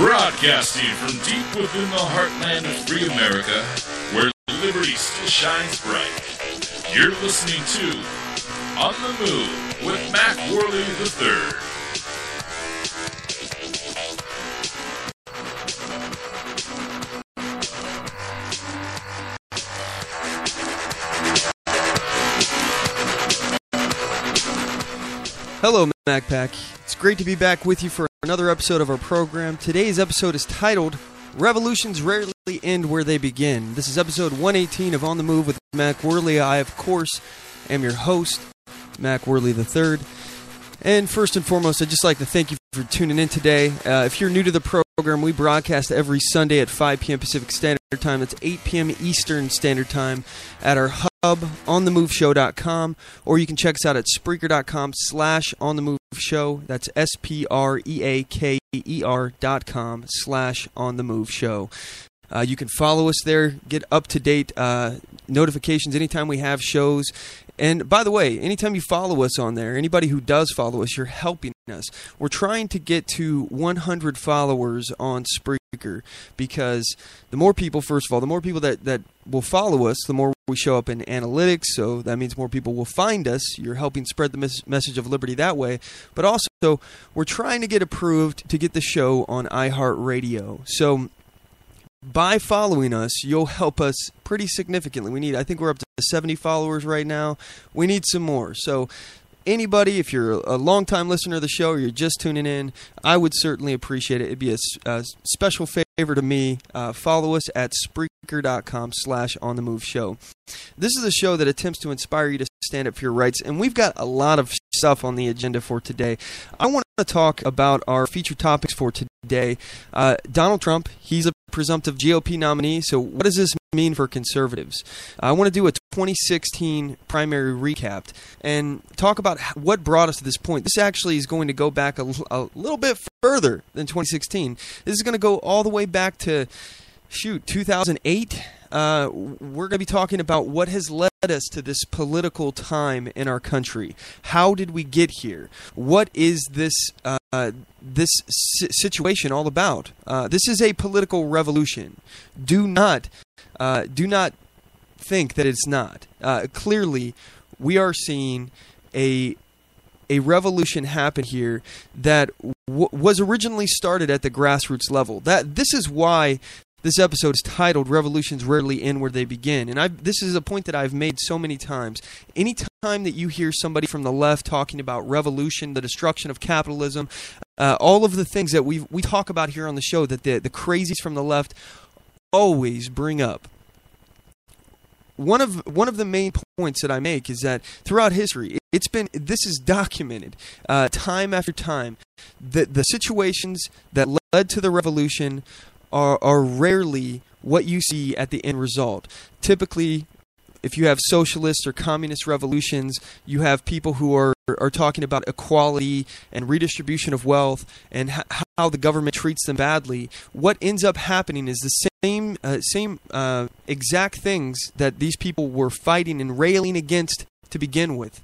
Broadcasting from deep within the heartland of free America, where liberty still shines bright. You're listening to On the Move with Mac Worley III. Hello, MacPack. It's great to be back with you for another episode of our program. Today's episode is titled, Revolutions Rarely End Where They Begin. This is episode 118 of On the Move with Mac Worley. I, of course, am your host, Mac Worley III. And first and foremost, I'd just like to thank you for tuning in today. If you're new to the program, we broadcast every Sunday at 5 p.m. Pacific Standard Time. That's 8 p.m. Eastern Standard Time at our hub, OnTheMoveShow.com, or you can check us out at Spreaker.com/OnTheMoveShow. That's SPREAKER.com/OnTheMoveShow. You can follow us there, get up-to-date notifications anytime we have shows. And by the way, anytime you follow us on there, anybody who does follow us, you're helping us. We're trying to get to 100 followers on Spreaker because the more people, first of all, the more people that will follow us, the more we show up in analytics, so that means more people will find us. You're helping spread the message of liberty that way. But also, we're trying to get approved to get the show on iHeartRadio. So by following us, you'll help us pretty significantly. I think we're up to 70 followers right now. We need some more. So anybody, if you're a long-time listener of the show or you're just tuning in, I would certainly appreciate it. It'd be a special favor to me. Follow us at Spreaker.com/OnTheMoveShow. This is a show that attempts to inspire you to stand up for your rights, and we've got a lot of stuff on the agenda for today. I want to talk about our featured topics for today. Donald Trump, he's a presumptive GOP nominee, so what does this mean for conservatives? I want to do a 2016 primary recap and talk about what brought us to this point. This actually is going to go back a little bit further than 2016. This is going to go all the way back to 2008. We're going to be talking about what has led us to this political time in our country. How did we get here? What is this situation all about? This is a political revolution. Do not think that it's not. Clearly, we are seeing a revolution happen here that was originally started at the grassroots level. This is why this episode is titled Revolutions Rarely End Where They Begin. And this is a point that I've made so many times. Anytime that you hear somebody from the left talking about revolution, the destruction of capitalism, all of the things that we talk about here on the show that the crazies from the left always bring up. One of the main points that I make is that throughout history, this is documented time after time. The situations that led to the revolution are rarely what you see at the end result. Typically, if you have socialist or communist revolutions, you have people who are talking about equality and redistribution of wealth and how the government treats them badly. What ends up happening is the same exact things that these people were fighting and railing against to begin with.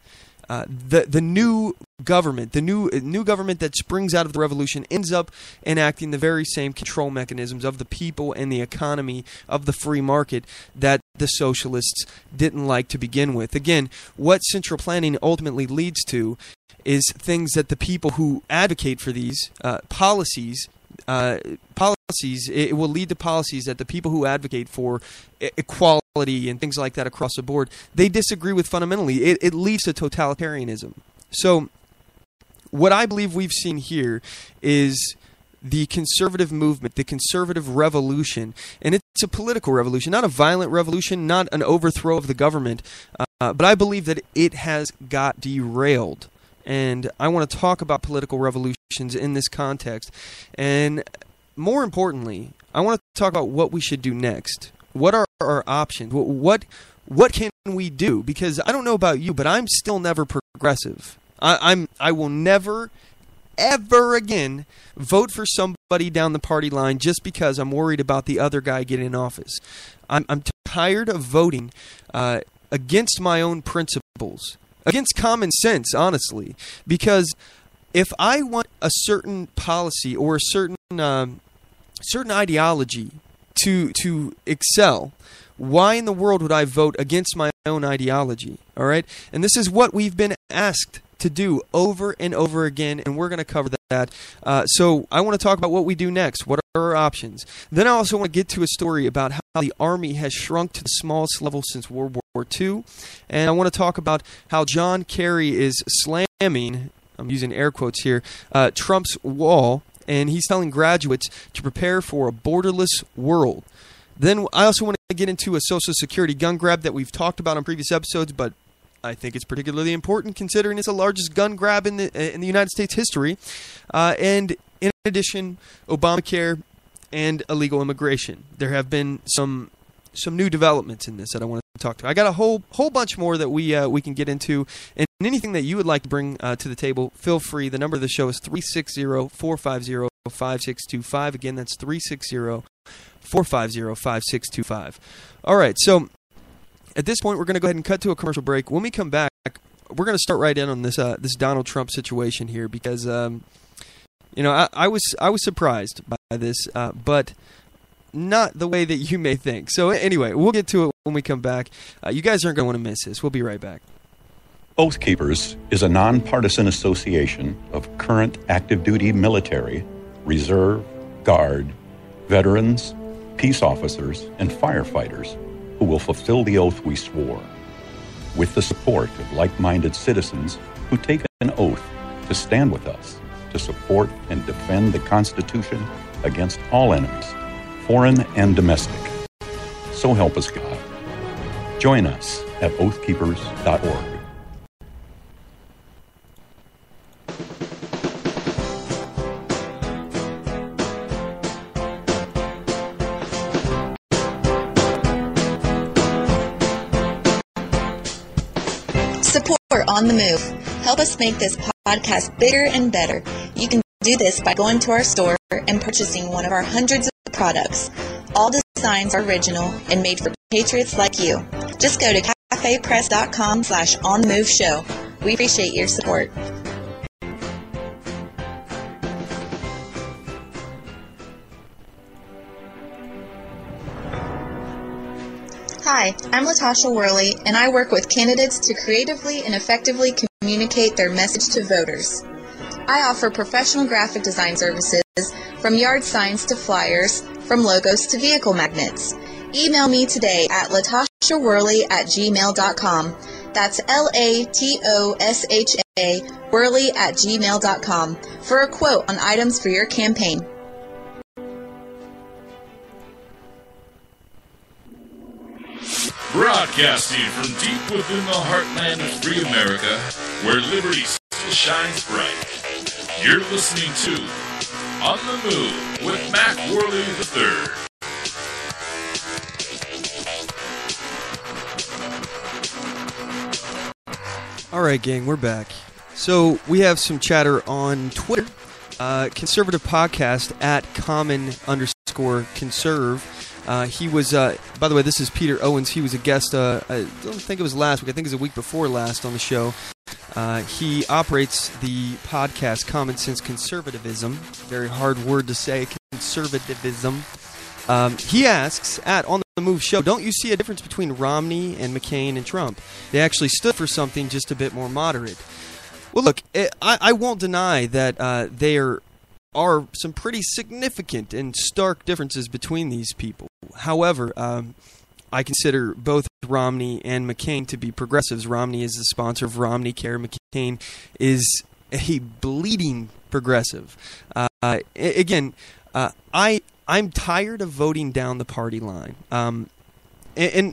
The new government, the new government that springs out of the revolution ends up enacting the very same control mechanisms of the people and the economy of the free market that the socialists didn't like to begin with. Again, what central planning ultimately leads to is things that the people who advocate for these policies, it will lead to policies that the people who advocate for equality and things like that across the board, they disagree with fundamentally. It leads to totalitarianism. So what I believe we've seen here is the conservative movement, the conservative revolution, and it's a political revolution, not a violent revolution, not an overthrow of the government, but I believe that it has got derailed. And I want to talk about political revolutions in this context. And more importantly, I want to talk about what we should do next. What are our options? What can we do? Because I don't know about you, but I'm still never progressive. I will never, ever again vote for somebody down the party line just because I'm worried about the other guy getting in office. I'm tired of voting against my own principles. Against common sense, honestly, because if I want a certain policy or a certain certain ideology to excel, why in the world would I vote against my own ideology? All right? And this is what we've been asked to do over and over again, and we're going to cover that. So I want to talk about what we do next. What are our options? Then I also want to get to a story about how the Army has shrunk to the smallest level since World War II. And I want to talk about how John Kerry is slamming, I'm using air quotes here, Trump's wall, and he's telling graduates to prepare for a borderless world. Then I also want to get into a Social Security gun grab that we've talked about on previous episodes, but I think it's particularly important considering it's the largest gun grab in the United States history. And in addition, Obamacare and illegal immigration. There have been some new developments in this that I want to talk to. I got a whole bunch more that we can get into. And anything that you would like to bring to the table, feel free. The number of the show is 360-450-5625. Again, that's 360-450-5625. All right, so at this point, we're going to go ahead and cut to a commercial break. When we come back, we're going to start right in on this Donald Trump situation here because I was surprised by this, but not the way that you may think. So anyway, we'll get to it when we come back. You guys aren't going to want to miss this. We'll be right back. Oath Keepers is a nonpartisan association of current active duty military, reserve, guard, veterans, peace officers, and firefighters who will fulfill the oath we swore, with the support of like-minded citizens who take an oath to stand with us, to support and defend the Constitution against all enemies, foreign and domestic. So help us God. Join us at oathkeepers.org. Support On The Move. Help us make this podcast bigger and better. You can do this by going to our store and purchasing one of our hundreds of products. All designs are original and made for patriots like you. Just go to cafepress.com/OnTheMoveShow. We appreciate your support. Hi, I'm Latasha Worley, and I work with candidates to creatively and effectively communicate their message to voters. I offer professional graphic design services, from yard signs to flyers, from logos to vehicle magnets. Email me today at latashaworley@gmail.com. That's LATOSHA Worley@gmail.com for a quote on items for your campaign. Broadcasting from deep within the heartland of free America, where liberty still shines bright. You're listening to On the Move with Mac Worley III. All right, gang, we're back. So we have some chatter on Twitter. Conservative podcast at common_conserve. He was, by the way, this is Peter Owens. He was a guest, I don't think it was last week. I think it was a week before last on the show. He operates the podcast Common Sense Conservatism. Very hard word to say, conservatism. He asks, at On The Move Show, don't you see a difference between Romney and McCain and Trump? They actually stood for something just a bit more moderate. Well, look, I won't deny that there are some pretty significant and stark differences between these people. However, I consider both Romney and McCain to be progressives. Romney is the sponsor of Romneycare. McCain is a bleeding progressive. I'm tired of voting down the party line. And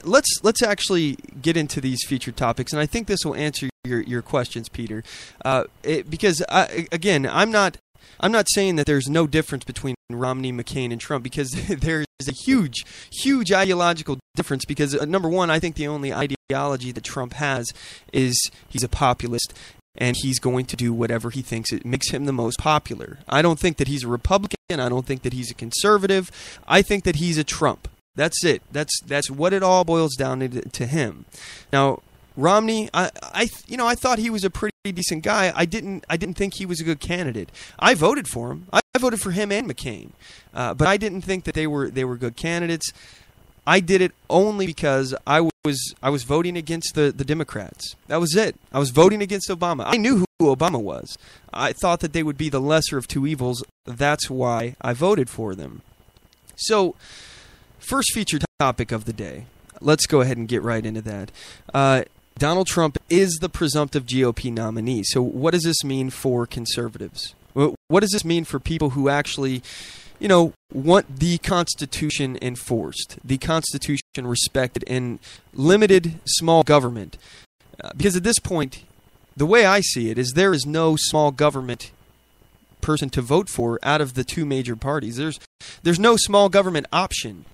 let's actually get into these featured topics, and I think this will answer your questions, Peter. Because I'm not saying that there's no difference between Romney, McCain, and Trump, because there is a huge ideological difference. Because number one, I think the only ideology that Trump has is he's a populist, and he's going to do whatever he thinks it makes him the most popular. I don't think that he's a Republican. I don't think that he's a conservative. I think that he's a Trump. That's it. That's what it all boils down to him. Now, Romney, I thought he was a pretty decent guy. I didn't think he was a good candidate. I voted for him. I voted for him and McCain, but I didn't think that they were good candidates. I did it only because I was voting against the Democrats. That was it. I was voting against Obama. I knew who Obama was. I thought that they would be the lesser of two evils. That's why I voted for them. So, first featured topic of the day. Let's go ahead and get right into that. Donald Trump is the presumptive GOP nominee. So what does this mean for conservatives? What does this mean for people who actually, want the Constitution enforced, the Constitution respected, and limited small government? Because at this point, the way I see it is there is no small government person to vote for out of the two major parties. There's no small government option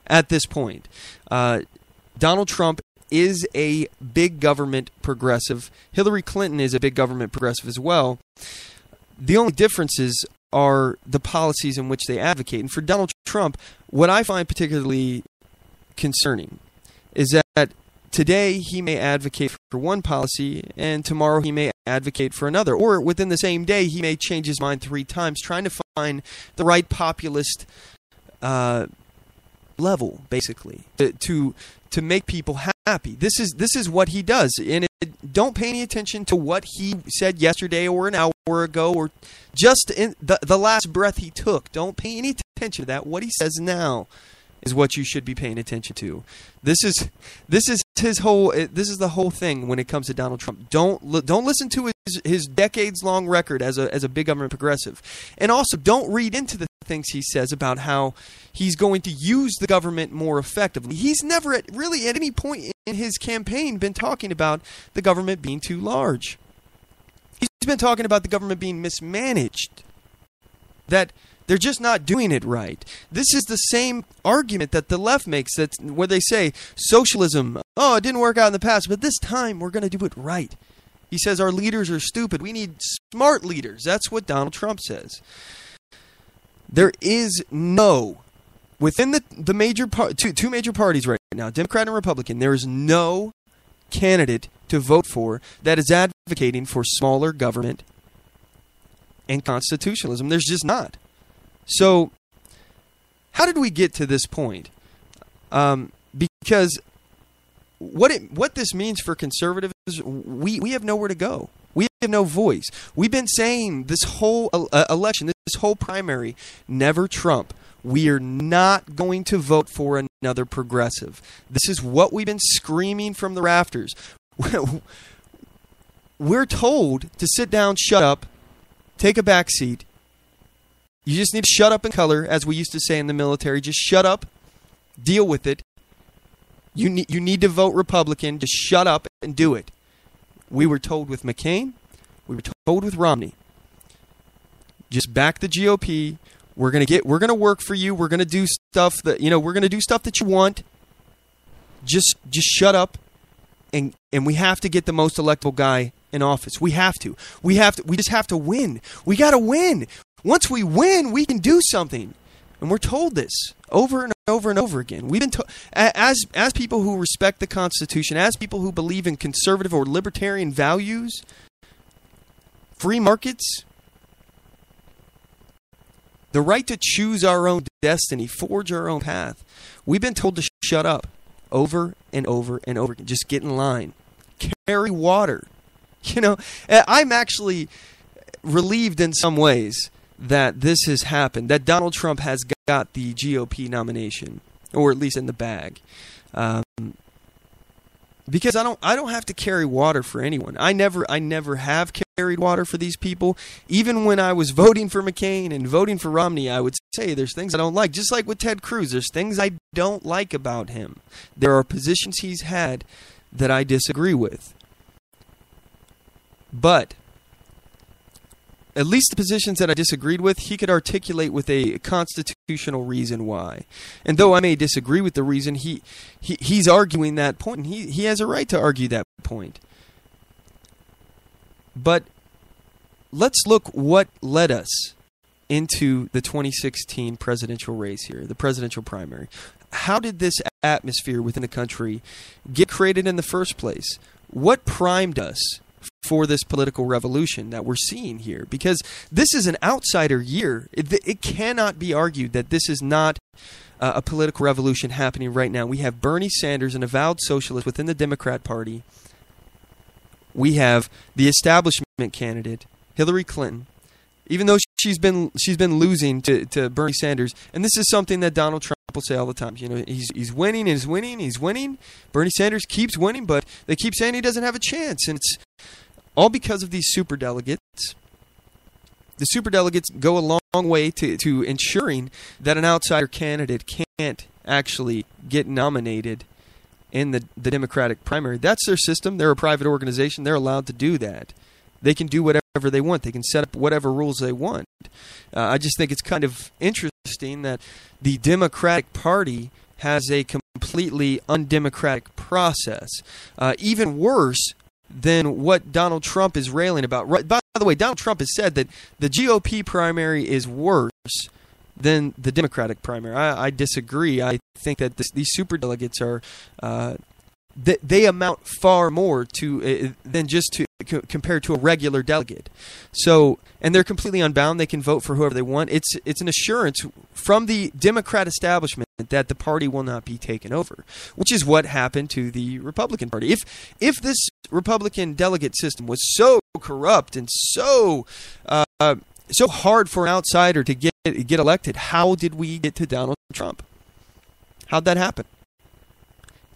at this point. Donald Trump is a big government progressive. Hillary Clinton is a big government progressive as well. The only differences are the policies in which they advocate. And for Donald Trump, what I find particularly concerning is that today he may advocate for one policy and tomorrow he may advocate for another. Or within the same day, he may change his mind 3 times trying to find the right populist level, basically, to make people happy. This is what he does. And don't pay any attention to what he said yesterday or an hour ago or just in the last breath he took. Don't pay any attention to that. What he says now is what you should be paying attention to. This is the whole thing when it comes to Donald Trump. Don't listen to his decades-long record as a big government progressive. And also don't read into the things he says about how he's going to use the government more effectively. He's never at any point in his campaign been talking about the government being too large. He's been talking about the government being mismanaged, that they're just not doing it right. This is the same argument that the left makes, where they say socialism, it didn't work out in the past, but this time we're going to do it right. He says our leaders are stupid. We need smart leaders. That's what Donald Trump says. There is within the major two major parties right now, Democrat and Republican, there is no candidate to vote for that is advocating for smaller government and constitutionalism. There's just not. So, how did we get to this point? Because what this means for conservatives, we have nowhere to go. We have no voice. We've been saying this whole election, this whole primary, never Trump. We are not going to vote for another progressive. This is what we've been screaming from the rafters. We're told to sit down, shut up, take a back seat. You just need to shut up and color, as we used to say in the military. Just shut up, deal with it. You need to vote Republican. Just shut up and do it. We were told with McCain. We were told with Romney. Just back the GOP. We're gonna work for you. We're gonna do stuff that we're gonna do stuff that you want. Just shut up, and we have to get the most electable guy in office. We have to. We just have to win. We gotta win. Once we win, we can do something. And we're told this over and over and over again. We've been as people who respect the Constitution, as people who believe in conservative or libertarian values, free markets, the right to choose our own destiny, forge our own path. We've been told to shut up over and over and over again. Just get in line. Carry water. I'm actually relieved in some ways that this has happened, that Donald Trump has got the GOP nomination, or at least in the bag, because I don't have to carry water for anyone. I never have carried water for these people. Even when I was voting for McCain and voting for Romney, I would say there's things I don't like. Just like with Ted Cruz, there's things I don't like about him. There are positions he's had that I disagree with, but at least the positions that I disagreed with, he could articulate with a constitutional reason why. And though I may disagree with the reason, he's arguing that point, and he has a right to argue that point. But let's look what led us into the 2016 presidential race here, the presidential primary. How did this atmosphere within the country get created in the first place? What primed us for this political revolution that we're seeing here, because this is an outsider year. It cannot be argued that this is not a political revolution happening right now. We have Bernie Sanders, an avowed socialist within the Democrat Party. We have the establishment candidate, Hillary Clinton, even though she's been losing to Bernie Sanders, and this is something that Donald Trump will say all the time. You know, he's winning, he's winning. Bernie Sanders keeps winning, but they keep saying he doesn't have a chance, and it's all because of these superdelegates. The superdelegates go a long way to ensuring that an outsider candidate can't actually get nominated in the Democratic primary. That's their system. They're a private organization. They're allowed to do that. They can do whatever they want. They can set up whatever rules they want. I just think it's kind of interesting that the Democratic Party has a completely undemocratic process. Even worse than what Donald Trump is railing about. By the way, Donald Trump has said that the GOP primary is worse than the Democratic primary. I disagree. I think that these superdelegates are they amount far more to than just to compared to a regular delegate. So, and they're completely unbound. They can vote for whoever they want. It's an assurance from the Democrat establishment that the party will not be taken over, which is what happened to the Republican Party. If this Republican delegate system was so corrupt and so hard for an outsider to get elected, how did we get to Donald Trump? How'd that happen?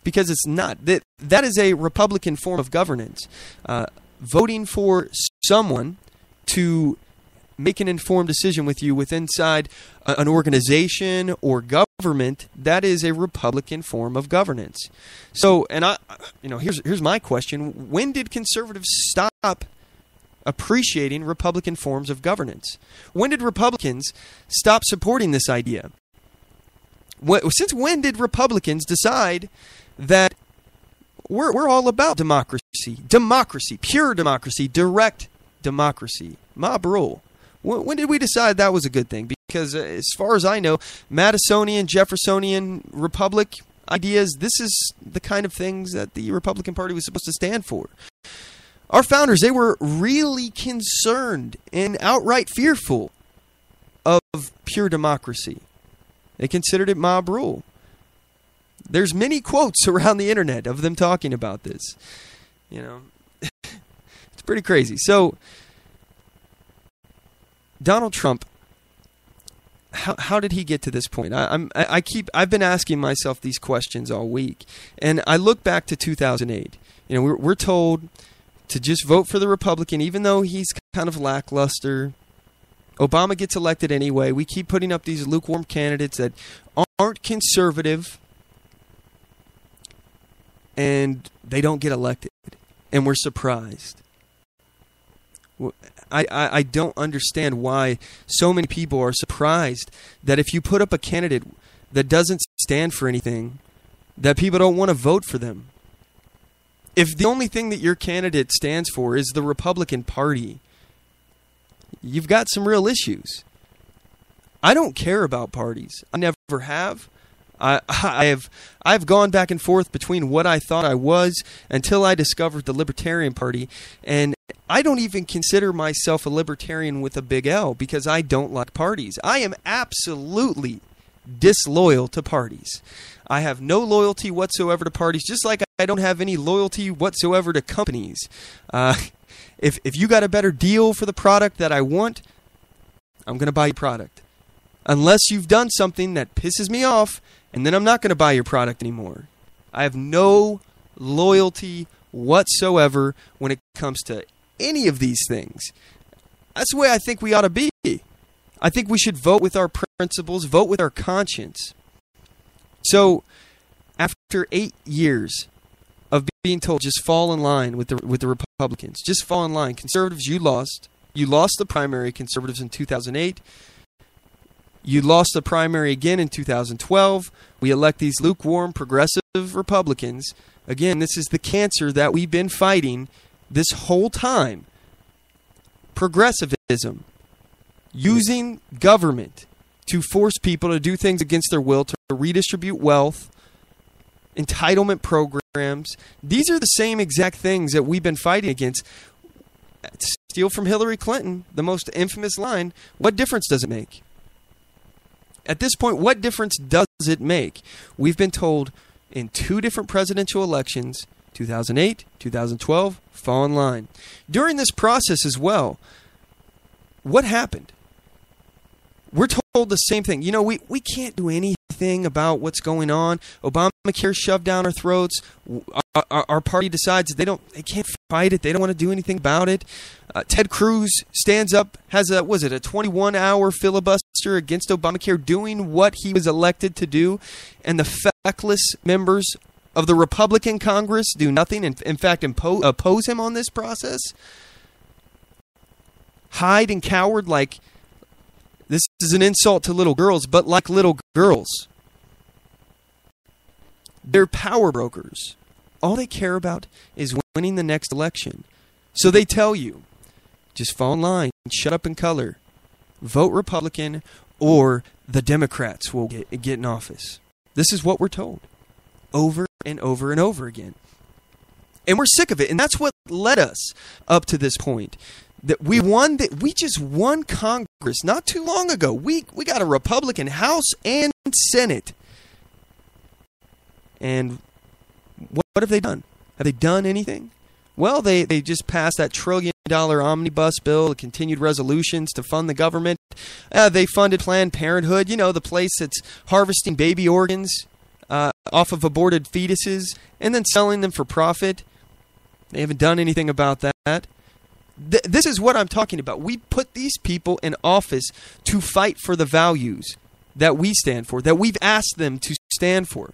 Because it's not. That is a Republican form of governance. Voting for someone to make an informed decision with you inside an organization or government, that is a Republican form of governance. So, and here's my question: when did conservatives stop appreciating Republican forms of governance? When did Republicans stop supporting this idea? Since when did Republicans decide that we're all about democracy, pure democracy, direct democracy, mob rule? When did we decide that was a good thing? Because as far as I know, Madisonian, Jeffersonian republic ideas, this is the kind of things that the Republican Party was supposed to stand for. Our founders, they were really concerned and outright fearful of pure democracy. They considered it mob rule. There's many quotes around the internet of them talking about this. You know, it's pretty crazy. So, Donald Trump, how did he get to this point? I've been asking myself these questions all week, and I look back to 2008. You know, we're told to just vote for the Republican, even though he's kind of lackluster. Obama gets elected anyway. We keep putting up these lukewarm candidates that aren't conservative, and they don't get elected, and we're surprised. I don't understand why so many people are surprised that if you put up a candidate that doesn't stand for anything, that people don't want to vote for them. If the only thing that your candidate stands for is the Republican Party, you've got some real issues. I don't care about parties. I never have. I've gone back and forth between what I thought I was until I discovered the Libertarian Party, and I don't even consider myself a libertarian with a big L because I don't like parties. I am absolutely disloyal to parties. I have no loyalty whatsoever to parties, just like I don't have any loyalty whatsoever to companies. If you got a better deal for the product that I want, I'm going to buy your product. Unless you've done something that pisses me off, and then I'm not going to buy your product anymore. I have no loyalty whatsoever when it comes to any of these things. That's the way I think we ought to be. I think we should vote with our principles, vote with our conscience. So, after 8 years of being told, just fall in line with the Republicans, just fall in line. Conservatives, you lost. You lost the primary, conservatives, in 2008. You lost the primary again in 2012. We elect these lukewarm, progressive Republicans. Again, this is the cancer that we've been fighting this whole time. Progressivism. Using government to force people to do things against their will, to redistribute wealth, entitlement programs. These are the same exact things that we've been fighting against. steal from Hillary Clinton, the most infamous line, what difference does it make? At this point, what difference does it make? We've been told in 2 different presidential elections, 2008, 2012, fall in line. During this process as well, what happened? We're told the same thing. You know, we can't do anything about what's going on. Obamacare shoved down our throats. Our party decides they can't fight it. They don't want to do anything about it. Ted Cruz stands up, has a 21-hour filibuster against Obamacare, doing what he was elected to do, and the feckless members of the Republican Congress do nothing, and in fact oppose him on this process. Hide and coward like this is an insult to little girls, but like little girls. They're power brokers. All they care about is winning the next election. So they tell you, just fall in line, shut up and color, vote Republican, or the Democrats will get in office. This is what we're told over and over and over again. And we're sick of it. And that's what led us up to this point. That we just won Congress not too long ago. We got a Republican House and Senate. And what have they done? Have they done anything? Well, they just passed that $1 trillion omnibus bill, the continued resolutions to fund the government. They funded Planned Parenthood, the place that's harvesting baby organs off of aborted fetuses and then selling them for profit. They haven't done anything about that. This is what I'm talking about. We put these people in office to fight for the values that we stand for, that we've asked them to stand for.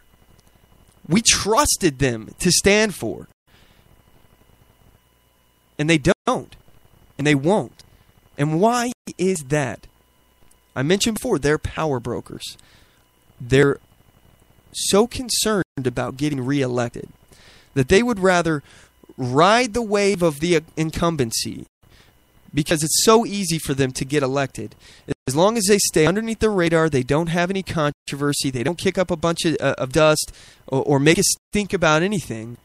We trusted them to stand for. And they don't. And they won't. And why is that? I mentioned before, they're power brokers. They're so concerned about getting reelected that they would rather ride the wave of the incumbency because it's so easy for them to get elected. As long as they stay underneath the radar, they don't have any controversy, they don't kick up a bunch of dust or make us think about anything,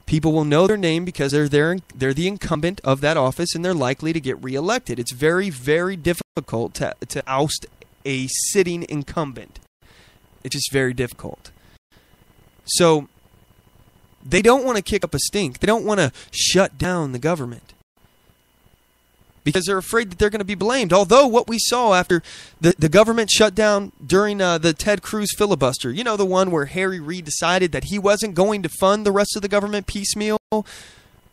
people will know their name because they're the incumbent of that office and they're likely to get reelected. It's very, very difficult to oust a sitting incumbent. It's just very difficult. So they don't want to kick up a stink. They don't want to shut down the government because they're afraid that they're going to be blamed. Although what we saw after the government shut down during the Ted Cruz filibuster, the one where Harry Reid decided that he wasn't going to fund the rest of the government piecemeal,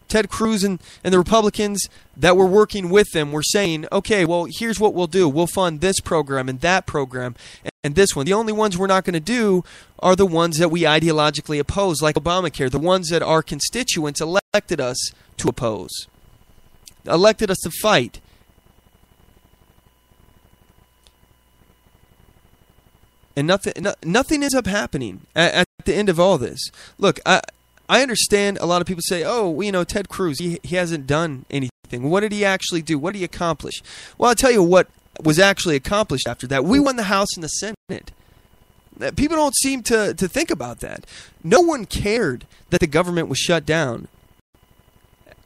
Ted Cruz and the Republicans that were working with them were saying, okay, well, here's what we'll do. We'll fund this program and that program and this one. The only ones we're not going to do are the ones that we ideologically oppose, like Obamacare, the ones that our constituents elected us to oppose, elected us to fight. And nothing ends up happening at the end of all this. Look, I understand a lot of people say, Ted Cruz, he hasn't done anything. What did he actually do? What did he accomplish? Well, I'll tell you what was actually accomplished after that. We won the House and the Senate. People don't seem to think about that. No one cared that the government was shut down.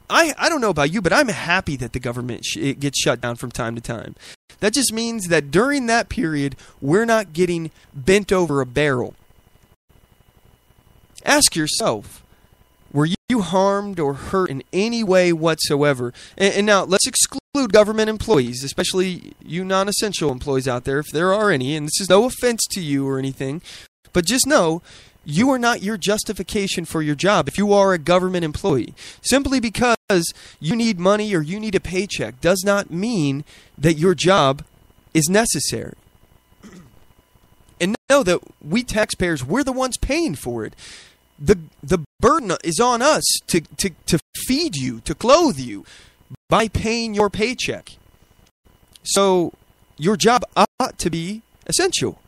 I don't know about you, but I'm happy that the government gets shut down from time to time. That just means that during that period, we're not getting bent over a barrel. Ask yourself, were you harmed or hurt in any way whatsoever? And now, let's exclude government employees, especially you non-essential employees out there, if there are any, and this is no offense to you or anything, but just know, you are not your justification for your job if you are a government employee. Simply because you need money or you need a paycheck does not mean that your job is necessary. And know that we taxpayers, we're the ones paying for it. The burden is on us to feed you, to clothe you by paying your paycheck. So your job ought to be essential.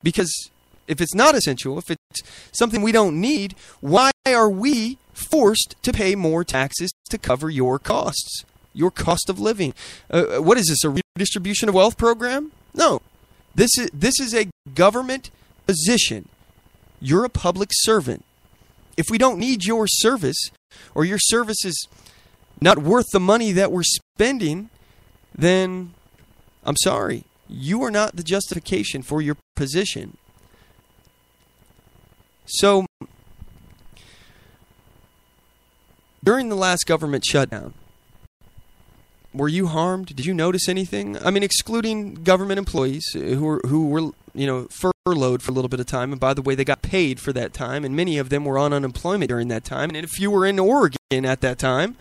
Because if it's not essential, if it's something we don't need, why are we forced to pay more taxes to cover your costs, your cost of living? What is this, a redistribution of wealth program? No. This is a government position. You're a public servant. If we don't need your service, or your service is not worth the money that we're spending, then I'm sorry. You are not the justification for your position. So, during the last government shutdown, were you harmed? Did you notice anything? I mean, excluding government employees who were furloughed for a little bit of time. And by the way, they got paid for that time, and many of them were on unemployment during that time. And if you were in Oregon at that time,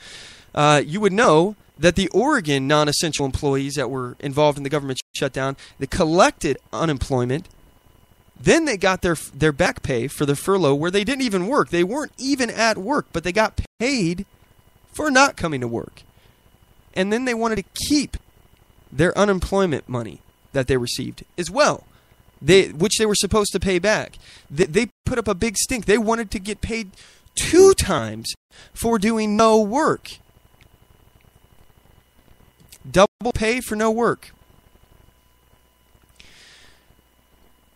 you would know that the Oregon non-essential employees that were involved in the government shutdown, they collected unemployment. Then they got their back pay for the furlough where they didn't even work. They weren't even at work, but they got paid for not coming to work. And then they wanted to keep their unemployment money that they received as well, which they were supposed to pay back. They put up a big stink. They wanted to get paid 2 times for doing no work. Double pay for no work.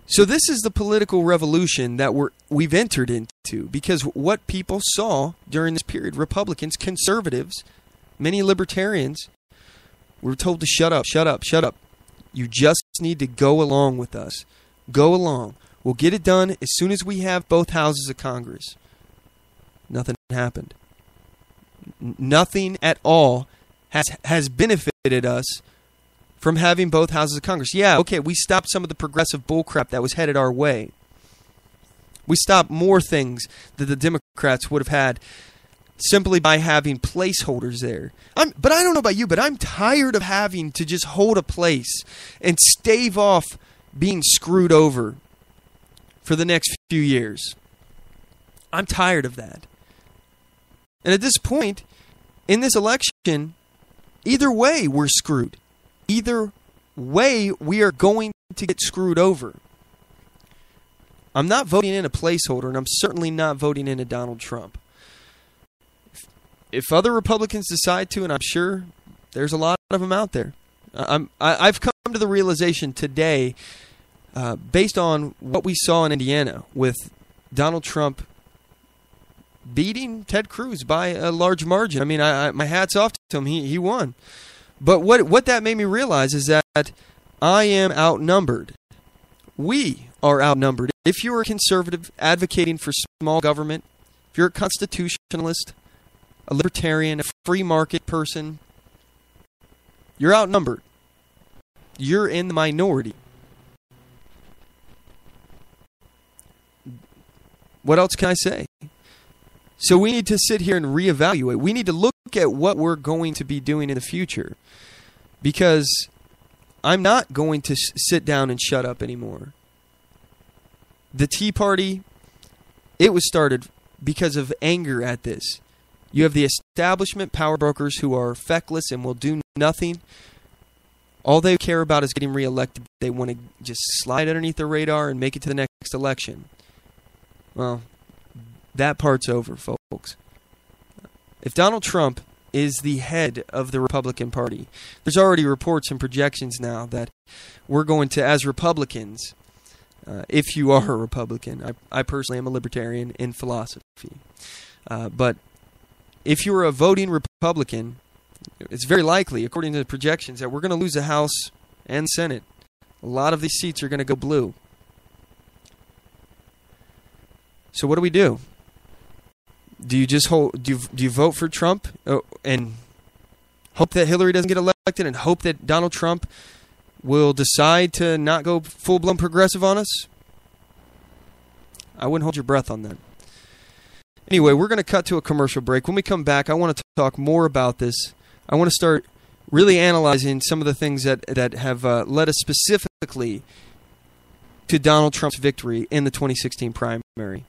So this is the political revolution that we've entered into, because what people saw during this period, Republicans, conservatives, many libertarians, were told to shut up, shut up, shut up. You just need to go along with us. Go along. We'll get it done as soon as we have both houses of Congress. Nothing happened. Nothing at all has benefited us from having both houses of Congress. Yeah, okay, we stopped some of the progressive bullcrap that was headed our way. We stopped more things that the Democrats would have had simply by having placeholders there. But I don't know about you, but I'm tired of having to just hold a place and stave off being screwed over for the next few years. I'm tired of that. And at this point, in this election, either way, we're screwed. Either way, we are going to get screwed over. I'm not voting in a placeholder, and I'm certainly not voting in a Donald Trump. If other Republicans decide to, and I'm sure there's a lot of them out there, I've come to the realization today, based on what we saw in Indiana with Donald Trump beating Ted Cruz by a large margin. I mean, my hat's off to him. He won. But what that made me realize is that I am outnumbered. We are outnumbered. If you're a conservative advocating for small government, if you're a constitutionalist, a libertarian, a free market person, you're outnumbered. You're in the minority. What else can I say? So we need to sit here and reevaluate. We need to look at what we're going to be doing in the future, because I'm not going to sit down and shut up anymore. The Tea Party, it was started because of anger at this. You have the establishment power brokers who are feckless and will do nothing. All they care about is getting reelected. They want to just slide underneath the radar and make it to the next election. Well, that part's over, folks. If Donald Trump is the head of the Republican Party, there's already reports and projections now that we're going to, as Republicans, if you are a Republican, I personally am a libertarian in philosophy, but if you're a voting Republican, it's very likely, according to the projections, that we're going to lose the House and Senate. A lot of these seats are going to go blue. So what do? Do you just hold? Do you vote for Trump and hope that Hillary doesn't get elected, and hope that Donald Trump will decide to not go full-blown progressive on us? I wouldn't hold your breath on that. Anyway, we're going to cut to a commercial break. When we come back, I want to talk more about this. I want to start really analyzing some of the things that have led us specifically to Donald Trump's victory in the 2016 primary,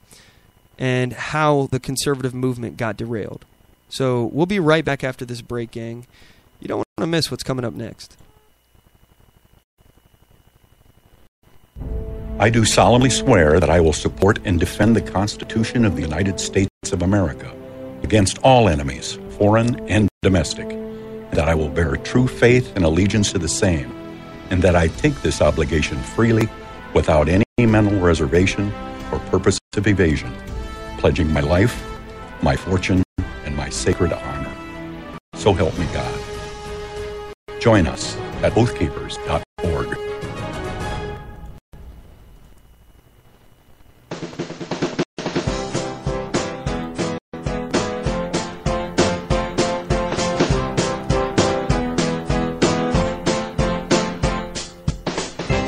and how the conservative movement got derailed. So we'll be right back after this break, gang. You don't want to miss what's coming up next. I do solemnly swear that I will support and defend the Constitution of the United States of America against all enemies, foreign and domestic, and that I will bear true faith and allegiance to the same, and that I take this obligation freely without any mental reservation or purpose of evasion, pledging my life, my fortune, and my sacred honor. So help me God. Join us at oathkeepers.org.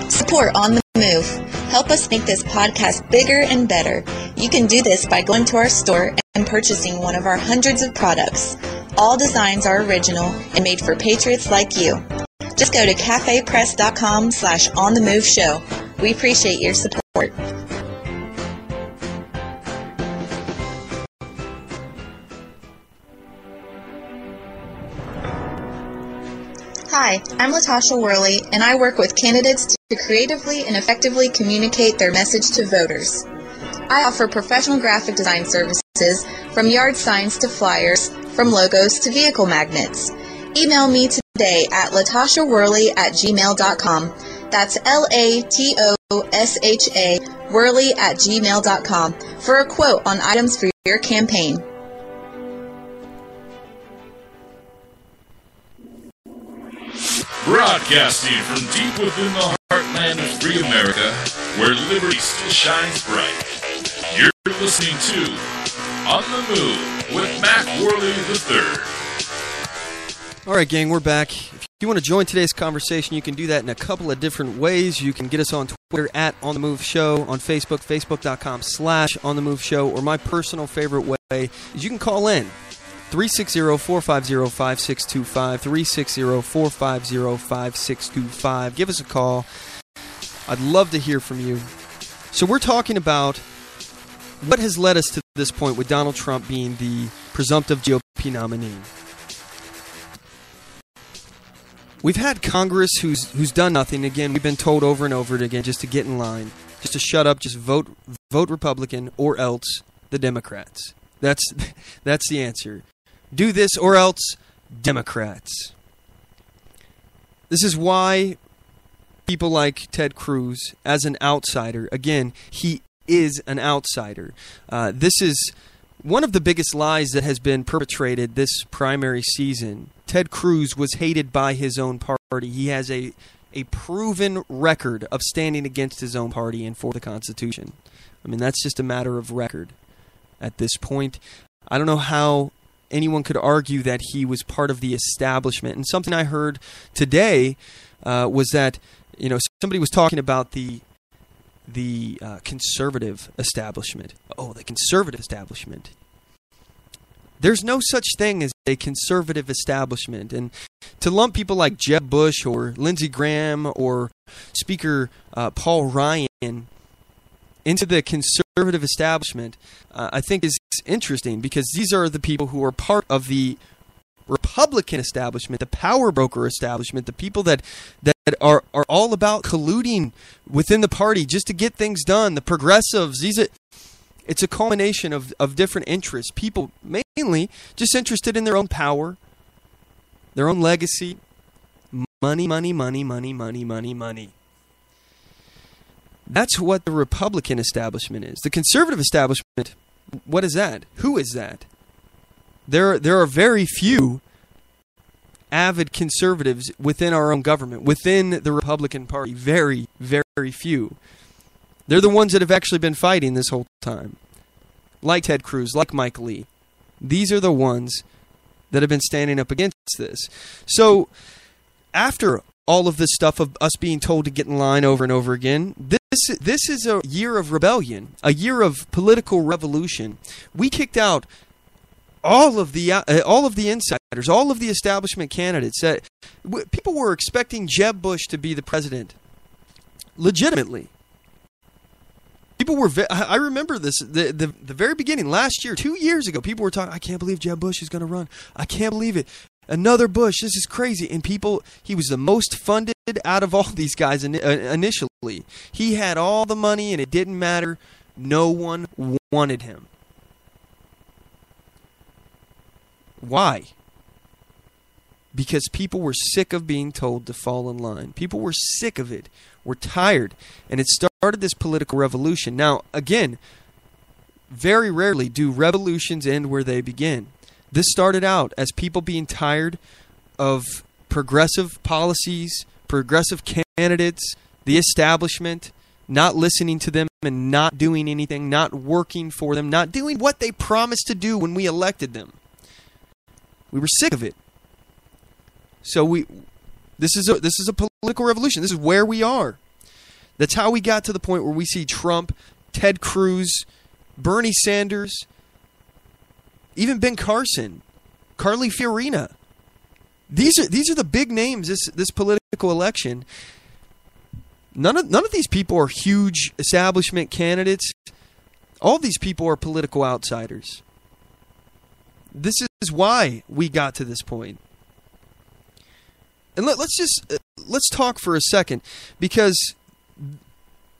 Support On The Move. Help us make this podcast bigger and better. You can do this by going to our store and purchasing one of our hundreds of products. All designs are original and made for patriots like you. Just go to cafepress.com/OnTheMoveShow. We appreciate your support. Hi, I'm Latasha Worley, and I work with candidates to creatively and effectively communicate their message to voters. I offer professional graphic design services, from yard signs to flyers, from logos to vehicle magnets. Email me today at latashaworley@gmail.com. That's LATOSHA Worley@gmail.com for a quote on items for your campaign. Broadcasting from deep within the heartland of free America, where liberty still shines bright. You're listening to On the Move with Mac Worley III. All right, gang, we're back. If you want to join today's conversation, you can do that in a couple of different ways. You can get us on Twitter at OnTheMoveShow, on Facebook, facebook.com/OnTheMoveShow, or my personal favorite way is you can call in. 360-450-5625, 360-450-5625. Give us a call. I'd love to hear from you. So we're talking about what has led us to this point with Donald Trump being the presumptive GOP nominee. We've had Congress who's done nothing. Again, we've been told over and over again just to get in line, just to shut up, just vote Republican or else the Democrats. That's the answer. Do this or else Democrats. This is why people like Ted Cruz, as an outsider, again, he is an outsider. This is one of the biggest lies that has been perpetrated this primary season. Ted Cruz was hated by his own party. He has a proven record of standing against his own party and for the Constitution. I mean, that's just a matter of record at this point. I don't know how anyone could argue that he was part of the establishment. And something I heard today was that, somebody was talking about the conservative establishment. Oh, the conservative establishment. There's no such thing as a conservative establishment. And to lump people like Jeb Bush or Lindsey Graham or Speaker Paul Ryan into the conservative establishment, I think is interesting, because these are the people who are part of the Republican establishment, the power broker establishment, the people that are all about colluding within the party just to get things done. The progressives, it's a culmination of different interests. People mainly just interested in their own power, their own legacy, money, money, money, money, money, money, money. That's what the Republican establishment is. The conservative establishment, what is that? Who is that? There are very few avid conservatives within our own government, within the Republican Party. Very, very few. They're the ones that have actually been fighting this whole time. Like Ted Cruz, like Mike Lee. These are the ones that have been standing up against this. So, after all of this stuff of us being told to get in line over and over again, this is a year of rebellion, a year of political revolution. We kicked out all of the insiders, all of the establishment candidates. People were expecting Jeb Bush to be the president, legitimately. People were. I remember this. The very beginning last year, 2 years ago, people were talking. I can't believe Jeb Bush is going to run. I can't believe it. Another Bush. This is crazy. And he was the most funded out of all these guys initially. He had all the money, and it didn't matter. No one wanted him. Why? Because people were sick of being told to fall in line. People were sick of it. We're tired. And it started this political revolution. Now, again, very rarely do revolutions end where they begin. This started out as people being tired of progressive policies, progressive candidates, the establishment, not listening to them and not doing anything, not working for them, not doing what they promised to do when we elected them. We were sick of it. So this is a political revolution. This is where we are. That's how we got to the point where we see Trump, Ted Cruz, Bernie Sanders, even Ben Carson, Carly Fiorina. These are the big names this political election. None of these people are huge establishment candidates. All these people are political outsiders. This is why we got to this point. And let's talk for a second, because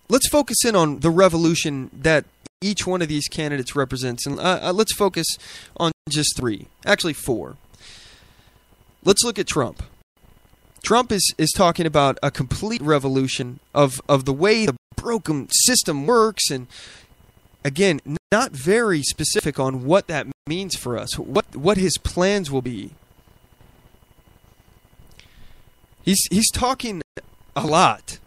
let's focus in on the revolution that each one of these candidates represents, and let's focus on just 3, actually 4. Let's look at Trump. Trump is talking about a complete revolution of the way the broken system works, and again, not very specific on what that means for us, what his plans will be. He's talking a lot.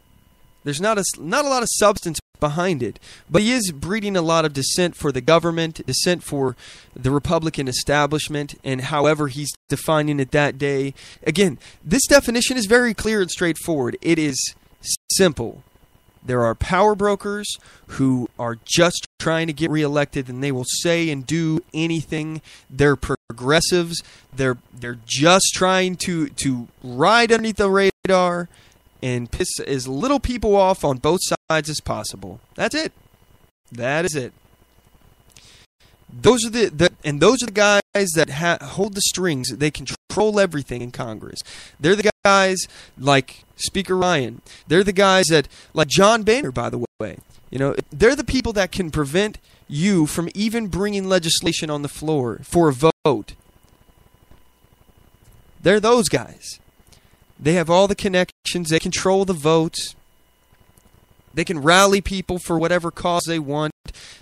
There's not a lot of substance behind it, but he is breeding a lot of dissent for the government, dissent for the Republican establishment, and however he's defining it that day. Again, this definition is very clear and straightforward. It is simple. There are power brokers who are just trying to get reelected, and they will say and do anything. They're progressives. They're just trying to ride underneath the radar and piss as little people off on both sides as possible. That's it. That is it. Those are the guys that hold the strings. They control everything in Congress. They're the guys like Speaker Ryan. They're the guys that, like John Boehner, by the way. They're the people that can prevent you from even bringing legislation on the floor for a vote. They're those guys. They have all the connections. They control the votes. They can rally people for whatever cause they want.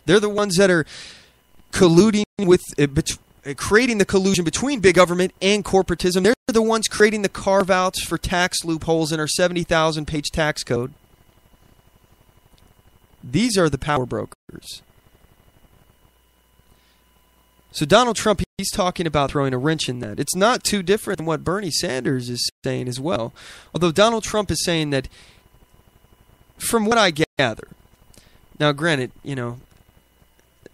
They're the ones that are colluding with, creating the collusion between big government and corporatism. They're the ones creating the carve-outs for tax loopholes in our 70,000-page tax code. These are the power brokers. So Donald Trump, he's talking about throwing a wrench in that. It's not too different than what Bernie Sanders is saying as well. Although Donald Trump is saying that, from what I gather, now granted,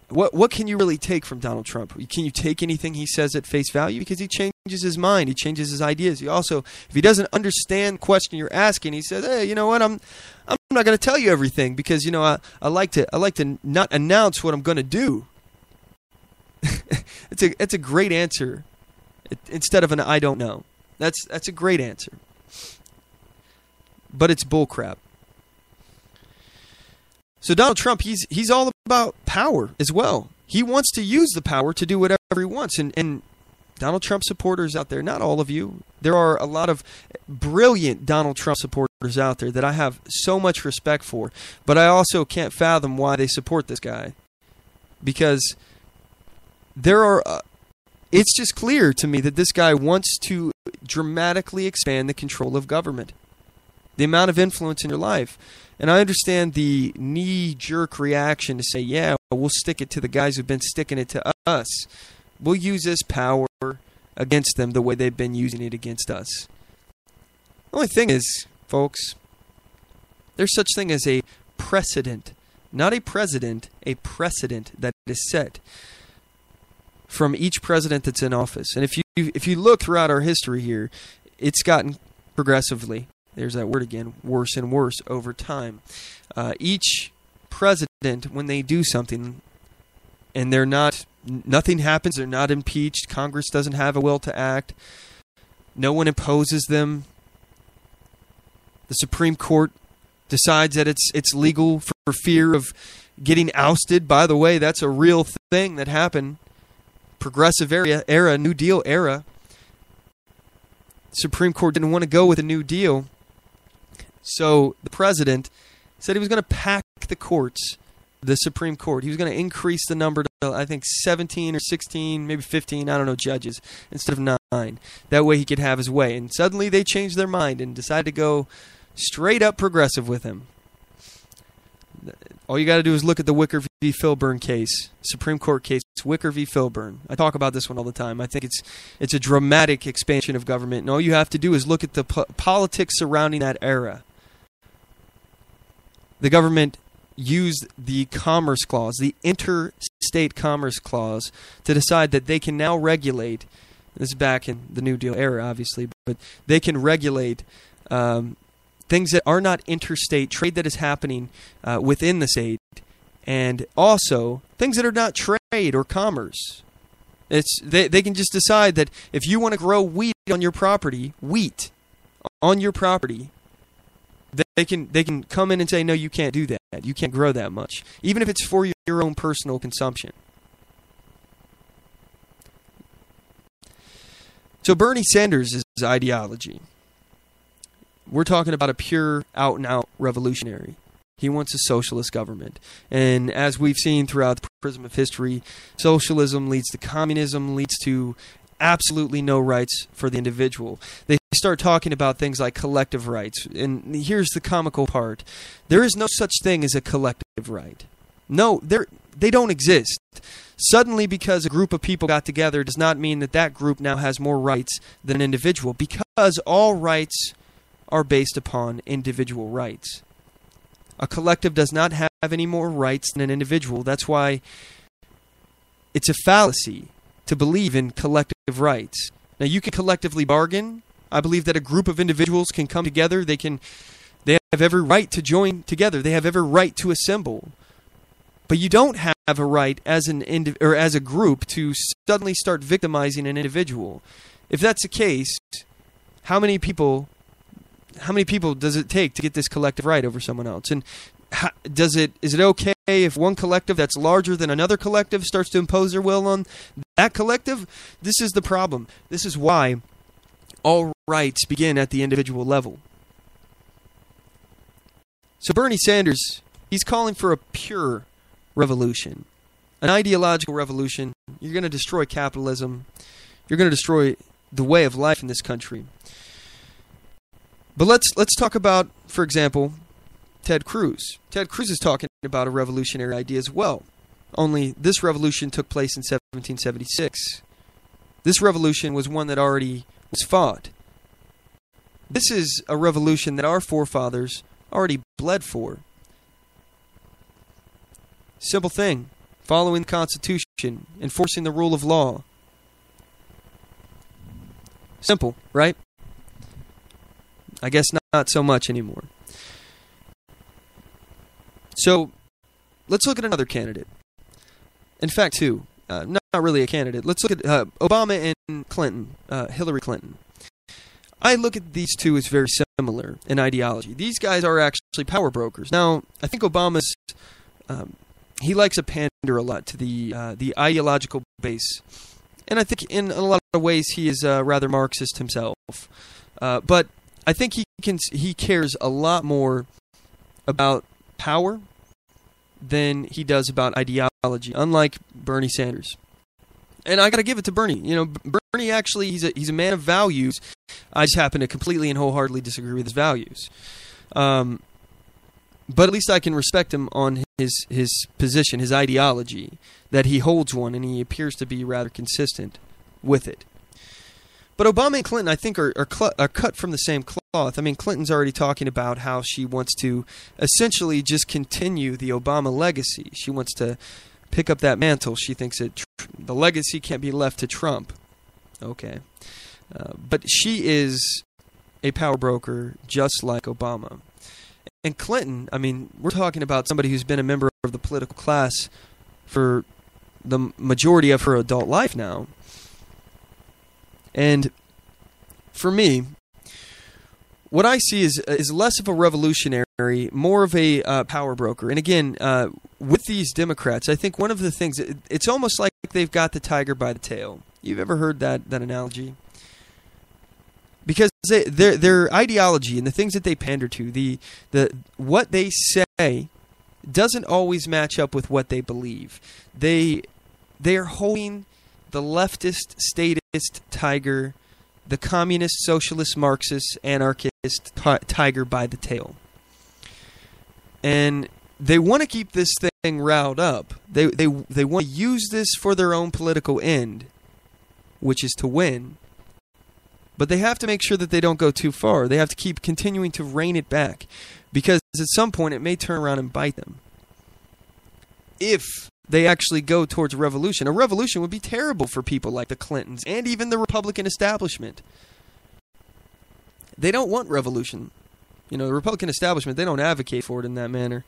what can you really take from Donald Trump? Can you take anything he says at face value? Because he changes his mind, he changes his ideas. He also, if he doesn't understand the question you're asking, he says, "Hey, you know what? I'm not going to tell you everything because I like to not announce what I'm going to do." It's a great answer instead of an "I don't know." That's a great answer, but it's bullcrap. So Donald Trump, he's all about power as well. He wants to use the power to do whatever he wants. And Donald Trump supporters out there, not all of you, there are a lot of brilliant Donald Trump supporters out there that I have so much respect for. But I also can't fathom why they support this guy. Because it's just clear to me that this guy wants to dramatically expand the control of government. The amount of influence in your life. And I understand the knee-jerk reaction to say, yeah, we'll stick it to the guys who've been sticking it to us. We'll use this power against them the way they've been using it against us. The only thing is, folks, there's such thing as a precedent. Not a president, a precedent that is set from each president that's in office. And if you look throughout our history here, it's gotten progressively, there's that word again, worse and worse over time. Each president, when they do something and nothing happens, they're not impeached, Congress doesn't have a will to act, no one imposes them, the Supreme Court decides that it's legal for fear of getting ousted. By the way, that's a real thing that happened. Progressive era, New Deal era. Supreme Court didn't want to go with a New Deal. So the president said he was going to pack the courts, the Supreme Court. He was going to increase the number I think, 17 or 16, maybe 15, I don't know, judges instead of 9. That way he could have his way. And suddenly they changed their mind and decided to go straight up progressive with him. All you got to do is look at the Wicker v. Filburn case, Supreme Court case, Wicker v. Filburn. I talk about this one all the time. I think it's a dramatic expansion of government, and all you have to do is look at the politics surrounding that era. The government used the Commerce Clause, the Interstate Commerce Clause, to decide that they can now regulate, this is back in the New Deal era, obviously, but they can regulate things that are not interstate, trade that is happening within the state, and also things that are not trade or commerce. They can just decide that if you want to grow wheat on your property, they can come in and say, no, you can't do that. You can't grow that much, even if it's for your own personal consumption. So Bernie Sanders' ideology, we're talking about a pure out-and-out revolutionary. He wants a socialist government. And as we've seen throughout the prism of history, socialism leads to communism, leads to absolutely no rights for the individual. They start talking about things like collective rights. And here's the comical part. There is no such thing as a collective right. No, they don't exist. Suddenly, because a group of people got together does not mean that that group now has more rights than an individual, because all rights are based upon individual rights. A collective does not have any more rights than an individual. That's why it's a fallacy to believe in collective rights. Now, you can collectively bargain. I believe that a group of individuals can come together. They have every right to join together. They have every right to assemble. But you don't have a right as as a group to suddenly start victimizing an individual. If that's the case, how many people does it take to get this collective right over someone else? And is it okay if one collective that's larger than another collective starts to impose their will on that collective? This is the problem. This is why all rights begin at the individual level. So Bernie Sanders, he's calling for a pure revolution, an ideological revolution. You're going to destroy capitalism. You're going to destroy the way of life in this country. But let's talk about, for example, Ted Cruz. Ted Cruz is talking about a revolutionary idea as well. Only this revolution took place in 1776. This revolution was one that already was fought. This is a revolution that our forefathers already bled for. Simple thing. Following the Constitution, enforcing the rule of law. Simple, right? I guess not so much anymore. So, let's look at another candidate. In fact, two. Not really a candidate. Let's look at Obama and Clinton, Hillary Clinton. I look at these two as very similar in ideology. These guys are actually power brokers. Now, I think Obama's he likes to pander a lot to the ideological base, and I think in a lot of ways he is rather Marxist himself. But I think he cares a lot more about power than he does about ideology, unlike Bernie Sanders. And I got to give it to Bernie. You know, Bernie actually he's a man of values. I just happen to completely and wholeheartedly disagree with his values. But at least I can respect him on his position, his ideology, that he holds one, and he appears to be rather consistent with it. But Obama and Clinton, I think, are cut from the same cloth. I mean, Clinton's already talking about how she wants to essentially just continue the Obama legacy. She wants to pick up that mantle. She thinks that the legacy can't be left to Trump. Okay. But she is a power broker just like Obama. And Clinton, I mean, we're talking about somebody who's been a member of the political class for the majority of her adult life now. And for me, what I see is less of a revolutionary, more of a power broker. And again, with these Democrats, I think one of the things, it's almost like they've got the tiger by the tail. You've ever heard that analogy? Because their ideology and the things that they pander to, what they say doesn't always match up with what they believe. They they are holding the leftist, statist tiger, the communist, socialist, Marxist, anarchist tiger by the tail. And they want to keep this thing riled up. They want to use this for their own political end, which is to win. But they have to make sure that they don't go too far. They have to keep continuing to rein it back, because at some point it may turn around and bite them. If they actually go towards a revolution would be terrible for people like the Clintons and even the Republican establishment. They don't want revolution. You know, the Republican establishment, they don't advocate for it in that manner.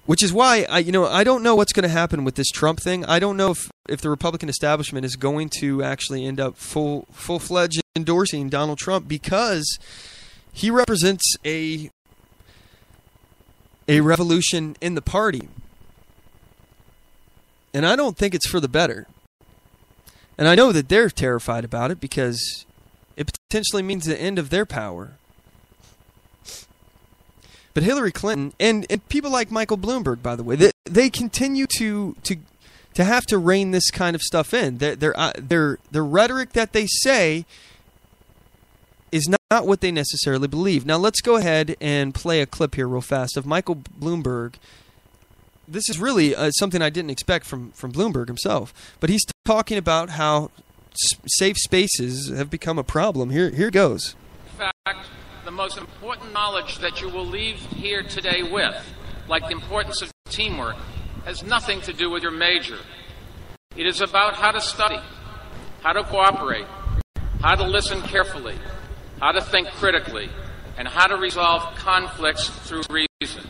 Which is why, I don't know what's going to happen with this Trump thing. I don't know if the Republican establishment is going to actually end up full-fledged endorsing Donald Trump, because he represents a revolution in the party. And I don't think it's for the better. And I know that they're terrified about it, because it potentially means the end of their power. But Hillary Clinton and people like Michael Bloomberg, by the way, they continue to have to rein this kind of stuff in. Their rhetoric that they say is not what they necessarily believe. Now let's go ahead and play a clip here real fast of Michael Bloomberg. This is really something I didn't expect from Bloomberg himself. But he's talking about how safe spaces have become a problem. Here goes. In fact, the most important knowledge that you will leave here today with, like the importance of teamwork, has nothing to do with your major. It is about how to study, how to cooperate, how to listen carefully, how to think critically, and how to resolve conflicts through reason.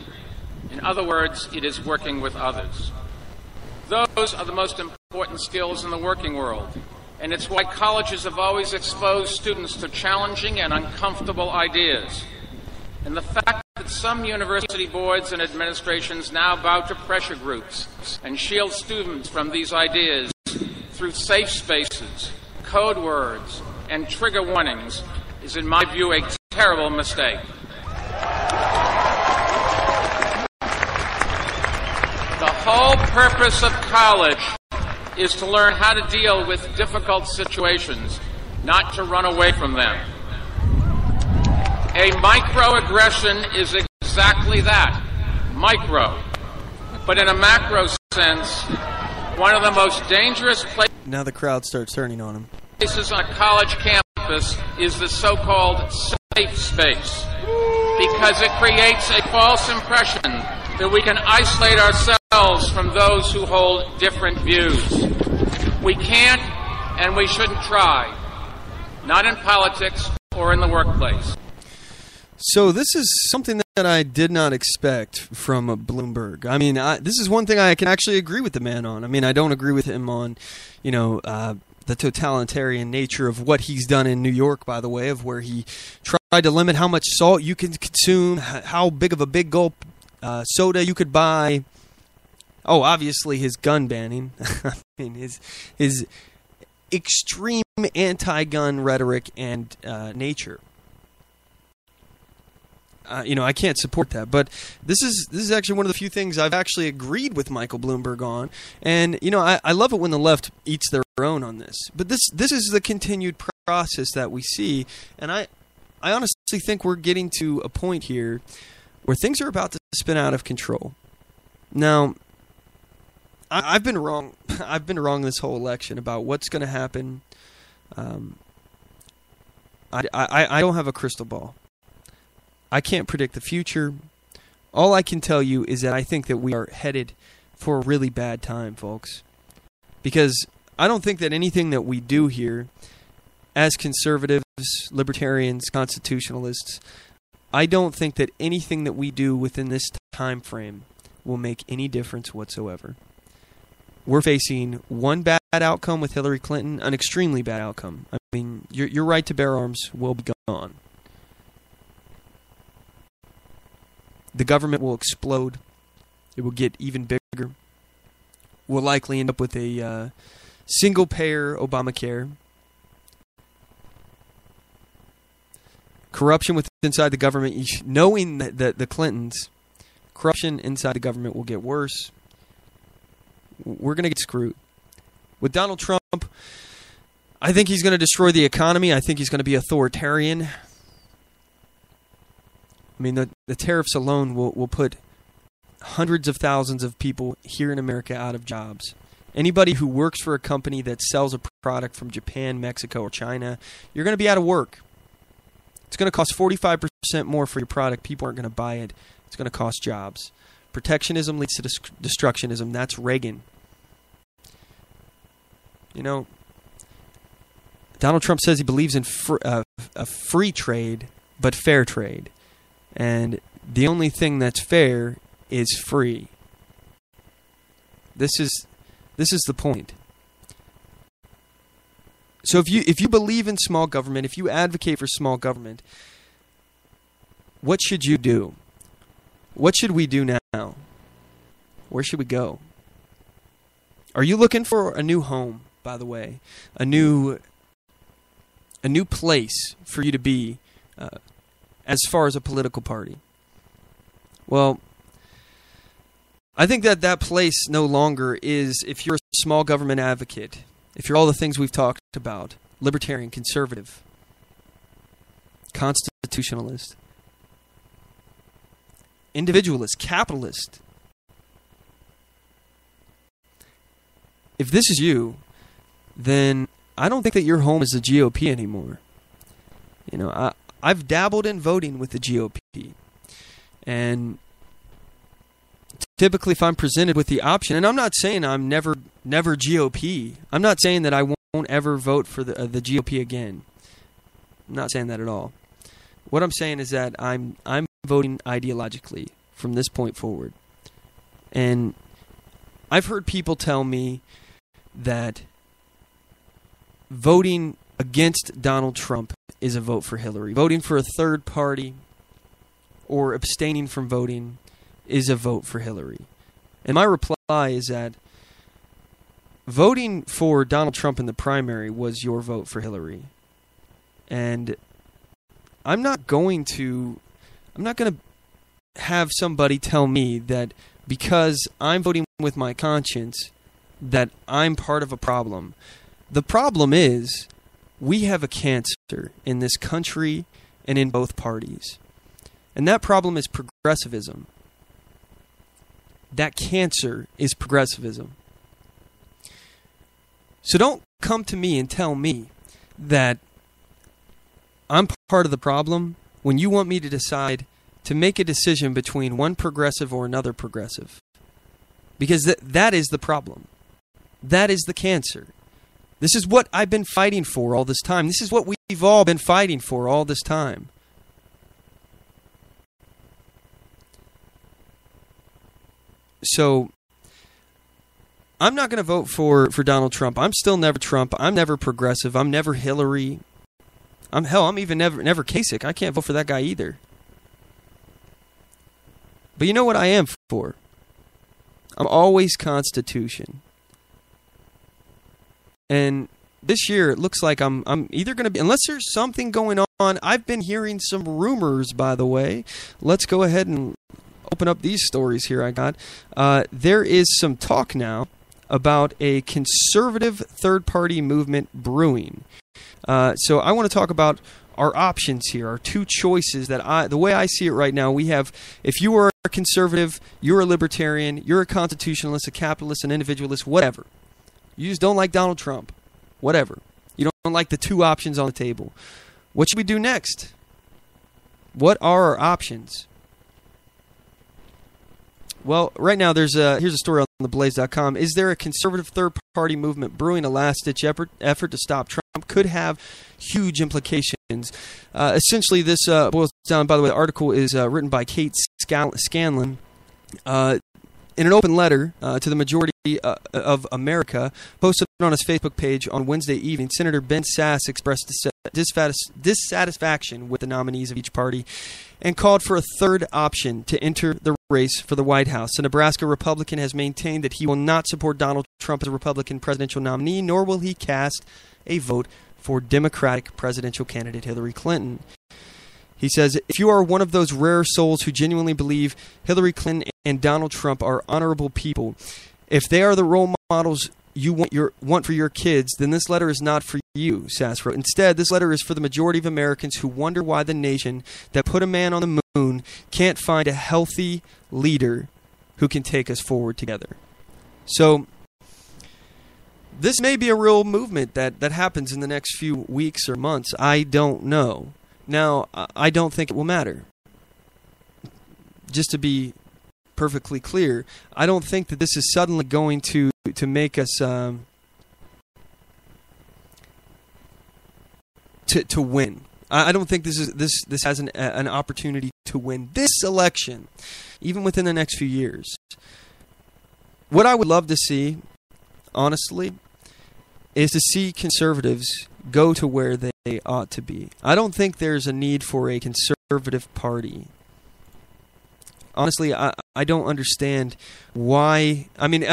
In other words, it is working with others. Those are the most important skills in the working world. And it's why colleges have always exposed students to challenging and uncomfortable ideas. And the fact that some university boards and administrations now bow to pressure groups and shield students from these ideas through safe spaces, code words, and trigger warnings is, in my view, a terrible mistake. The whole purpose of college is to learn how to deal with difficult situations, not to run away from them. A microaggression is exactly that, micro. But in a macro sense, one of the most dangerous places... Now the crowd starts turning on him. ...places on a college campus is the so-called safe space, because it creates a false impression that we can isolate ourselves from those who hold different views. We can't and we shouldn't try, not in politics or in the workplace. So this is something that I did not expect from Bloomberg. I mean, this is one thing I can actually agree with the man on. I mean, I don't agree with him on, the totalitarian nature of what he's done in New York, by the way, of where he tried to limit how much salt you can consume, how big of a big gulp soda you could buy. Oh, obviously his gun banning. I mean, his extreme anti-gun rhetoric and nature. I can't support that. But this is actually one of the few things I've actually agreed with Michael Bloomberg on. And I love it when the left eats their own on this. But this is the continued process that we see, and I honestly think we're getting to a point here where things are about to spin out of control. Now, I've been wrong. I've been wrong this whole election about what's going to happen. I don't have a crystal ball. I can't predict the future. All I can tell you is that I think that we are headed for a really bad time, folks. Because I don't think that anything that we do here, as conservatives, libertarians, constitutionalists, I don't think that anything that we do within this time frame will make any difference whatsoever. We're facing one bad outcome with Hillary Clinton, an extremely bad outcome. I mean, your right to bear arms will be gone. The government will explode. It will get even bigger. We'll likely end up with a single-payer Obamacare. Corruption inside the government, knowing that the Clintons, corruption inside the government will get worse. we're going to get screwed. With Donald Trump, I think he's going to destroy the economy. I think he's going to be authoritarian. I mean, the tariffs alone will put hundreds of thousands of people here in America out of jobs. Anybody who works for a company that sells a product from Japan, Mexico, or China, you're going to be out of work. It's going to cost 45% more for your product. People aren't going to buy it. It's going to cost jobs. Protectionism leads to destructionism. That's Reagan. You know, Donald Trump says he believes in a free trade, but fair trade. And the only thing that's fair is free. This is the point. So if you believe in small government, if you advocate for small government, what should you do? What should we do now? Where should we go? Are you looking for a new home, by the way? A new place for you to be as far as a political party? Well, I think that place no longer is if you're a small government advocate, if you're all the things we've talked about, libertarian, conservative, constitutionalist, individualist, capitalist. If this is you, then I don't think that your home is the GOP anymore. You know, I've dabbled in voting with the GOP. And typically if I'm presented with the option, and I'm not saying I'm never GOP. I'm not saying that I won't ever vote for the GOP again. I'm not saying that at all. What I'm saying is that I'm voting ideologically from this point forward. And I've heard people tell me that voting against Donald Trump is a vote for Hillary. Voting for a third party or abstaining from voting is a vote for Hillary. And my reply is that voting for Donald Trump in the primary was your vote for Hillary. And I'm not going to have somebody tell me that because I'm voting with my conscience that I'm part of a problem. The problem is we have a cancer in this country and in both parties. And that problem is progressivism. That cancer is progressivism. So don't come to me and tell me that I'm part of the problem when you want me to decide to make a decision between one progressive or another progressive. Because that is the problem. That is the cancer. This is what I've been fighting for all this time. This is what we've all been fighting for all this time. So I'm not going to vote for Donald Trump. I'm still never Trump. I'm never progressive. I'm never Hillary. I'm even never Kasich. I can't vote for that guy either. But you know what I am for? I'm always Constitution. And this year it looks like I'm either going to be, unless there's something going on. I've been hearing some rumors, by the way. Let's go ahead and open up these stories here I got. There is some talk now about a conservative third-party movement brewing. So I want to talk about our options here, our two choices that the way I see it right now, we have, if you are a conservative, you're a libertarian, you're a constitutionalist, a capitalist, an individualist, whatever. You just don't like Donald Trump, whatever. You don't like the two options on the table. What should we do next? What are our options? Well, right now here's a story on theblaze.com. Is there a conservative third-party movement brewing? A last-ditch effort to stop Trump could have huge implications. Essentially, this boils down, by the way, the article is written by Kate Scanlon. In an open letter to the majority of America, posted on his Facebook page on Wednesday evening, Senator Ben Sasse expressed dissatisfaction with the nominees of each party and called for a third option to enter the race for the White House. The Nebraska Republican has maintained that he will not support Donald Trump as a Republican presidential nominee, nor will he cast a vote for Democratic presidential candidate Hillary Clinton. He says, if you are one of those rare souls who genuinely believe Hillary Clinton and Donald Trump are honorable people, If they are the role models you want for your kids, then this letter is not for you, Sass wrote. Instead, this letter is for the majority of Americans who wonder why the nation that put a man on the moon can't find a healthy leader who can take us forward together. So this may be a real movement that happens in the next few weeks or months. I don't know. Now, I don't think it will matter. Just to be perfectly clear, I don't think that this is suddenly going to make us to win. I don't think this has an opportunity to win this election, even within the next few years. What I would love to see, honestly, is to see conservatives go to where they ought to be. I don't think there's a need for a conservative party. Honestly, I don't understand why. I mean,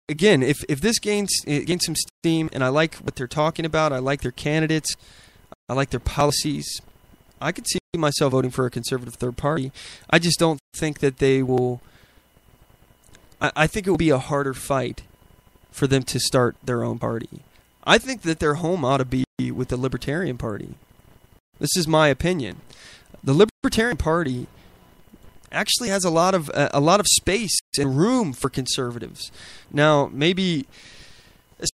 again, if this gains some steam, and I like what they're talking about, I like their candidates, I like their policies, I could see myself voting for a conservative third party. I just don't think that they will. I think it will be a harder fight for them to start their own party. I think that their home ought to be with the Libertarian Party. This is my opinion. The Libertarian Party actually has a lot of space and room for conservatives. Now, maybe,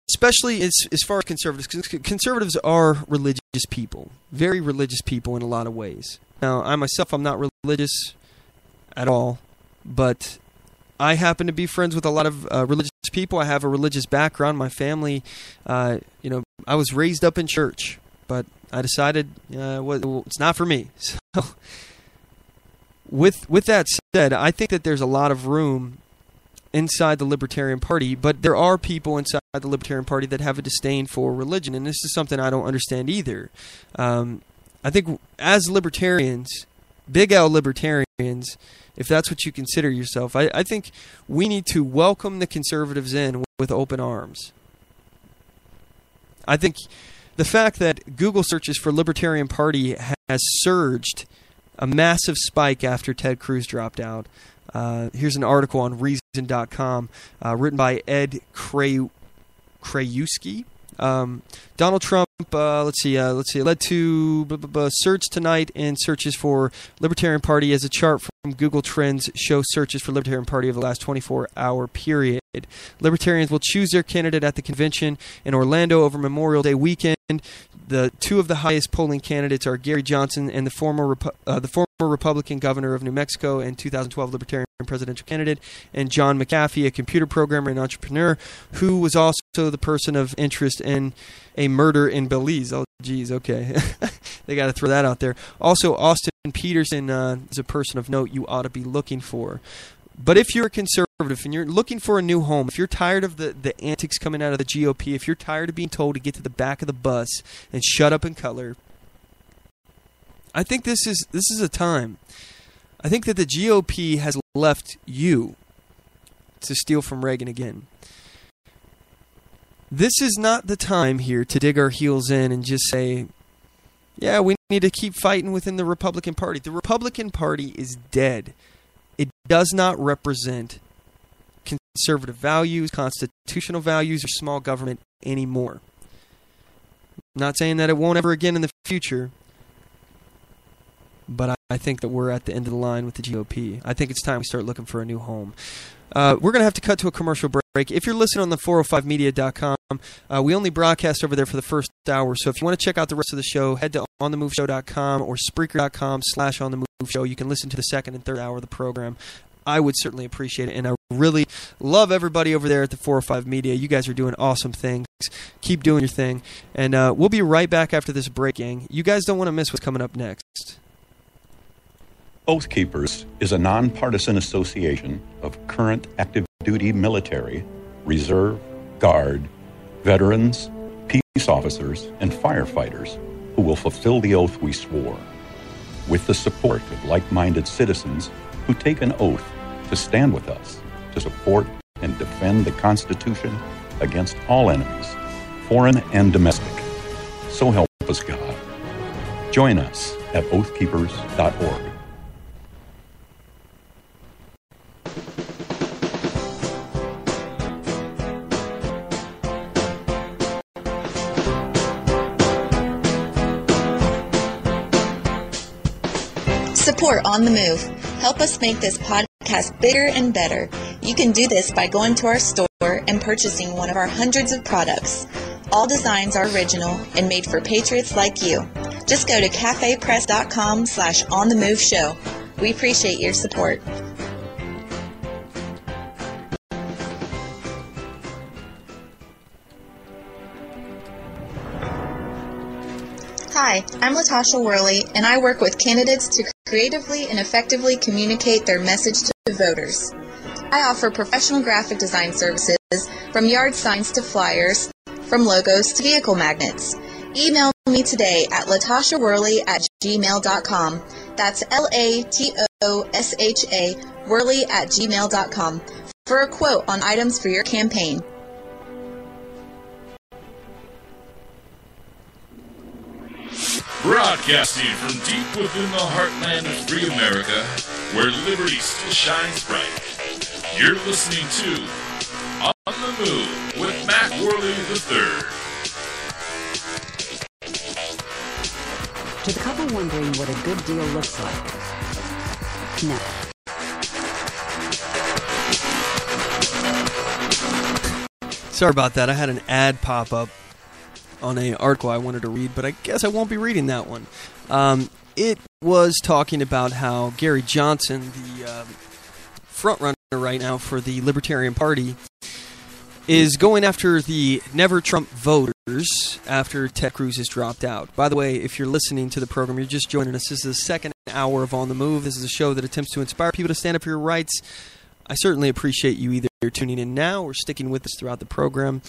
especially as far as conservatives, because conservatives are religious people, very religious people in a lot of ways. Now, I'm not religious at all, but I happen to be friends with a lot of religious people. I have a religious background. My family, I was raised up in church, but I decided it's not for me. So, with that said, I think that there's a lot of room inside the Libertarian Party, but there are people inside the Libertarian Party that have a disdain for religion, and this is something I don't understand either. I think as libertarians, big L libertarians, if that's what you consider yourself, I think we need to welcome the conservatives in with open arms. I think the fact that Google searches for Libertarian Party has surged a massive spike after Ted Cruz dropped out. Here's an article on Reason.com written by Ed Krajewski. Donald Trump, led to surge tonight in searches for Libertarian Party as a chart from Google Trends shows searches for Libertarian Party over the last 24-hour period. Libertarians will choose their candidate at the convention in Orlando over Memorial Day weekend. The two of the highest polling candidates are Gary Johnson and the former Republican governor of New Mexico and 2012 Libertarian presidential candidate, and John McAfee, a computer programmer and entrepreneur who was also the person of interest in a murder in Belize. Oh, geez, okay. They got to throw that out there. Also, Austin Peterson is a person of note you ought to be looking for. But if you're a conservative and you're looking for a new home, if you're tired of the antics coming out of the GOP, if you're tired of being told to get to the back of the bus and shut up and color, I think this is a time. I think that the GOP has left you to steal from Reagan again. This is not the time here to dig our heels in and just say, yeah, we need to keep fighting within the Republican Party. The Republican Party is dead. It does not represent conservative values, constitutional values, or small government anymore. I'm not saying that it won't ever again in the future, but I think that we're at the end of the line with the GOP. I think it's time we start looking for a new home. We're going to have to cut to a commercial break. If you're listening on the 405media.com, we only broadcast over there for the first hour. So if you want to check out the rest of the show, head to OnTheMoveShow.com or Spreaker.com/OnTheMoveShow. You can listen to the second and third hour of the program. I would certainly appreciate it, and I really love everybody over there at the 405 Media. You guys are doing awesome things. Keep doing your thing. And we'll be right back after this break, gang. You guys don't want to miss what's coming up next. Oath Keepers is a nonpartisan association of current active duty military, reserve, guard, veterans, peace officers, and firefighters who will fulfill the oath we swore, with the support of like-minded citizens who take an oath to stand with us, to support and defend the Constitution against all enemies, foreign and domestic. So help us God. Join us at oathkeepers.org. Support On The Move. Help us make this podcast bigger and better. You can do this by going to our store and purchasing one of our hundreds of products. All designs are original and made for patriots like you. Just go to cafepress.com/OnTheMoveShow. We appreciate your support. Hi, I'm Latasha Worley, and I work with candidates to creatively and effectively communicate their message to voters. I offer professional graphic design services, from yard signs to flyers, from logos to vehicle magnets. Email me today at latashaworley@gmail.com. That's LATOSHA Worley@gmail.com for a quote on items for your campaign. Broadcasting from deep within the heartland of free America, where liberty still shines bright. You're listening to On the Move with Mac Worley III. To the couple wondering what a good deal looks like, no. Sorry about that. I had an ad pop up on an article I wanted to read, but I guess I won't be reading that one. It was talking about how Gary Johnson, the front runner right now for the Libertarian Party, is going after the Never Trump voters after Ted Cruz has dropped out. By the way, if you're listening to the program, you're just joining us. This is the second hour of On the Move. This is a show that attempts to inspire people to stand up for your rights. I certainly appreciate you either tuning in now or sticking with us throughout the program.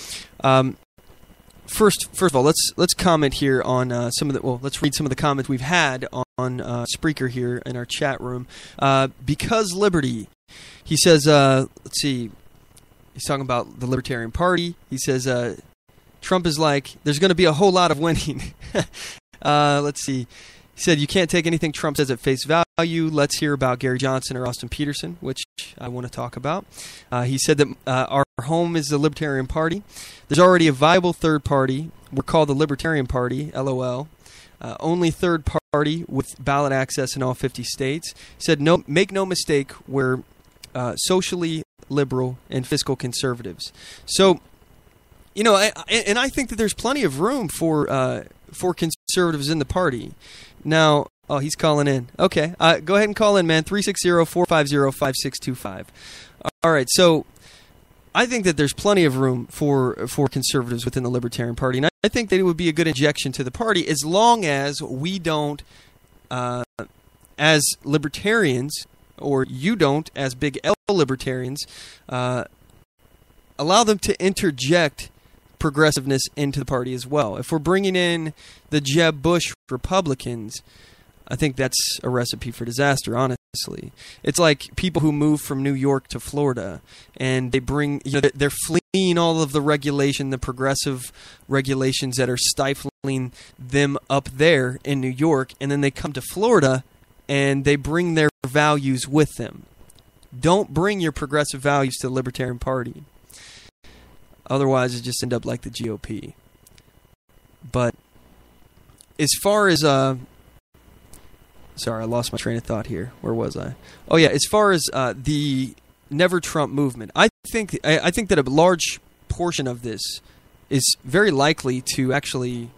First of all, let's comment here on let's read some of the comments we've had on Spreaker here in our chat room. Because Liberty, he says, let's see, he's talking about the Libertarian Party. He says, Trump is like, there's going to be a whole lot of winning. Let's see. He said, you can't take anything Trump says at face value. Let's hear about Gary Johnson or Austin Peterson, which I want to talk about. He said that our home is the Libertarian Party. There's already a viable third party. We're called the Libertarian Party, LOL. Only third party with ballot access in all 50 states. He said, no, make no mistake, we're socially liberal and fiscal conservatives. So, you know, I think that there's plenty of room for conservatives in the party. Now, oh, he's calling in. Okay, go ahead and call in, man. 360-450-5625. All right, so I think that there's plenty of room for conservatives within the Libertarian Party, and I think that it would be a good injection to the party as long as we don't, as libertarians, or you don't, as big L libertarians, allow them to interject progressiveness into the party as well. If we're bringing in the Jeb Bush Republicans, I think that's a recipe for disaster, honestly. It's like people who move from New York to Florida, and they bring, they're fleeing all of the regulation, the progressive regulations that are stifling them up there in New York, and then they come to Florida, and they bring their values with them. Don't bring your progressive values to the Libertarian Party. Otherwise, it just end up like the GOP. But as far as sorry, I lost my train of thought here. Where was I? Oh yeah, as far as the Never Trump movement, I think that a large portion of this is very likely to actually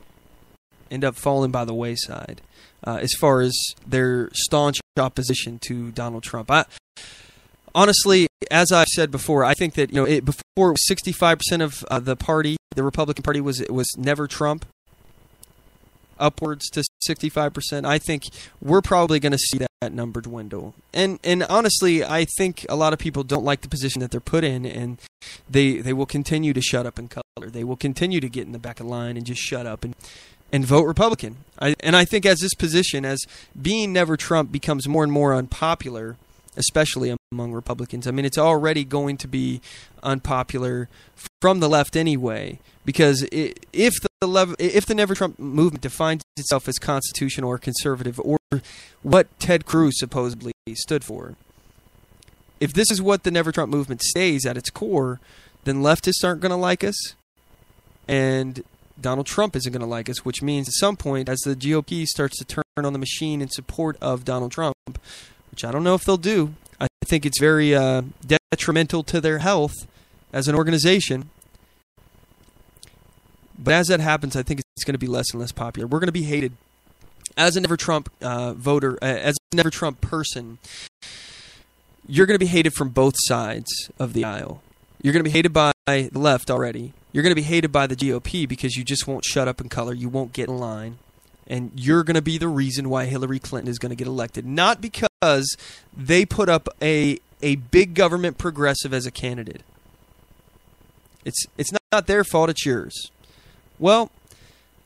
end up falling by the wayside. As far as their staunch opposition to Donald Trump, honestly, as I've said before, I think that before 65% of the party, the Republican Party, was Never Trump, upwards to 65%. I think we're probably going to see that number dwindle. And honestly, I think a lot of people don't like the position that they're put in, and they will continue to shut up and color. They will continue to get in the back of the line and just shut up and vote Republican. I think as this position, as being Never Trump becomes more and more unpopular, especially among Republicans. I mean, it's already going to be unpopular from the left anyway, because if the Never Trump movement defines itself as constitutional or conservative, or what Ted Cruz supposedly stood for, if this is what the Never Trump movement stays at its core, then leftists aren't going to like us, and Donald Trump isn't going to like us, which means at some point, as the GOP starts to turn on the machine in support of Donald Trump, which I don't know if they'll do. I think it's very detrimental to their health as an organization. But as that happens, I think it's going to be less and less popular. We're going to be hated as a Never Trump voter, as a Never Trump person. You're going to be hated from both sides of the aisle. You're going to be hated by the left already. You're going to be hated by the GOP because you just won't shut up and color. You won't get in line. And you're going to be the reason why Hillary Clinton is going to get elected. Not because they put up a big government progressive as a candidate. It's not their fault, it's yours. Well,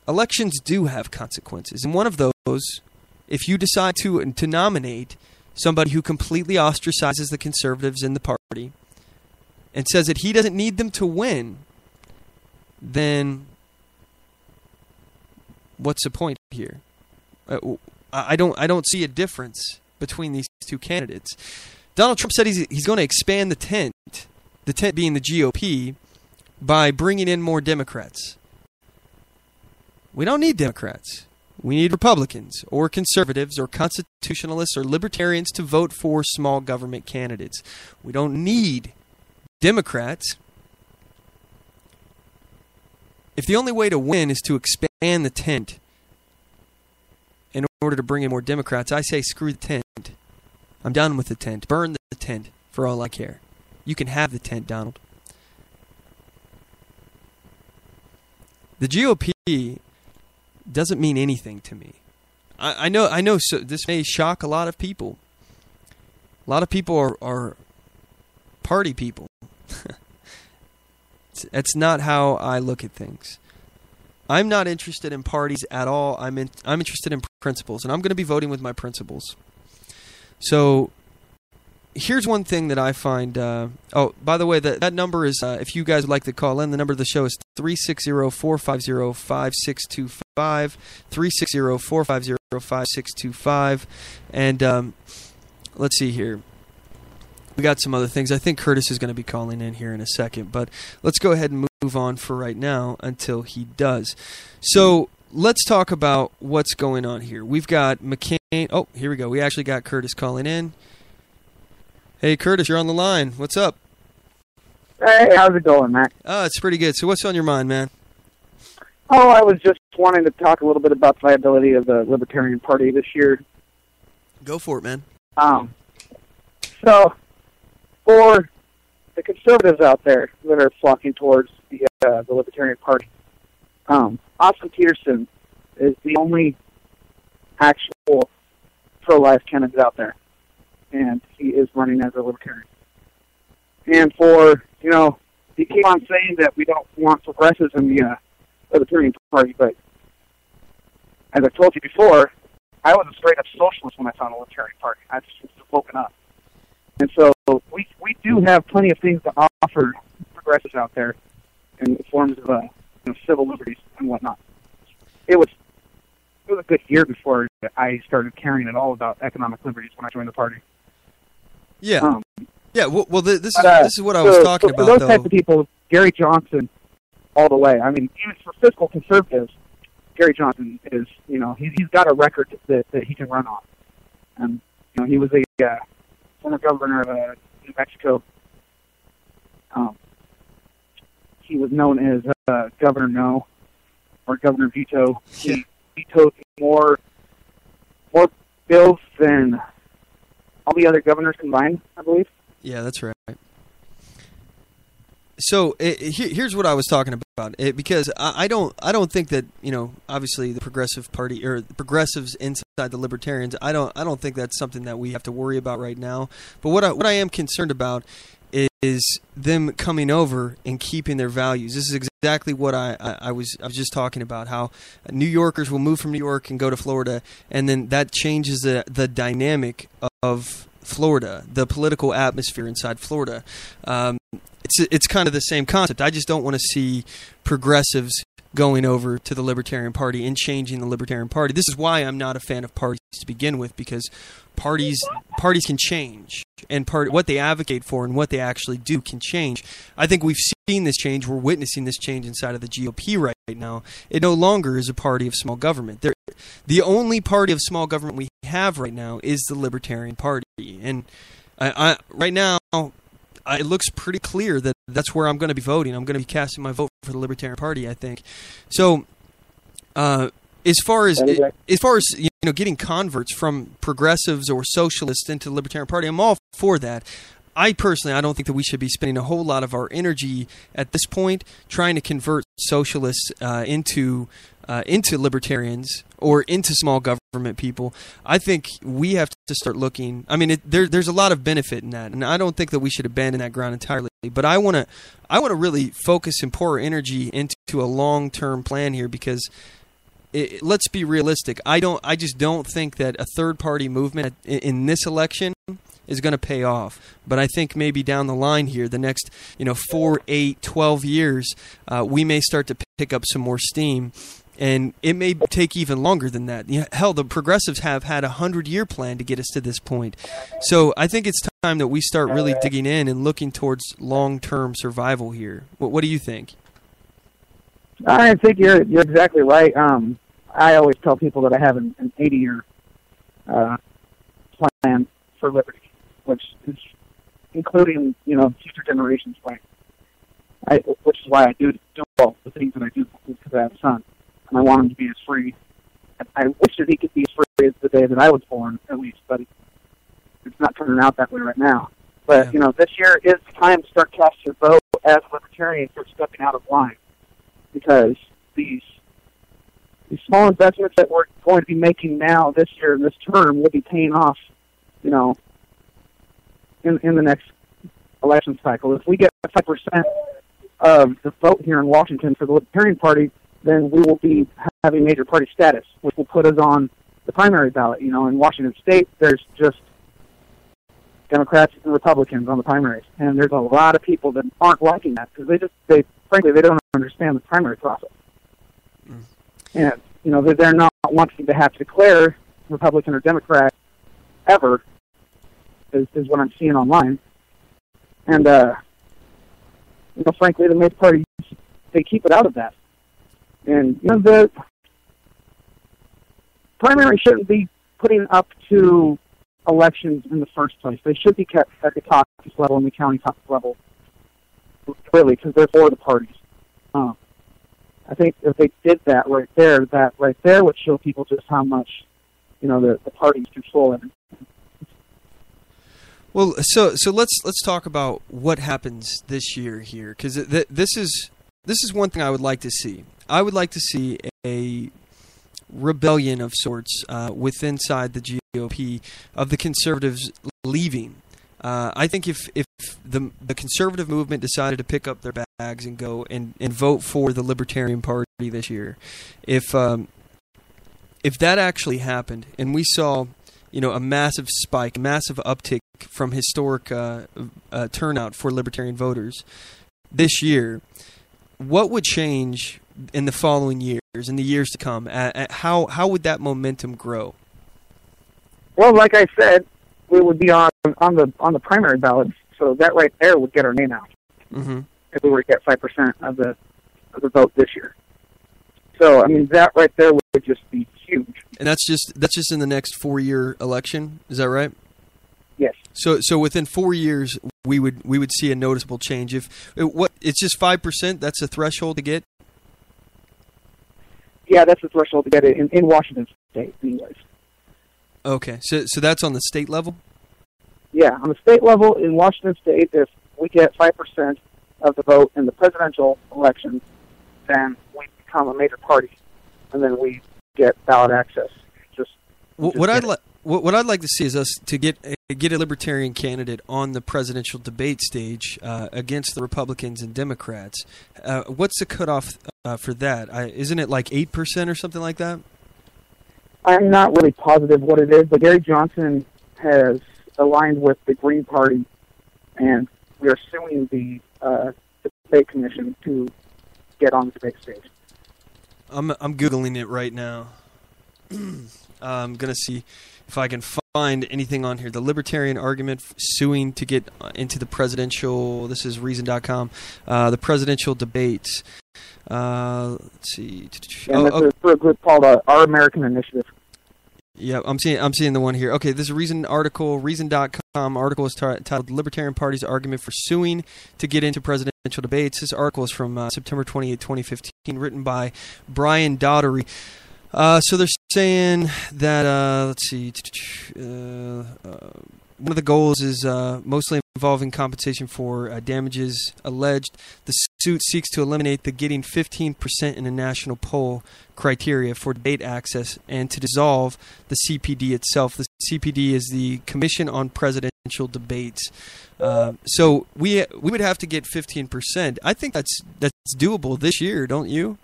elections do have consequences. And one of those, if you decide to nominate somebody who completely ostracizes the conservatives in the party and says that he doesn't need them to win, then what's the point here? I don't see a difference between these two candidates. Donald Trump said he's going to expand the tent being the GOP, by bringing in more Democrats. We don't need Democrats. We need Republicans or conservatives or constitutionalists or libertarians to vote for small government candidates. We don't need Democrats. If the only way to win is to expand the tent in order to bring in more Democrats, I say screw the tent. I'm done with the tent. Burn the tent for all I care. You can have the tent, Donald. The GOP doesn't mean anything to me. I know. So this may shock a lot of people. A lot of people are party people. That's not how I look at things. I'm not interested in parties at all. I'm interested in principles, and I'm going to be voting with my principles. So here's one thing that I find. Oh, by the way, that number is, if you guys would like to call in, the number of the show is 360-450-5625, 360-450-5625. And let's see here. We got some other things. I think Curtis is going to be calling in here in a second, but let's go ahead and move on for right now until he does. So let's talk about what's going on here. We've got McCain. Oh, here we go. We actually got Curtis calling in. Hey, Curtis, you're on the line. What's up? Hey, how's it going, Matt? It's pretty good. So what's on your mind, man? Oh, I was just wanting to talk a little bit about the viability of the Libertarian Party this year. Go for it, man. So, for the conservatives out there that are flocking towards the Libertarian Party, Austin Peterson is the only actual pro-life candidate out there, and he is running as a Libertarian. And for, he keep on saying that we don't want progressives in the Libertarian Party, but as I told you before, I was a straight-up socialist when I found the Libertarian Party. I just woken up. And so we do have plenty of things to offer progressives out there in forms of civil liberties and whatnot. It was a good year before I started caring at all about economic liberties when I joined the party. Yeah. Well, this is what I was talking about, for those though. types of people, Gary Johnson, all the way. I mean, even for fiscal conservatives, Gary Johnson is, he's got a record that he can run on. And, he was a former governor of New Mexico. He was known as Governor No, or Governor Veto. Yeah. He vetoed more bills than all the other governors combined, I believe. Yeah, that's right. So here's what I was talking about. Because I don't think that obviously the Progressive Party or the progressives inside the Libertarians. I don't think that's something that we have to worry about right now. But what I am concerned about is them coming over and keeping their values. This is exactly what I was just talking about. How New Yorkers will move from New York and go to Florida, and then that changes the dynamic of Florida, the political atmosphere inside Florida. It's kind of the same concept. I just don't want to see progressives going over to the Libertarian Party and changing the Libertarian Party. This is why I'm not a fan of parties to begin with, because parties can change, and what they advocate for and what they actually do can change. I think we've seen this change. We're witnessing this change inside of the GOP right now. It no longer is a party of small government. The only party of small government we have right now is the Libertarian Party, and right now it looks pretty clear that that's where I'm going to be voting. I'm going to be casting my vote for the Libertarian Party, I think. So, as far as getting converts from progressives or socialists into the Libertarian Party, I'm all for that. I don't think that we should be spending a whole lot of our energy at this point trying to convert socialists into libertarians or into small government people. I think we have to start looking. I mean, there's a lot of benefit in that, and I don't think that we should abandon that ground entirely. But I want to really focus and pour our energy into a long-term plan here, because let's be realistic. I just don't think that a third-party movement in this election is going to pay off. But I think maybe down the line here, the next 4, 8, 12 years, we may start to pick up some more steam. And it may take even longer than that. Hell, the progressives have had a 100-year plan to get us to this point. So I think it's time that we start really digging in and looking towards long-term survival here. What do you think? I think you're exactly right. I always tell people that I have an 80-year plan for liberty, which is including future generations' plan. Which is why I do all the things that I do, because I have a son. And I want him to be as free. I wish that he could be as free as the day that I was born, at least, but it's not turning out that way right now. But, this year is the time to start casting your vote as libertarians start stepping out of line, because these small investments that we're going to be making now this year in this term will be paying off, in the next election cycle. If we get 5% of the vote here in Washington for the Libertarian Party, then we will be having major party status, which will put us on the primary ballot. In Washington State, there's just Democrats and Republicans on the primaries, and there's a lot of people that aren't liking that, because frankly, they don't understand the primary process. And, they're not wanting to have to declare Republican or Democrat ever, is what I'm seeing online. And, frankly, the major parties, they keep it out of that. And, the primary shouldn't be putting up to elections in the first place. They should be kept at the caucus level and the county caucus level, really, because they're for the parties. I think if they did that right there would show people just how much, the parties control everything. Well, so let's talk about what happens this year here, because this is one thing I would like to see. I would like to see a rebellion of sorts inside the GOP of the conservatives leaving. I think if the conservative movement decided to pick up their bags and go and vote for the Libertarian Party this year, if that actually happened and we saw a massive spike, a massive uptick from historic turnout for Libertarian voters this year, what would change in the following years, in the years to come? How would that momentum grow? Well, like I said, we would be on the primary ballot, so that right there would get our name out. Mm-hmm. If we were to get 5% of the vote this year. So I mean, that right there would just be huge. And that's just in the next 4-year election. Is that right? Yes. So within 4 years, we would see a noticeable change. It's just 5%. That's the threshold to get. Yeah, that's the threshold to get it in Washington State, anyways. Okay, so that's on the state level? Yeah, on the state level in Washington State, if we get 5% of the vote in the presidential election, then we become a major party, and then we get ballot access. What I'd like to see is us to get a Libertarian candidate on the presidential debate stage against the Republicans and Democrats. What's the cutoff for that? Isn't it like 8% or something like that? I'm not really positive what it is, but Gary Johnson has aligned with the Green Party, and we are suing the debate commission to get on the debate stage. I'm Googling it right now. I'm going to see if I can find anything on here. The Libertarian argument suing to get into the presidential, this is reason.com, the presidential debates. Let's see. And this is for a group called Our American Initiative. Yeah, I'm seeing the one here. Okay, this is a Reason article. Reason.com article is titled "Libertarian Party's Argument for Suing to Get into Presidential Debates." This article is from September 28, 2015, written by Brian Daugherty. So they're saying that, let's see, one of the goals is mostly involving compensation for damages alleged. The suit seeks to eliminate the getting 15% in a national poll criteria for debate access and to dissolve the CPD itself. The CPD is the Commission on Presidential Debates. So we would have to get 15%. I think that's doable this year, don't you?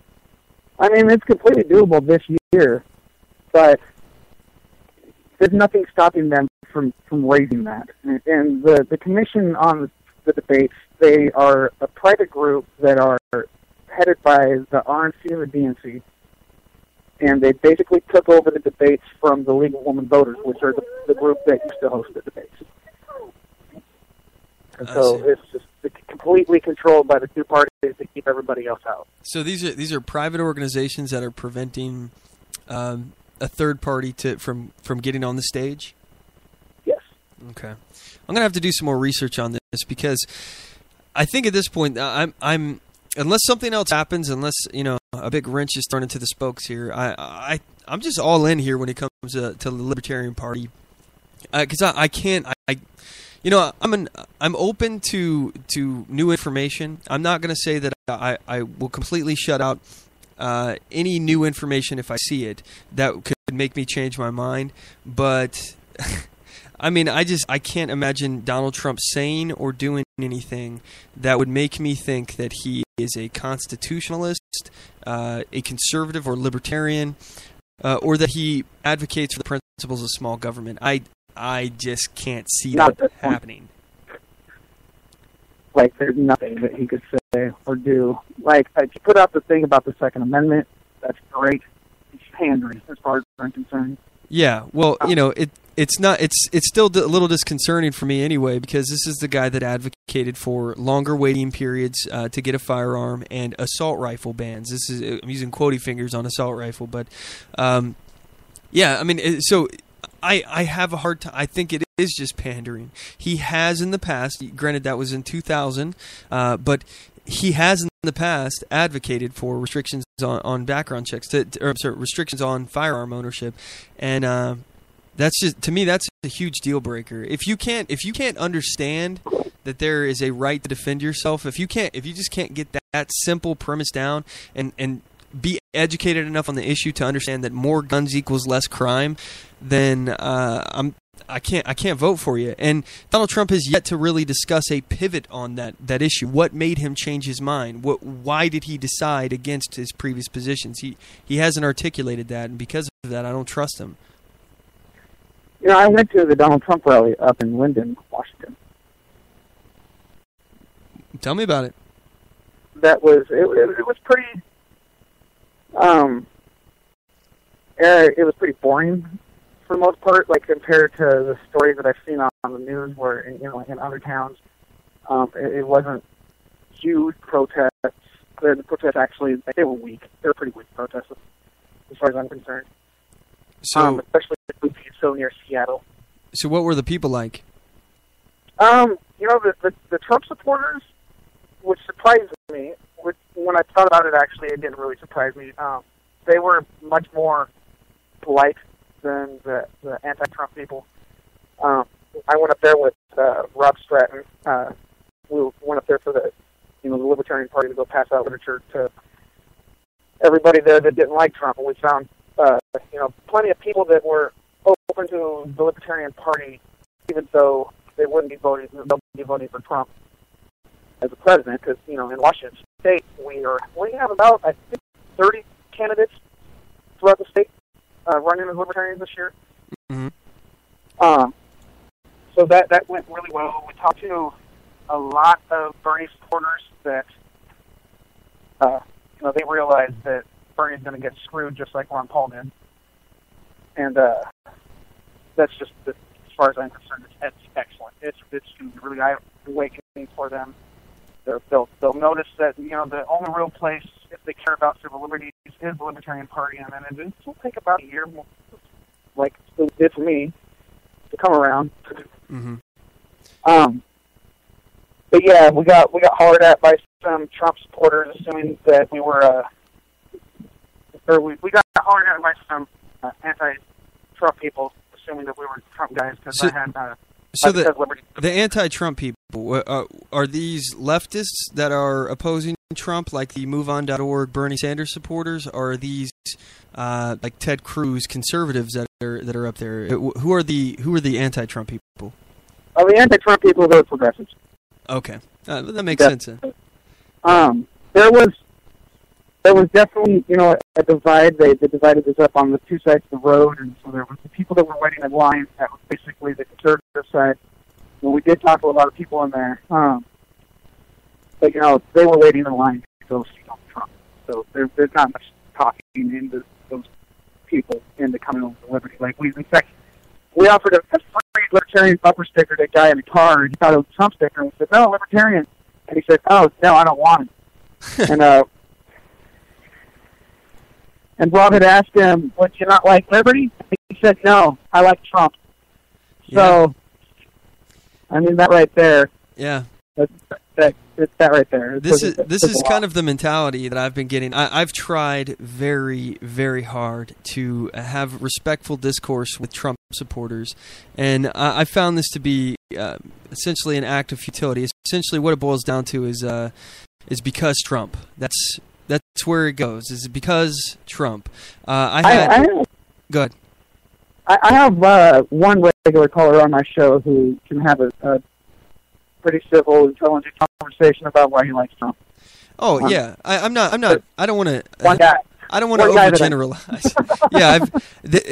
I mean, it's completely doable this year, but there's nothing stopping them from raising that. And the Commission on the Debates, they are a private group that are headed by the RNC and the DNC, and they basically took over the debates from the League of Women Voters, which are the group that used to host the debates. And so it's just completely controlled by the two parties to keep everybody else out. So these are private organizations that are preventing a third party from getting on the stage? Yes. Okay. I'm going to have to do some more research on this because I think at this point I'm unless something else happens, unless a big wrench is thrown into the spokes here, I'm just all in here when it comes to the Libertarian Party because I can't. I'm open to new information. I'm not going to say that I will completely shut out any new information if I see it that could make me change my mind. But I mean, I can't imagine Donald Trump saying or doing anything that would make me think that he is a constitutionalist, a conservative or libertarian, or that he advocates for the principles of small government. I just can't see that happening. Like, there's nothing that he could say or do. Like, if you put out the thing about the Second Amendment, that's great. It's pandering, as far as I'm concerned. Yeah, well, it's not. It's still a little disconcerting for me anyway, because this is the guy that advocated for longer waiting periods to get a firearm and assault rifle bans. I'm using quotey fingers on assault rifle, but yeah, I mean, so. I have a hard time. I think it is just pandering. He has in the past, granted that was in 2000, but he has in the past advocated for restrictions on background checks, restrictions on firearm ownership, and that's just, to me, that's a huge deal breaker. If you can't understand that there is a right to defend yourself, if you just can't get that simple premise down and be educated enough on the issue to understand that more guns equals less crime, then I can't vote for you. And Donald Trump has yet to really discuss a pivot on that issue. What made him change his mind? Why did he decide against his previous positions? He hasn't articulated that, and because of that, I don't trust him. I went to the Donald Trump rally up in Linden, Washington. Tell me about it. It was pretty. It was pretty boring for the most part, like compared to the stories that I've seen on the news, where in other towns, it wasn't huge protests. The protests actually, they were weak. They were pretty weak protests, as far as I'm concerned. So, especially being so near Seattle. So, what were the people like? The Trump supporters, which surprised me. When I thought about it, actually, it didn't really surprise me. They were much more polite than the anti-Trump people. I went up there with Rob Stratton. We went up there for the Libertarian Party to go pass out literature to everybody there that didn't like Trump, and we found plenty of people that were open to the Libertarian Party, even though they wouldn't be voting for Trump as a president, because in Washington State we have about, I think, 30 candidates throughout the state running as Libertarians this year. Mm-hmm. So that went really well. We talked to a lot of Bernie supporters that they realized that Bernie's going to get screwed just like Ron Paul did. And that's just, as far as I'm concerned, it's excellent. It's going to be really eye-awakening for them. They'll notice that, you know, the only real place, if they care about civil liberties, is the Libertarian Party, and then it will take about a year, like it did for me, to come around. Mm-hmm. But yeah, we got hollered at by some Trump supporters, assuming that we were, we got hollered at by some anti-Trump people, assuming that we were Trump guys, because I had. So the anti-Trump people, are these leftists that are opposing Trump, like the MoveOn.org Bernie Sanders supporters, or are these like Ted Cruz conservatives that are up there? Who are the anti-Trump people? The anti-Trump people are progressives. Okay, that makes sense. There was definitely, you know, a divide. They divided this up on the two sides of the road, and so there was the people that were waiting in line. That was basically the conservative side. And we did talk to a lot of people in there, but you know, they were waiting in line to go see Donald Trump. So there's not much talking into those people into coming over to Liberty. Like in fact, we offered a free Libertarian bumper sticker to a guy in a car, and he thought it was a Trump sticker, and we said, "No, Libertarian," and he said, "Oh, no, I don't want it." And Rob had asked him, "Would you not like Liberty?" He said, "No, I like Trump." So, I mean, that right there. Yeah. It's that right there. This is kind of the mentality that I've been getting. I've tried very, very hard to have respectful discourse with Trump supporters, and I found this to be essentially an act of futility. Essentially, what it boils down to is because Trump. That's where it goes. Is because Trump. Go ahead. I have one regular caller on my show who can have a pretty civil, intelligent conversation about why he likes Trump. Oh yeah, I'm not. I don't want to. One guy. I don't want to overgeneralize. Yeah,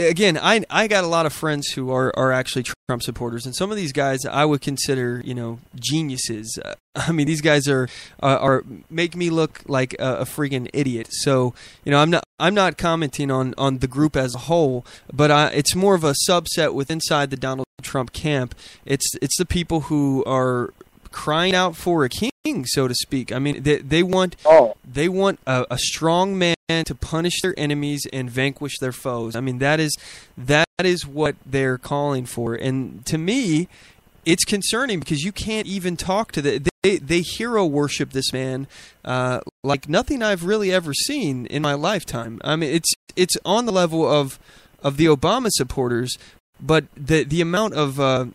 again, I got a lot of friends who are actually Trump supporters, and some of these guys I would consider, you know, geniuses. I mean, these guys are make me look like a freaking idiot. So, you know, I'm not commenting on the group as a whole, but it's more of a subset with inside the Donald Trump camp. It's the people who are crying out for a king, so to speak. I mean, they want a strong man to punish their enemies and vanquish their foes. I mean, that is what they're calling for. And to me, it's concerning because you can't even talk to they hero worship this man like nothing I've really ever seen in my lifetime. I mean, it's on the level of the Obama supporters. But the amount of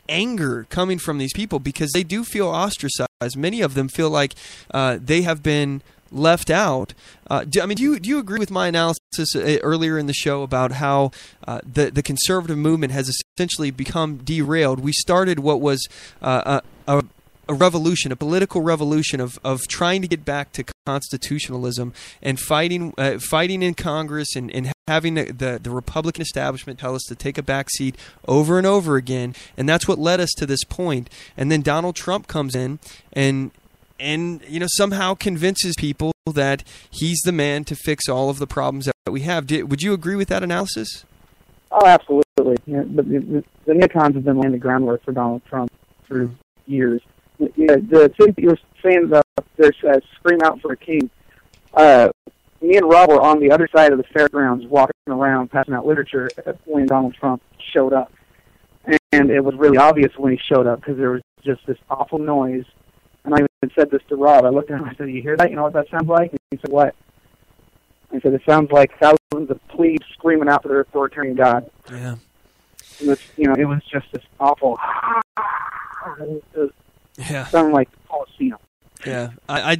anger coming from these people, because they do feel ostracized. Many of them feel like they have been left out. Do you agree with my analysis earlier in the show about how the conservative movement has essentially become derailed? We started what was a revolution, a political revolution of trying to get back to constitutionalism and fighting in Congress and having the Republican establishment tell us to take a back seat over and over again, and that's what led us to this point. And then Donald Trump comes in and you know, somehow convinces people that he's the man to fix all of the problems that we have. Would you agree with that analysis? Oh, absolutely. Yeah, the neocons have been laying the groundwork for Donald Trump for years. Yeah, the thing that you were saying about there's scream out for a king. Me and Rob were on the other side of the fairgrounds walking around passing out literature when Donald Trump showed up. And it was really obvious when he showed up because there was just this awful noise. And I even said this to Rob. I looked at him and I said, "You hear that? You know what that sounds like?" And he said, "What?" I said, "It sounds like thousands of plebes screaming out for their authoritarian God." Yeah. And it's, you know, it was just this awful... Yeah. Sounded like Coliseum. Yeah. I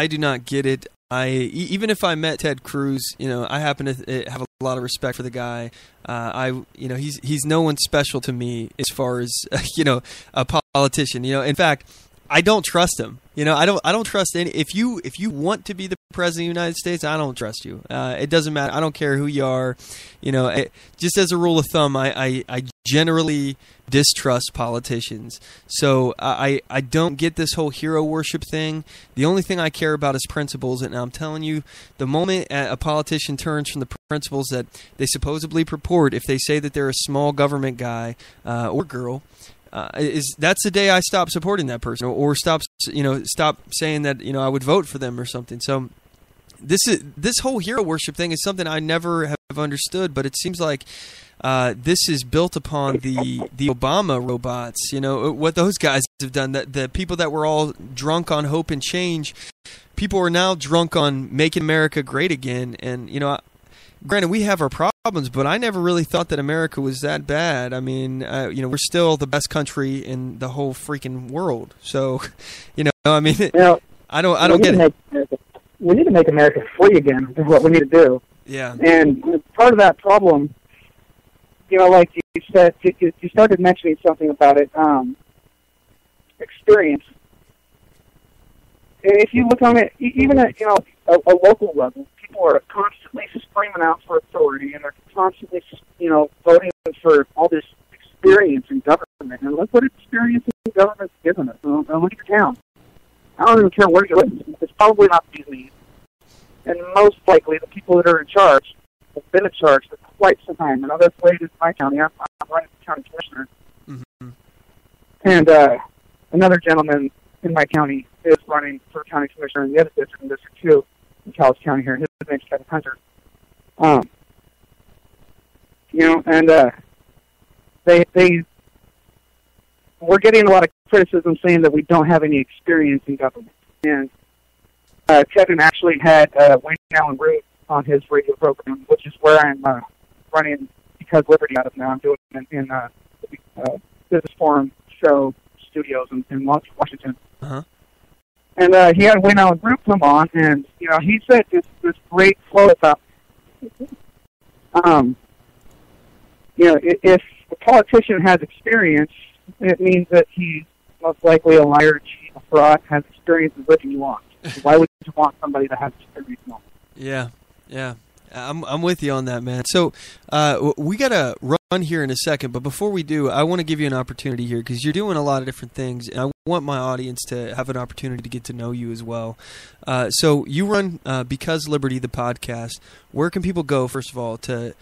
do not get it. Even if I met Ted Cruz, you know, I happen to have a lot of respect for the guy. You know, he's no one special to me as far as you know, a politician. You know, in fact, I don't trust him. I don't trust any. If you want to be the president of the United States, I don't trust you. It doesn't matter. I don't care who you are. Just as a rule of thumb, I generally distrust politicians. So I don't get this whole hero worship thing. The only thing I care about is principles. And I'm telling you, the moment a politician turns from the principles that they supposedly purport, if they say that they're a small government guy or girl, that's the day I stop supporting that person, or stop saying that I would vote for them or something. So this whole hero worship thing is something I never have understood, but it seems like this is built upon the Obama robots. What those guys have done. That the people that were all drunk on hope and change, people are now drunk on making America great again. And granted, we have our problems, but I never really thought that America was that bad. I mean, we're still the best country in the whole freaking world. So, I don't get it. We need to make America free again. Is what we need to do. Yeah. And part of that problem, like you said, you started mentioning something about it. Experience. And if you look on it, even at a local level, people are constantly screaming out for authority, and they're constantly, voting for all this experience in government. And look what experience in government's given us. And look at your town. I don't even care where you live. It's probably not these needs. And most likely, the people that are in charge have been in charge for quite some time. And that's the way it is in my county. I'm running for county commissioner. Mm-hmm. And another gentleman in my county is running for county commissioner in the other district, in District 2, in Taos County here. His name's Kevin Hunter. We're getting a lot of criticism saying that we don't have any experience in government. And Kevin actually had Wayne Allen Root on his radio program, which is where I'm running Because Liberty out of now. I'm doing it in Business Forum show studios in Washington. Uh-huh. And he had Wayne Allen Root come on, and he said this great flow about if a politician has experience, it means that he's most likely a liar, cheat, a fraud, has experience in living you want. Why would you want somebody that has experience? No. Yeah. I'm with you on that, man. So we got to run here in a second, but before we do, I want to give you an opportunity here because you're doing a lot of different things, and I want my audience to have an opportunity to get to know you as well. So you run Because Liberty, the podcast. Where can people go, first of all, to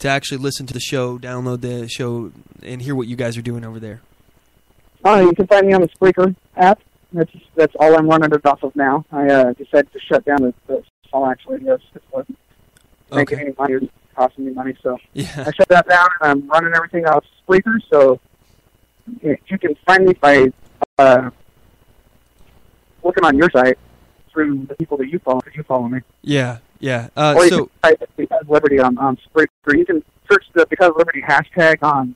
actually listen to the show, download the show, and hear what you guys are doing over there? You can find me on the Spreaker app. That's all I'm running it off of now. I decided to shut down the small actually. It wasn't making any money. It was costing me money. So yeah. I shut that down, and I'm running everything off Spreaker. So you can find me by looking on your site through the people that you follow, because you follow me. Yeah. Or you can type Because Liberty on Spreaker. You can search the Because Liberty hashtag on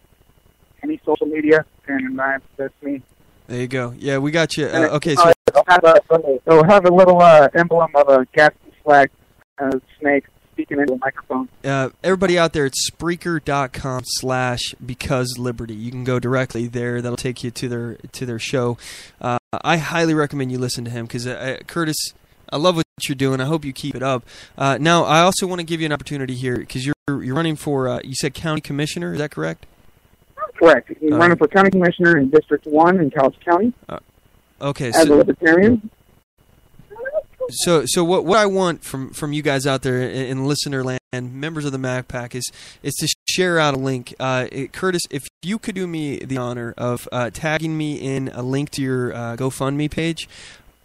any social media, and that's me. There you go. Yeah, we got you. Okay, so it'll have a little emblem of a Gadsden flag snake speaking into a microphone. Everybody out there, it's Spreaker.com/BecauseLiberty. You can go directly there. That'll take you to their show. I highly recommend you listen to him because Curtis, I love what you're doing. I hope you keep it up. Now, I also want to give you an opportunity here because you're running for, you said county commissioner. Is that correct? Correct. I'm running for county commissioner in District 1 in Taos County. Okay. As a Libertarian. So what I want from you guys out there in listener land, members of the Mac Pack, is to share out a link. Curtis, if you could do me the honor of tagging me in a link to your GoFundMe page,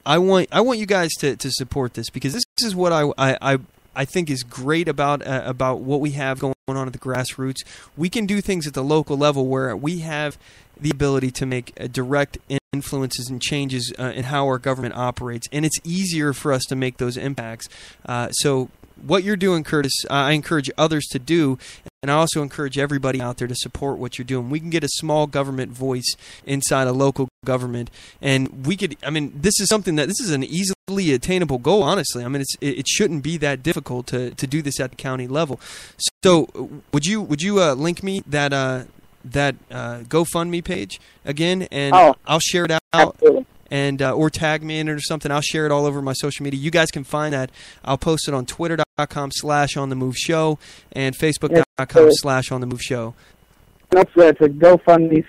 I want you guys to support this because this is what I think is great about what we have going on at the grassroots. We can do things at the local level where we have the ability to make direct influences and changes in how our government operates, and it's easier for us to make those impacts. So what you're doing, Curtis, I encourage others to do, and I also encourage everybody out there to support what you're doing. We can get a small government voice inside a local government, and we could. I mean, this is an easily attainable goal. Honestly, I mean, it shouldn't be that difficult to do this at the county level. So, would you link me that GoFundMe page again, and I'll share it out. Absolutely. and or tag me in it or something. I'll share it all over my social media. You guys can find that. I'll post it on twitter.com/OnTheMoveShow and facebook.com/OnTheMoveShow. It's a GoFundMe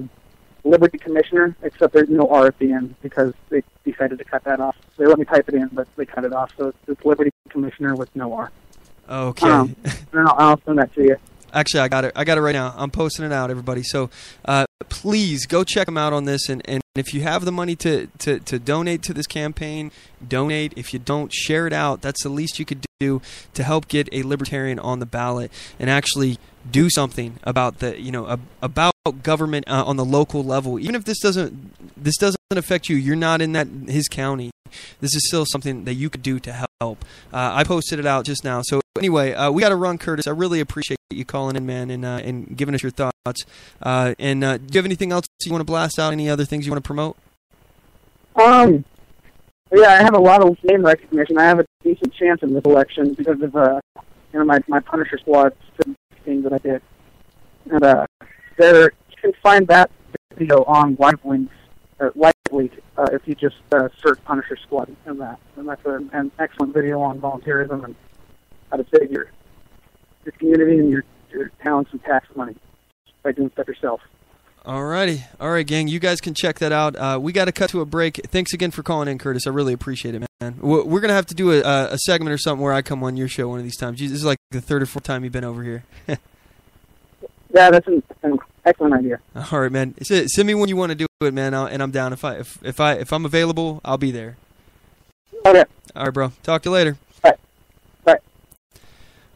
/ Liberty Commissioner, except there's no R at the end because they decided to cut that off. They let me type it in, but they cut it off. So it's Liberty Commissioner with no R. Okay. And I'll send that to you. Actually, I got it. I got it right now. I'm posting it out, everybody. So please go check them out on this. And if you have the money to donate to this campaign, donate. If you don't, share it out. That's the least you could do to help get a libertarian on the ballot and actually do something about about government on the local level. Even if this doesn't affect you, you're not in his county. This is still something that you could do to help. I posted it out just now. So anyway, we got to run, Curtis. I really appreciate you calling in, man, and giving us your thoughts. Do you have anything else you want to blast out? Any other things you want to promote? Yeah, I have a lot of name recognition. I have a decent chance in this election because of my Punisher Squad thing that I did. And you can find that video on LiveLeak if you just search Punisher Squad and that. And that's an excellent video on volunteerism and how to save your community and your town some tax money by doing stuff yourself. Alrighty. All right, gang. You guys can check that out. We got to cut to a break. Thanks again for calling in, Curtis. I really appreciate it, man. We're going to have to do a segment or something where I come on your show one of these times. This is like the third or fourth time you've been over here. Yeah, that's an excellent idea. All right, man. Send me when you want to do it, man, and I'm down. If I'm available, I'll be there. Okay. All right, bro. Talk to you later. Bye.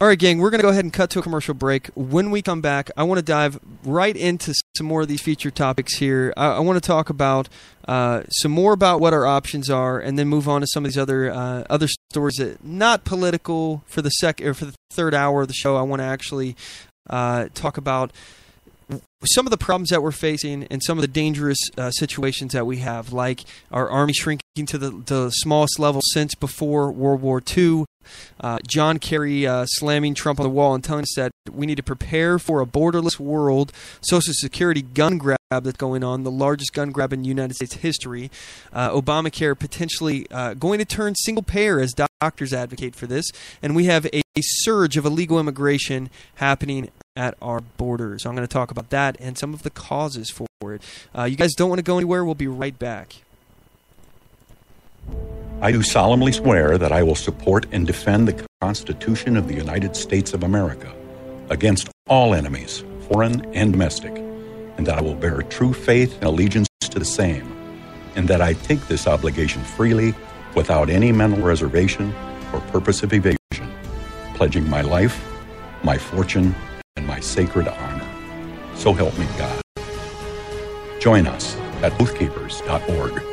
All right, gang, we're going to go ahead and cut to a commercial break. When we come back, I want to dive right into some more of these featured topics here. I want to talk about some more about what our options are, and then move on to some of these other stories that not political for the third hour of the show. I want to actually talk about some of the problems that we're facing and some of the dangerous situations that we have, like our army shrinking to the smallest level since before World War II. John Kerry slamming Trump on the wall and telling us that we need to prepare for a borderless world. Social Security gun grab that's going on, the largest gun grab in United States history. Obamacare potentially going to turn single payer as doctors advocate for this. And we have a surge of illegal immigration happening at our borders. I'm going to talk about that and some of the causes for it. You guys don't want to go anywhere. We'll be right back. I do solemnly swear that I will support and defend the Constitution of the United States of America against all enemies, foreign and domestic, and that I will bear true faith and allegiance to the same, and that I take this obligation freely without any mental reservation or purpose of evasion, pledging my life, my fortune, and my sacred honor. So help me God. Join us at oathkeepers.org.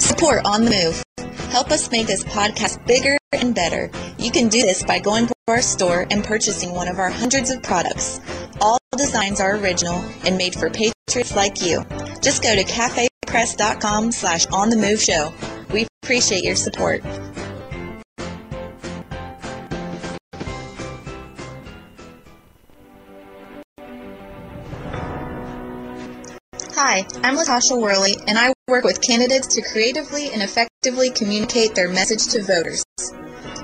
Support On The Move. Help us make this podcast bigger and better. You can do this by going to our store and purchasing one of our hundreds of products. All designs are original and made for patriots like you. Just go to cafepress.com/OnTheMoveShow. We appreciate your support. Hi, I'm Latasha Worley, and I work with candidates to creatively and effectively communicate their message to voters.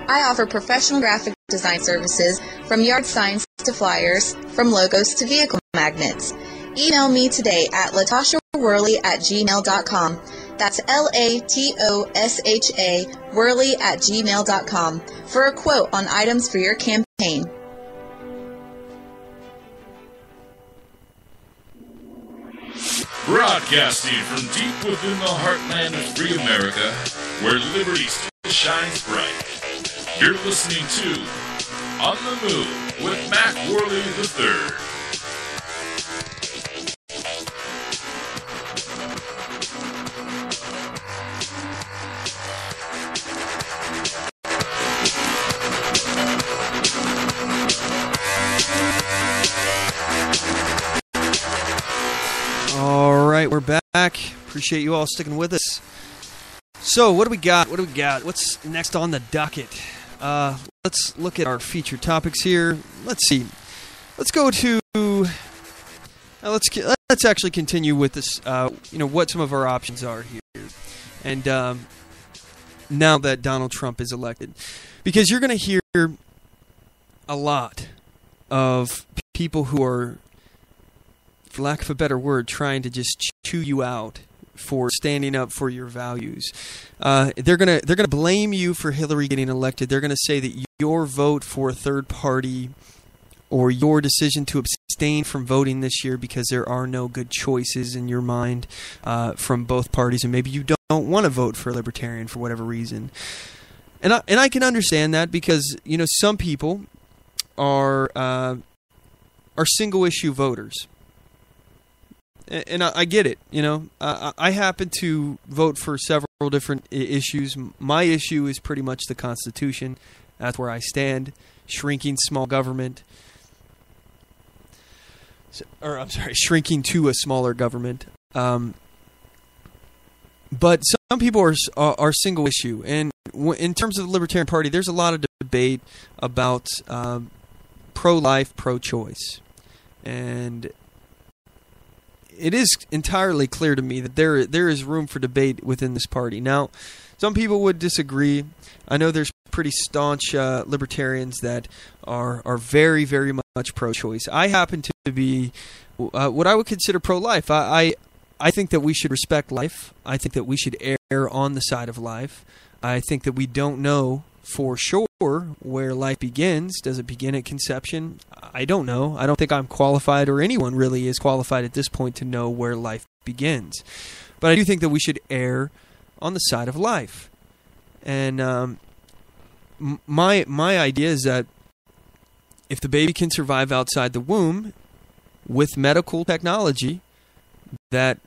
I offer professional graphic design services, from yard signs to flyers, from logos to vehicle magnets. Email me today at latashaworley@gmail.com. That's LATOSHA Worley@gmail.com for a quote on items for your campaign. Broadcasting from deep within the heartland of free America, where liberty still shines bright. You're listening to On the Move with Mac Worley III. All right, we're back. Appreciate you all sticking with us. So, what do we got? What's next on the docket? Let's look at our featured topics here. Let's see. Let's go to... let's actually continue with this, what some of our options are here. And now that Donald Trump is elected. Because you're going to hear a lot of people who are, for lack of a better word, trying to just chew you out for standing up for your values. They're gonna blame you for Hillary getting elected. They're gonna say that your vote for a third party or your decision to abstain from voting this year because there are no good choices in your mind from both parties, and maybe you don't want to vote for a Libertarian for whatever reason. And I can understand that because some people are single issue voters. And I get it, I happen to vote for several different issues. My issue is pretty much the Constitution. That's where I stand. Shrinking small government. Shrinking to a smaller government. But some people are single issue. And in terms of the Libertarian Party, there's a lot of debate about pro-life, pro-choice. And it is entirely clear to me that there is room for debate within this party. Now, some people would disagree. I know there's pretty staunch libertarians that are very, very much pro-choice. I happen to be what I would consider pro-life. I think that we should respect life. I think that we should err on the side of life. I think that we don't know for sure where life begins. Does it begin at conception? I don't know. I don't think I'm qualified, or anyone really is qualified at this point to know where life begins. But I do think that we should err on the side of life. And my idea is that if the baby can survive outside the womb with medical technology, that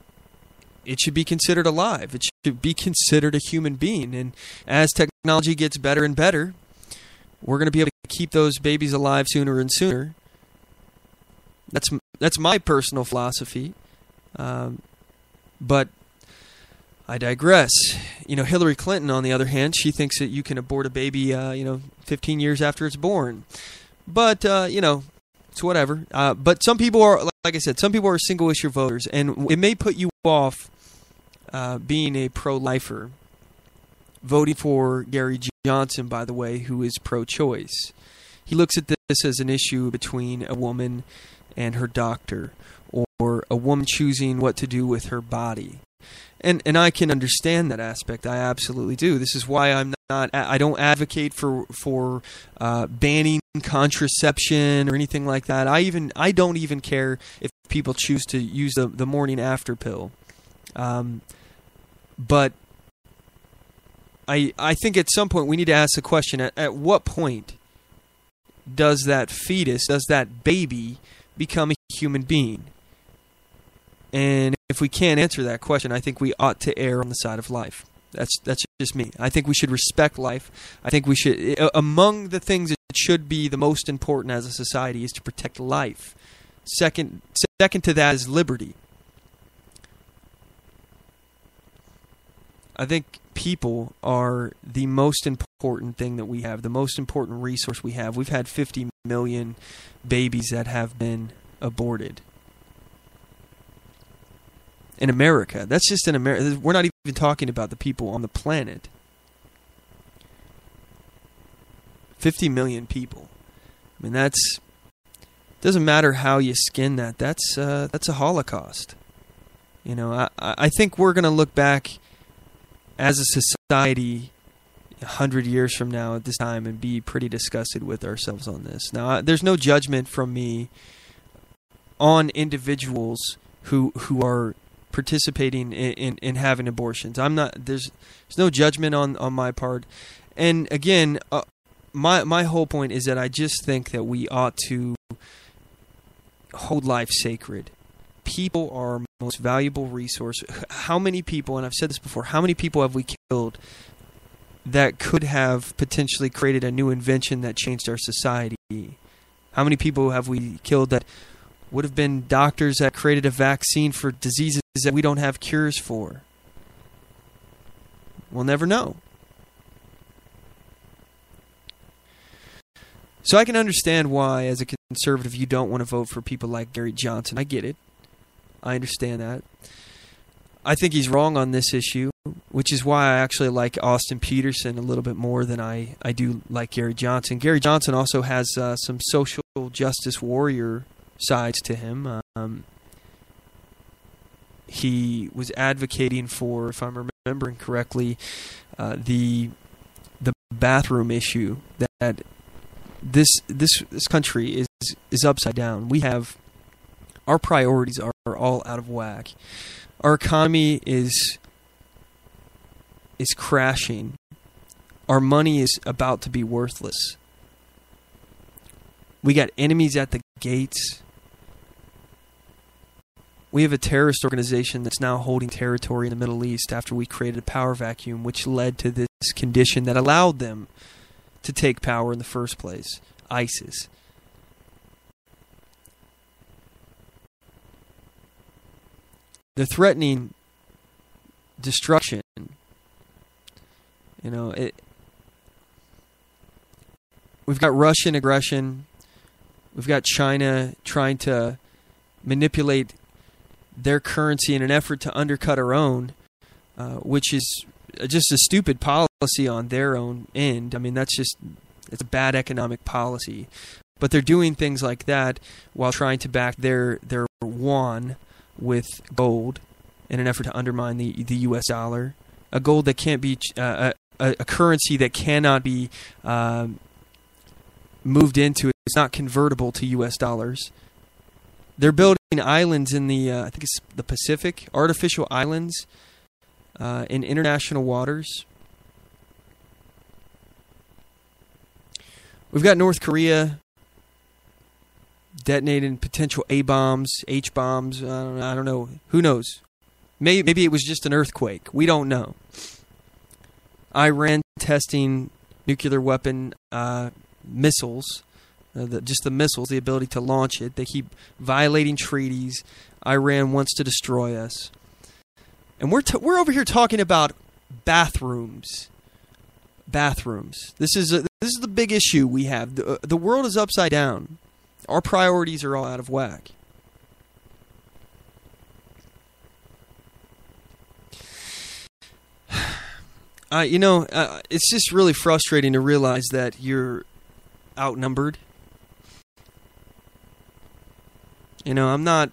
it should be considered alive. It should be considered a human being. And as technology gets better and better, we're going to be able to keep those babies alive sooner and sooner. That's my personal philosophy. But I digress. Hillary Clinton, on the other hand, she thinks that you can abort a baby, 15 years after it's born. But, it's whatever. But some people are, like I said, some people are single-issue voters. And it may put you off being a pro-lifer. Voting for Gary Johnson, by the way, who is pro-choice. He looks at this as an issue between a woman and her doctor, or a woman choosing what to do with her body. And I can understand that aspect. I absolutely do. This is why I don't advocate for banning contraception or anything like that. I don't even care if people choose to use the morning after pill. But I think at some point we need to ask the question, at what point does that fetus, does that baby become a human being? And if we can't answer that question, I think we ought to err on the side of life. That's just me. I think we should respect life. I think we should, among the things that should be the most important as a society, is to protect life. Second to that is liberty. I think people are the most important thing that we have, the most important resource we have. We've had 50 million babies that have been aborted in America. That's just in America. We're not even talking about the people on the planet. 50 million people. I mean, doesn't matter how you skin that. That's a Holocaust. I think we're going to look back as a society 100 years from now at this time and be pretty disgusted with ourselves on this. Now, there's no judgment from me on individuals who are participating in having abortions. There's no judgment on my part. And again, my whole point is that I just think that we ought to hold life sacred. People are our most valuable resource. How many people, and I've said this before, how many people have we killed that could have potentially created a new invention that changed our society? How many people have we killed that would have been doctors that created a vaccine for diseases that we don't have cures for. We'll never know. So I can understand why, as a conservative, you don't want to vote for people like Gary Johnson. I get it. I understand that. I think he's wrong on this issue, which is why I actually like Austin Peterson a little bit more than I do like Gary Johnson. Gary Johnson also has some social justice warrior sides to him. He was advocating for, if I'm remembering correctly, the bathroom issue that this country is upside down. We have our priorities are all out of whack. Our economy is crashing. Our money is about to be worthless. We got enemies at the gates. We have a terrorist organization that's now holding territory in the Middle East after we created a power vacuum, which led to this condition that allowed them to take power in the first place, ISIS. They're threatening destruction. We've got Russian aggression. We've got China trying to manipulate their currency in an effort to undercut our own, which is just a stupid policy on their own end. I mean, it's a bad economic policy. But they're doing things like that while trying to back their yuan with gold in an effort to undermine the U.S. dollar. A gold that can't be a currency that cannot be moved into. It's not convertible to U.S. dollars. They're building islands in the I think it's the Pacific, artificial islands in international waters. We've got North Korea detonating potential A-bombs, H-bombs. I don't know. Who knows? Maybe it was just an earthquake. We don't know. Iran testing nuclear weapon missiles. Just the missiles, the ability to launch it. They keep violating treaties. Iran wants to destroy us. And we're over here talking about bathrooms. Bathrooms. This is the big issue we have. The world is upside down. Our priorities are all out of whack. It's just really frustrating to realize that you're outnumbered. I'm not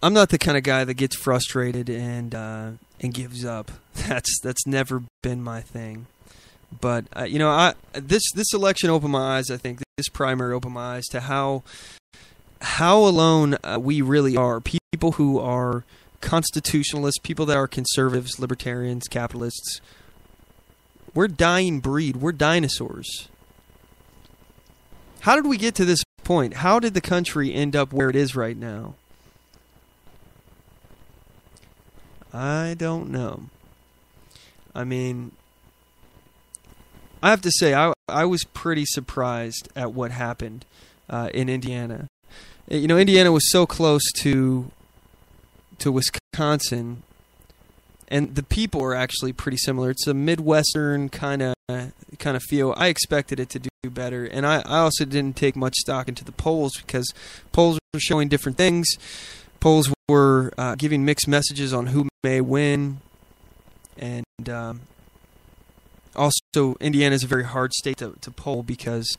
the kind of guy that gets frustrated and gives up. That's never been my thing. But this election opened my eyes. I think this primary opened my eyes to how alone we really are. People who are constitutionalists, people that are conservatives, libertarians, capitalists. We're a dying breed. We're dinosaurs. How did we get to this point? How did the country end up where it is right now? I don't know. I mean, I have to say, I was pretty surprised at what happened in Indiana. Indiana was so close to Wisconsin, and the people are actually pretty similar. It's a Midwestern kind of feel. I expected it to do better, and I also didn't take much stock into the polls because polls were showing different things. Polls were giving mixed messages on who may win, and also Indiana is a very hard state to poll because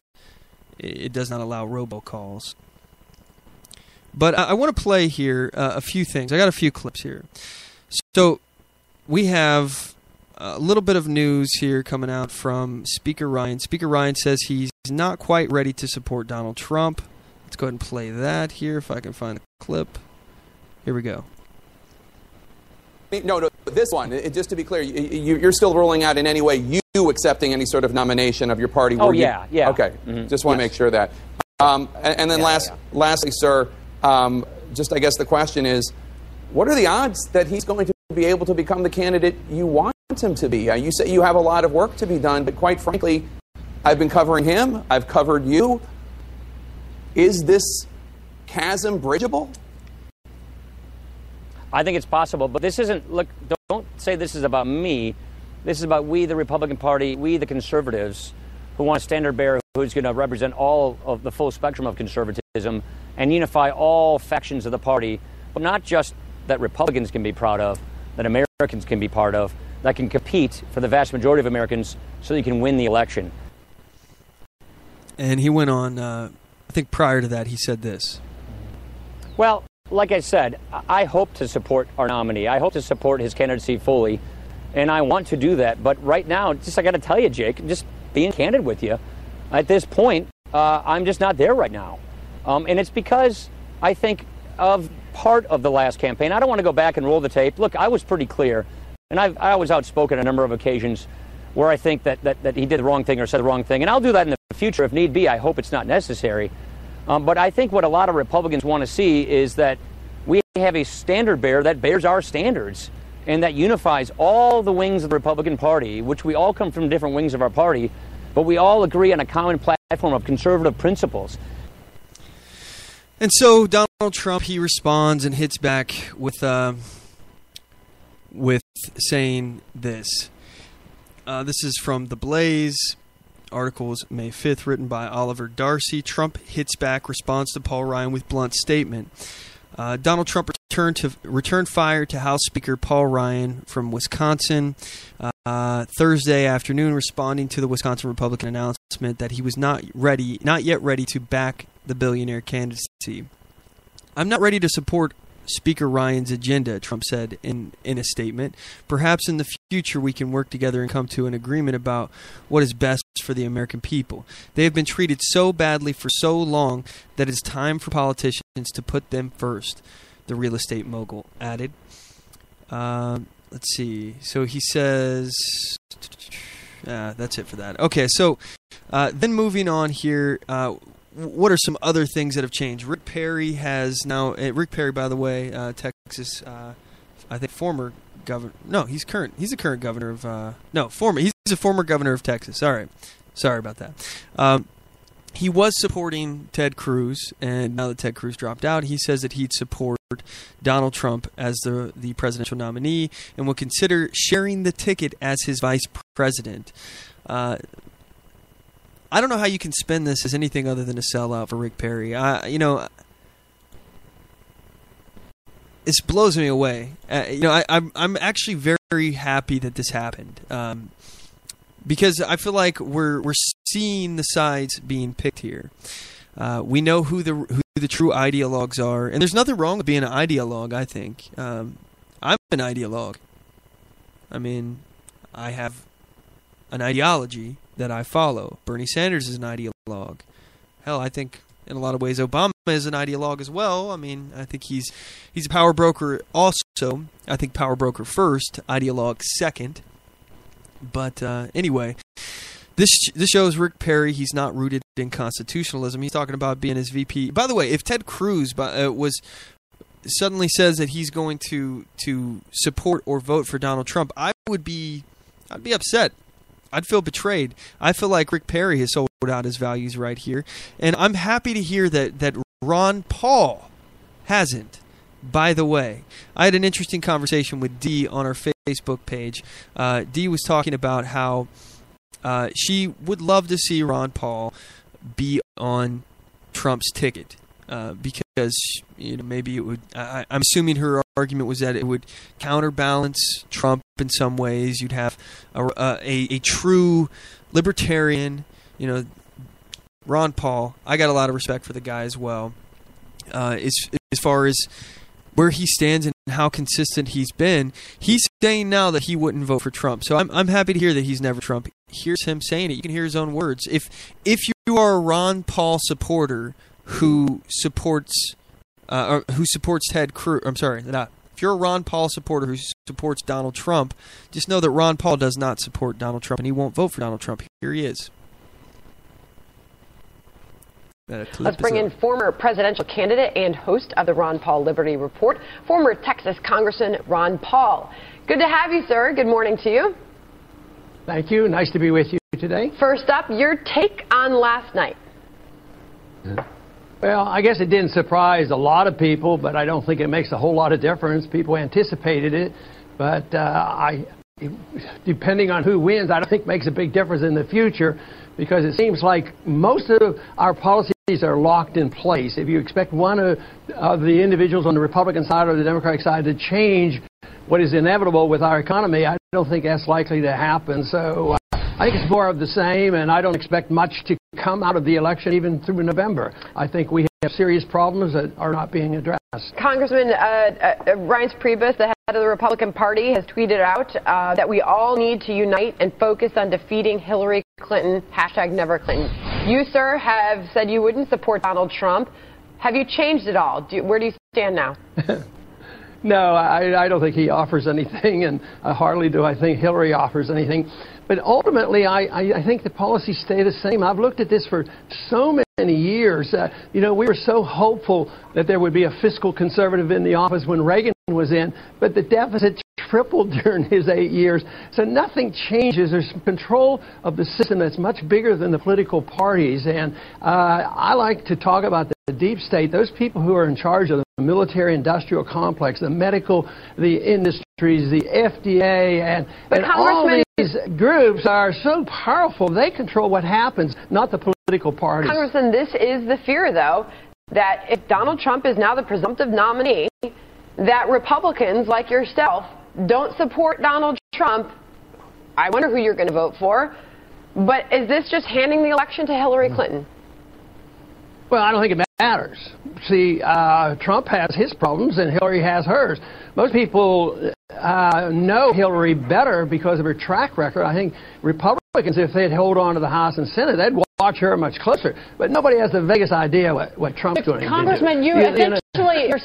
it does not allow robocalls. But I want to play here a few things. I got a few clips here. So we have a little bit of news here coming out from Speaker Ryan. Speaker Ryan says he's not quite ready to support Donald Trump. Let's go ahead and play that here if I can find a clip. Here we go. No, this one, just to be clear, you're still ruling out in any way you accepting any sort of nomination of your party? Oh, yeah. Okay, just want to make sure that. And then lastly, sir, just I guess the question is, what are the odds that he's going to be able to become the candidate you want him to be? You say you have a lot of work to be done, but quite frankly, I've been covering him, I've covered you. Is this chasm bridgeable? I think it's possible, but this isn't, look, don't say this is about me. This is about we, the Republican Party, we, the conservatives, who want a standard bearer who's going to represent all of the full spectrum of conservatism and unify all factions of the party, but not just that Republicans can be proud of, that Americans can be part of, that can compete for the vast majority of Americans so you can win the election. And he went on, I think prior to that, he said this. Well, like I said, I hope to support our nominee. I hope to support his candidacy fully, and I want to do that. But right now, just I got to tell you, Jake, just being candid with you, at this point, I'm just not there right now. And it's because I think of part of the last campaign. I don't want to go back and roll the tape. Look, I was pretty clear, and I was outspoken on a number of occasions where I think that he did the wrong thing or said the wrong thing. And I'll do that in the future if need be. I hope it's not necessary. But I think what a lot of Republicans want to see is that we have a standard bearer that bears our standards and that unifies all the wings of the Republican Party, which we all come from different wings of our party, but we all agree on a common platform of conservative principles. And so Donald Trump, he responds and hits back with saying this. This is from The Blaze. Articles May 5th, written by Oliver Darcy. Trump hits back, responds to Paul Ryan with blunt statement. Donald Trump returned fire to House Speaker Paul Ryan from Wisconsin Thursday afternoon, responding to the Wisconsin Republican announcement that he was not yet ready to back the billionaire candidacy. I'm not ready to support Speaker Ryan's agenda, Trump said in a statement. Perhaps in the future we can work together and come to an agreement about what is best for the American people. They have been treated so badly for so long that it's time for politicians to put them first, the real estate mogul added. Let's see. So he says... that's it for that. Okay, so then moving on here... what are some other things that have changed? Rick Perry has now... Rick Perry, by the way, Texas, I think former governor... No, he's current. He's a current governor of... no, former. He's a former governor of Texas. All right. Sorry about that. He was supporting Ted Cruz, and now that Ted Cruz dropped out, he says that he'd support Donald Trump as the presidential nominee and will consider sharing the ticket as his vice president. I don't know how you can spin this as anything other than a sellout for Rick Perry. It blows me away. I'm actually very happy that this happened because I feel like we're seeing the sides being picked here. We know who the true ideologues are, and there's nothing wrong with being an ideologue. I think I'm an ideologue. I mean, I have an ideology that I follow. Bernie Sanders is an ideologue. Hell, I think in a lot of ways Obama is an ideologue as well. I mean, I think he's a power broker also. I think power broker first, ideologue second. But anyway, this shows Rick Perry, he's not rooted in constitutionalism. He's talking about being his VP. By the way, if Ted Cruz suddenly says that he's going to support or vote for Donald Trump, I'd be upset. I'd feel betrayed. I feel like Rick Perry has sold out his values right here. And I'm happy to hear that Ron Paul hasn't. By the way, I had an interesting conversation with Dee on our Facebook page. Dee was talking about how she would love to see Ron Paul be on Trump's ticket. Because maybe it would. I'm assuming her argument was that it would counterbalance Trump in some ways. You'd have a true libertarian, Ron Paul. I got a lot of respect for the guy as well. As far as where he stands and how consistent he's been, he's saying now that he wouldn't vote for Trump. So I'm happy to hear that he's never Trump. Here's him saying it. You can hear his own words. If you are a Ron Paul supporter who supports Ted Cruz. I'm sorry, if you're a Ron Paul supporter who supports Donald Trump, just know that Ron Paul does not support Donald Trump, and he won't vote for Donald Trump. Here he is. Let's bring in former presidential candidate and host of the Ron Paul Liberty Report, former Texas Congressman Ron Paul. Good to have you, sir. Good morning to you. Thank you. Nice to be with you today. First up, your take on last night. Well, I guess it didn't surprise a lot of people, but I don't think it makes a whole lot of difference. People anticipated it, but depending on who wins, I don't think it makes a big difference in the future, because it seems like most of our policies are locked in place. If you expect one of the individuals on the Republican side or the Democratic side to change what is inevitable with our economy, I don't think that's likely to happen. So I think it's more of the same, and I don't expect much to come out of the election even through November. I think we have serious problems that are not being addressed. Congressman Reince Priebus, the head of the Republican Party, has tweeted out that we all need to unite and focus on defeating Hillary Clinton, #NeverClinton. You, sir, have said you wouldn't support Donald Trump. Have you changed at all? Where do you stand now? No, I don't think he offers anything, and hardly do I think Hillary offers anything. But ultimately, I think the policies stay the same. I've looked at this for so many years. We were so hopeful that there would be a fiscal conservative in the office when Reagan was in, but the deficit tripled during his 8 years. So nothing changes. There's control of the system that's much bigger than the political parties. And I like to talk about the deep state, those people who are in charge of the military-industrial complex, the medical, the industries, the FDA, and all these groups are so powerful. They control what happens, not the political parties. Congressman, this is the fear, though, that if Donald Trump is now the presumptive nominee, that Republicans like yourself don't support Donald Trump. I wonder who you're going to vote for. But is this just handing the election to Hillary Clinton? Well, I don't think it matters. See, Trump has his problems and Hillary has hers. Most people know Hillary better because of her track record. I think Republicans, if they'd hold on to the House and Senate, they'd watch her much closer. But nobody has the vaguest idea what Trump's going to do. Congressman, you're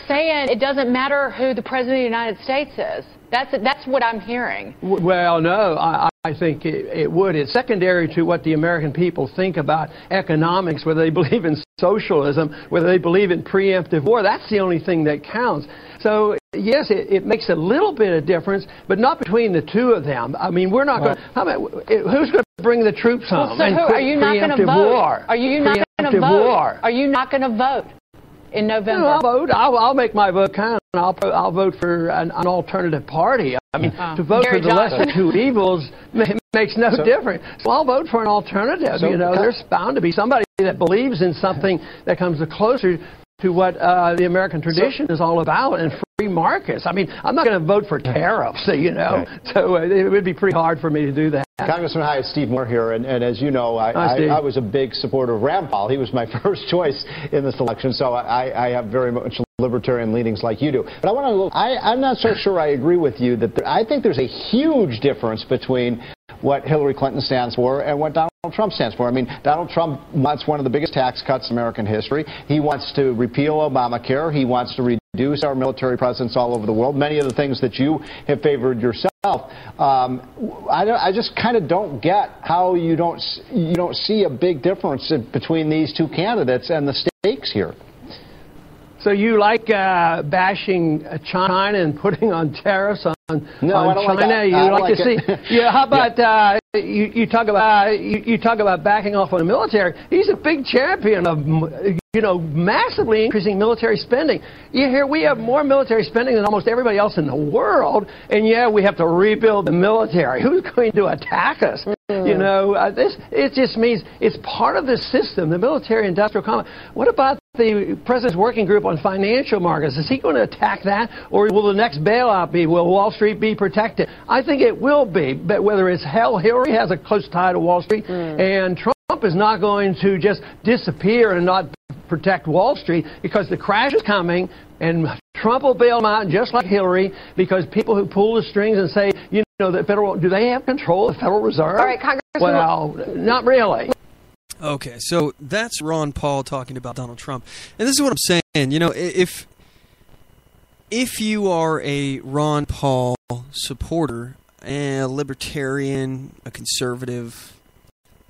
saying it doesn't matter who the President of the United States is. That's what I'm hearing. Well, no, I think it would. It's secondary to what the American people think about economics, whether they believe in socialism, whether they believe in preemptive war. That's the only thing that counts. So, yes, it makes a little bit of difference, but not between the two of them. I mean, we're not going to... Who's going to bring the troops home? So are you not going to vote? Are you not going to vote? Are you not going to vote in November? No, I'll vote. I'll make my vote count. I'll vote for an alternative party. I mean, to vote for the lesser two evils makes no difference. So I'll vote for an alternative. There's bound to be somebody that believes in something that comes closer to what the American tradition is all about, and free markets. I mean, I'm not going to vote for tariffs, so it would be pretty hard for me to do that. Congressman, hi, it's Steve Moore here, and as you know, I was a big supporter of Rand Paul. He was my first choice in this election, so I have very much libertarian leanings like you do. But I'm not so sure I agree with you that I think there's a huge difference between what Hillary Clinton stands for and what Donald Trump stands for. I mean, Donald Trump wants one of the biggest tax cuts in American history. He wants to repeal Obamacare. He wants to reduce our military presence all over the world, many of the things that you have favored yourself. I just kind of don't get how you don't see a big difference between these two candidates and the stakes here. So you like bashing China and putting on tariffs on China? You like to see? Yeah. How about you talk about backing off on the military? He's a big champion of massively increasing military spending. You hear we have more military spending than almost everybody else in the world, and we have to rebuild the military. Who's going to attack us? It just means it's part of the system, the military-industrial complex. What about the President's Working Group on Financial Markets? Is he going to attack that, or will the next bailout be, will Wall Street be protected? I think it will be, but whether it's Hillary has a close tie to Wall Street, and Trump is not going to just disappear and not protect Wall Street, because the crash is coming, and Trump will bail them out just like Hillary, because people who pull the strings and say, do they have control of the Federal Reserve? All right, Congressman. Well, not really. Okay, so that's Ron Paul talking about Donald Trump. And this is what I'm saying. If you are a Ron Paul supporter, a libertarian, a conservative,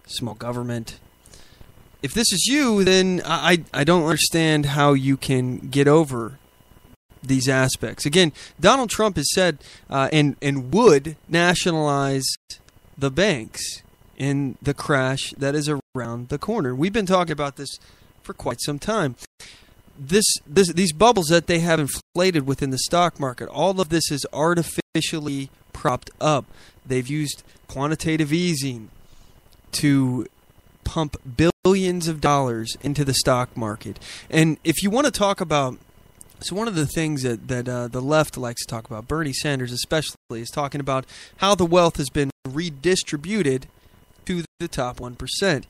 small government, if this is you, then I don't understand how you can get over these aspects. Again, Donald Trump has said and would nationalize the banks in the crash that is around the corner. We've been talking about this for quite some time. these bubbles that they have inflated within the stock market, all of this is artificially propped up. They've used quantitative easing to pump billions of dollars into the stock market. And if you want to talk about, so one of the things that the left likes to talk about, Bernie Sanders especially, is talking about how the wealth has been redistributed to the top 1%.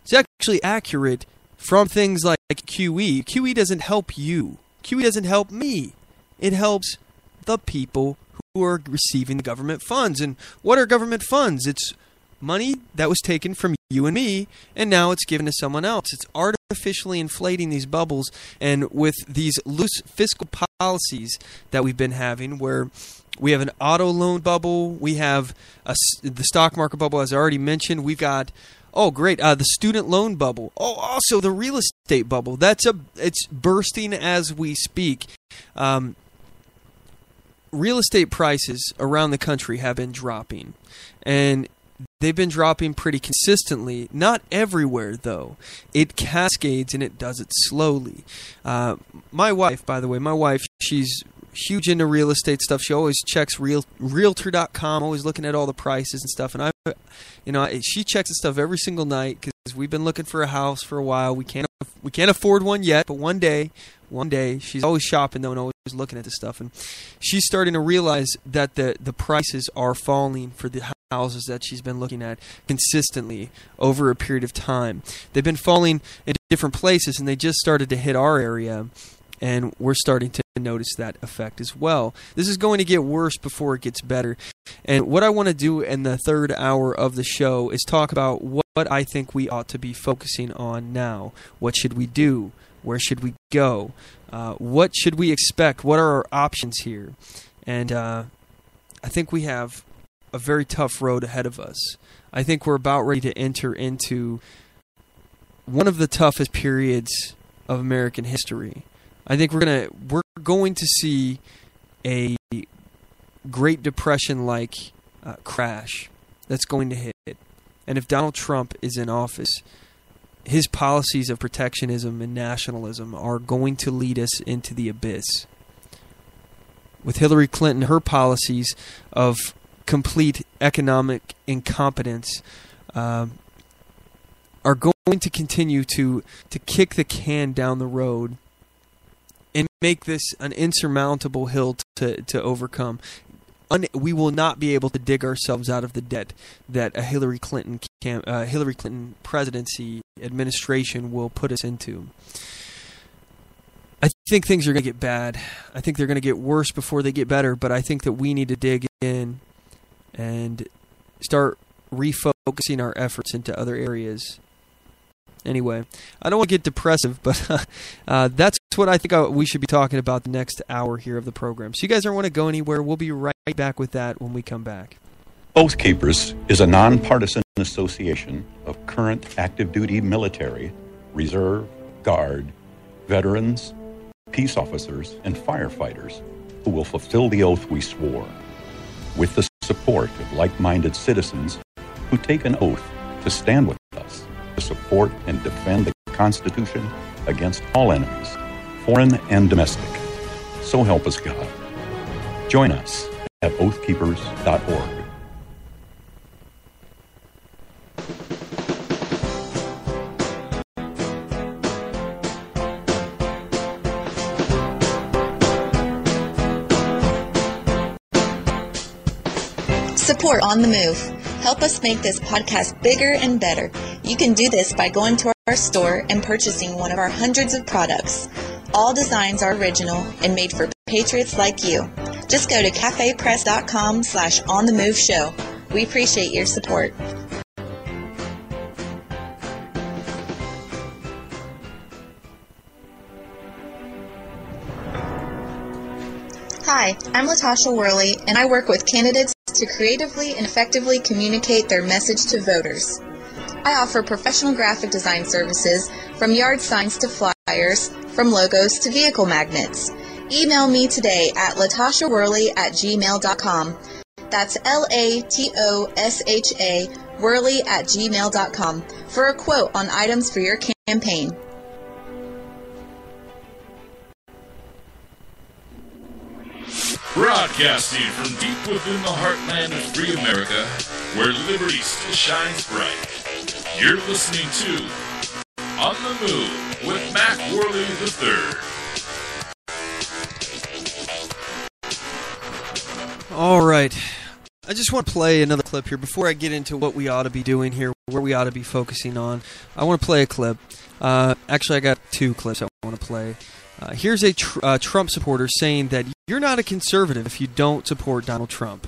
It's actually accurate from things like QE. QE doesn't help you. QE doesn't help me. It helps the people who are receiving the government funds. And what are government funds? It's money that was taken from you and me, and now it's given to someone else. It's artificially inflating these bubbles, and with these loose fiscal policies that we've been having, where we have an auto loan bubble, we have the stock market bubble, as I already mentioned, we've got the student loan bubble. Oh, also the real estate bubble. It's bursting as we speak. Real estate prices around the country have been dropping, and they've been dropping pretty consistently. Not everywhere, though. It cascades, and it does it slowly. My wife, by the way, she's huge into real estate stuff. She always checks Realtor.com, always looking at all the prices and stuff. And she checks the stuff every single night because we've been looking for a house for a while. We can't afford one yet, but one day, she's always shopping though and always looking at this stuff. And she's starting to realize that the prices are falling for the houses that she's been looking at consistently over a period of time. They've been falling in different places, and they just started to hit our area. And we're starting to notice that effect as well. This is going to get worse before it gets better. And what I want to do in the third hour of the show is talk about what I think we ought to be focusing on now. What should we do? Where should we go? What should we expect? What are our options here? And I think we have a very tough road ahead of us. I think we're about ready to enter into one of the toughest periods of American history. I think we're going to see a Great Depression-like crash that's going to hit. And if Donald Trump is in office, his policies of protectionism and nationalism are going to lead us into the abyss. With Hillary Clinton, her policies of complete economic incompetence are going to continue to kick the can down the road and make this an insurmountable hill to overcome. We will not be able to dig ourselves out of the debt that a Hillary Clinton presidency administration will put us into. I think things are going to get bad. I think they're going to get worse before they get better, but I think that we need to dig in and start refocusing our efforts into other areas. Anyway, I don't want to get depressive, but that's what I think we should be talking about the next hour here of the program. So you guys don't want to go anywhere. We'll be right back with that when we come back. Oath Keepers is a nonpartisan association of current active duty military, reserve, guard, veterans, peace officers, and firefighters who will fulfill the oath we swore, with the support of like-minded citizens who take an oath to stand with us, to support and defend the Constitution against all enemies, foreign and domestic. So help us God. Join us at oathkeepers.org. Support On The Move. Help us make this podcast bigger and better. You can do this by going to our store and purchasing one of our hundreds of products. All designs are original and made for patriots like you. Just go to cafepress.com/OnTheMoveShow. We appreciate your support. Hi, I'm Latasha Worley, and I work with candidates to creatively and effectively communicate their message to voters. I offer professional graphic design services, from yard signs to flyers, from logos to vehicle magnets. Email me today at latashaworley@gmail.com. That's LATOSHA Worley@gmail.com for a quote on items for your campaign. Broadcasting from deep within the heartland of free America, where liberty still shines bright. You're listening to On the Move with Mac Worley III. All right. I just want to play another clip here before I get into what we ought to be doing here, where we ought to be focusing on. I want to play a clip. Actually, I got two clips I want to play. Here's a Trump supporter saying that you're not a conservative if you don't support Donald Trump.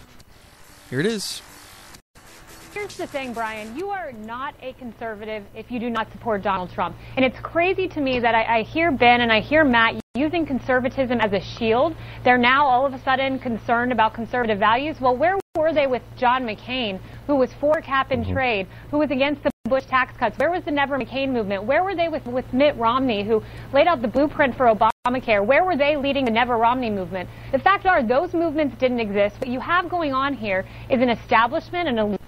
Here it is. Here's the thing, Brian. You are not a conservative if you do not support Donald Trump. And it's crazy to me that I hear Ben and I hear Matt using conservatism as a shield. They're now all of a sudden concerned about conservative values. Well, where were they with John McCain, who was for cap and trade, who was against the Bush tax cuts? Where was the Never McCain movement? Where were they with Mitt Romney, who laid out the blueprint for Obamacare? Where were they leading the Never Romney movement? The fact are, those movements didn't exist. What you have going on here is an establishment, an elite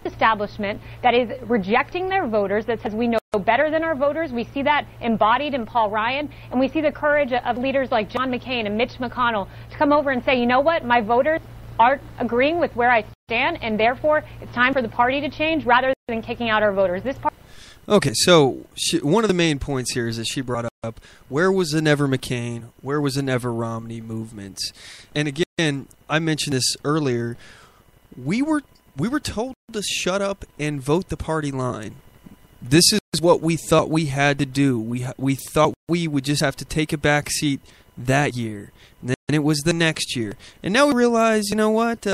establishment that is rejecting their voters, that says we know better than our voters. We see that embodied in Paul Ryan, and we see the courage of leaders like John McCain and Mitch McConnell to come over and say, you know what, my voters aren't agreeing with where I stand, and therefore it's time for the party to change rather than kicking out our voters. Okay, so one of the main points here is that she brought up, where was the Never McCain, where was the Never Romney movements? And again, I mentioned this earlier, we were told to shut up and vote the party line. This is what we thought we had to do. We thought we would just have to take a back seat that year. And then it was the next year. And now we realize, you know what?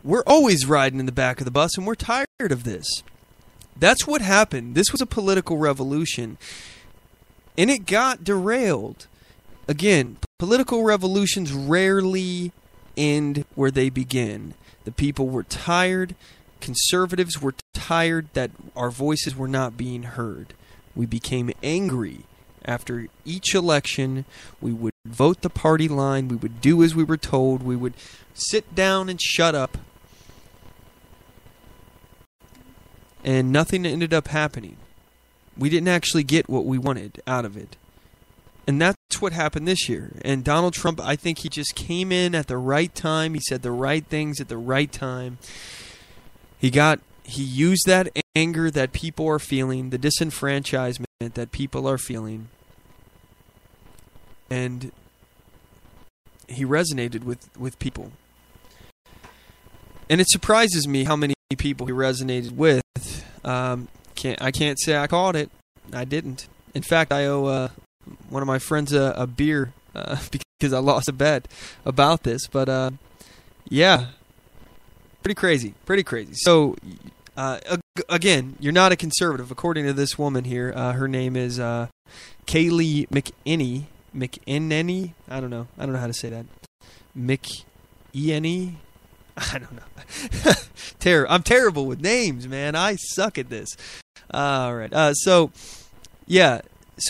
We're always riding in the back of the bus, and we're tired of this. That's what happened. This was a political revolution. And it got derailed. Again, political revolutions rarely end where they begin. The people were tired. Conservatives were tired that our voices were not being heard. We became angry. After each election, we would vote the party line. We would do as we were told. We would sit down and shut up. And nothing ended up happening. We didn't actually get what we wanted out of it. And that's what happened this year. And Donald Trump, I think he just came in at the right time. He said the right things at the right time. He used that anger that people are feeling, the disenfranchisement that people are feeling. And he resonated with people. And it surprises me how many people he resonated with. I can't say I called it. I didn't. In fact, I owe one of my friends a beer because I lost a bet about this. But yeah, pretty crazy. So again, you're not a conservative, according to this woman here. Her name is Kaylee McEnany. I don't know how to say that. McEnany. I don't know. I'm terrible with names, man. I suck at this. All right. So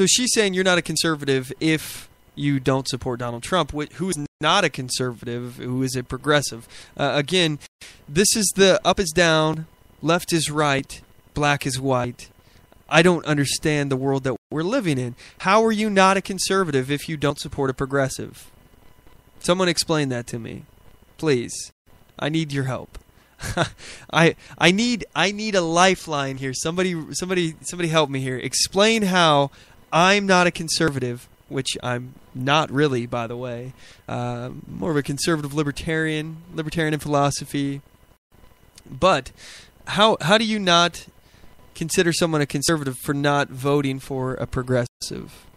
she's saying you're not a conservative if you don't support Donald Trump, who is not a conservative, who is a progressive. Again, this is the up is down, left is right, black is white. I don't understand the world that we're living in. How are you not a conservative if you don't support a progressive? Someone explain that to me, please. I need your help. I need a lifeline here. Somebody help me here. Explain how I'm not a conservative, which I'm not really, by the way. More of a conservative libertarian in philosophy. But how do you not consider someone a conservative for not voting for a progressive?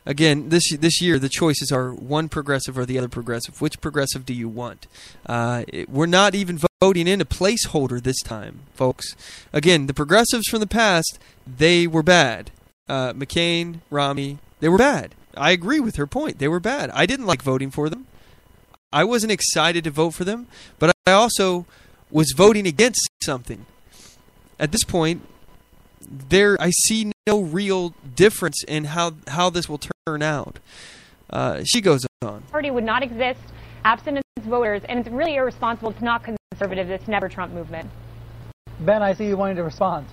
Again, this year the choices are one progressive or the other progressive. Which progressive do you want? We're not even voting in a placeholder this time, folks. Again, the progressives from the past, they were bad. McCain, Romney, they were bad. I agree with her point. They were bad. I didn't like voting for them. I wasn't excited to vote for them, but I also was voting against something. At this point, I see no real difference in how this will turn out. She goes on. The party would not exist absent its voters, and it's really irresponsible to not conservative this Never Trump movement. Ben, I see you wanting to respond.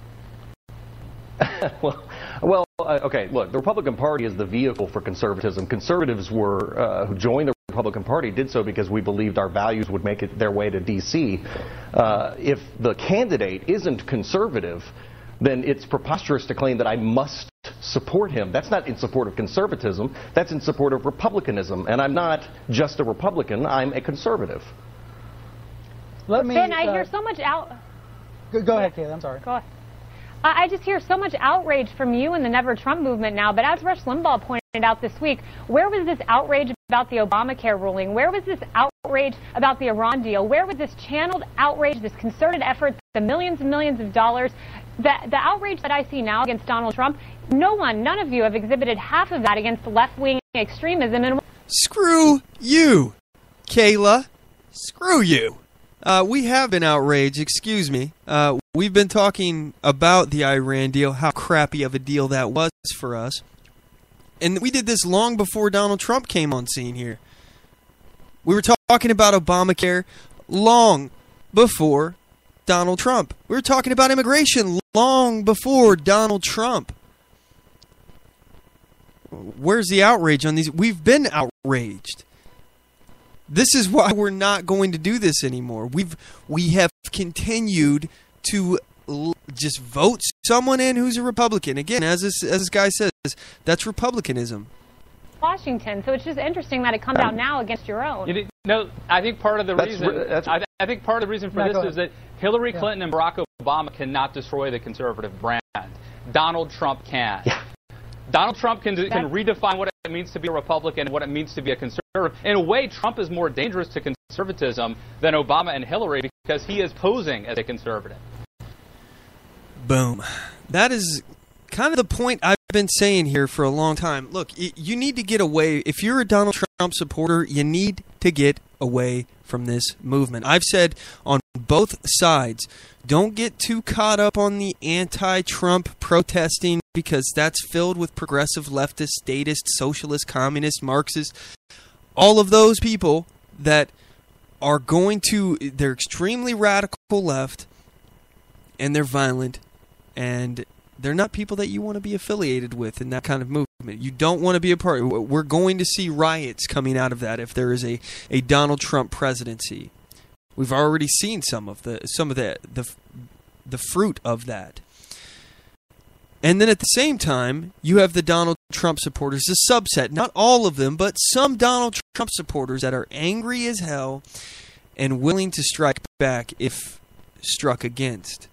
Okay, look, the Republican Party is the vehicle for conservatism. Conservatives who joined the Republican Party did so because we believed our values would make it their way to D.C. If the candidate isn't conservative, then it's preposterous to claim that I must support him. That's not in support of conservatism. That's in support of republicanism. And I'm not just a Republican. I'm a conservative. Ben, I hear so much out. Go ahead, Kayla. I'm sorry. Go ahead. I just hear so much outrage from you and the Never Trump movement now. But as Rush Limbaugh pointed out this week, where was this outrage about the Obamacare ruling? Where was this outrage about the Iran deal? Where was this channeled outrage, this concerted effort, the millions and millions of dollars? The outrage that I see now against Donald Trump, none of you have exhibited half of that against left-wing extremism. And screw you, Kayla. Screw you. We have been outraged, excuse me. We've been talking about the Iran deal, how crappy of a deal that was for us. And we did this long before Donald Trump came on scene here. We were talking about Obamacare long before Donald Trump. We were talking about immigration long before Donald Trump. Where's the outrage on these? We've been outraged. This is why we're not going to do this anymore. We have continued to just vote someone in who's a Republican. Again, as this guy says, that's republicanism. Washington, so it's just interesting that it comes out now against your own. No, I think part of the reason for this is that Hillary Clinton and Barack Obama cannot destroy the conservative brand. Donald Trump can. Yeah. Donald Trump can redefine what it means to be a Republican and what it means to be a conservative. In a way, Trump is more dangerous to conservatism than Obama and Hillary because he is posing as a conservative. Boom. That is kind of the point I've been saying here for a long time. Look, you need to get away. If you're a Donald Trump supporter, you need to get away from this movement. I've said on both sides, don't get too caught up on the anti-Trump protesting because that's filled with progressive, leftist, statist, socialist, communist, Marxist, all of those people that are they're extremely radical left and they're violent and they're not people that you want to be affiliated with in that kind of movement. You don't want to be a part. We're going to see riots coming out of that if there is a Donald Trump presidency. We've already seen some of the fruit of that. And then at the same time, you have the Donald Trump supporters, a subset, not all of them, but some Donald Trump supporters that are angry as hell and willing to strike back if struck against.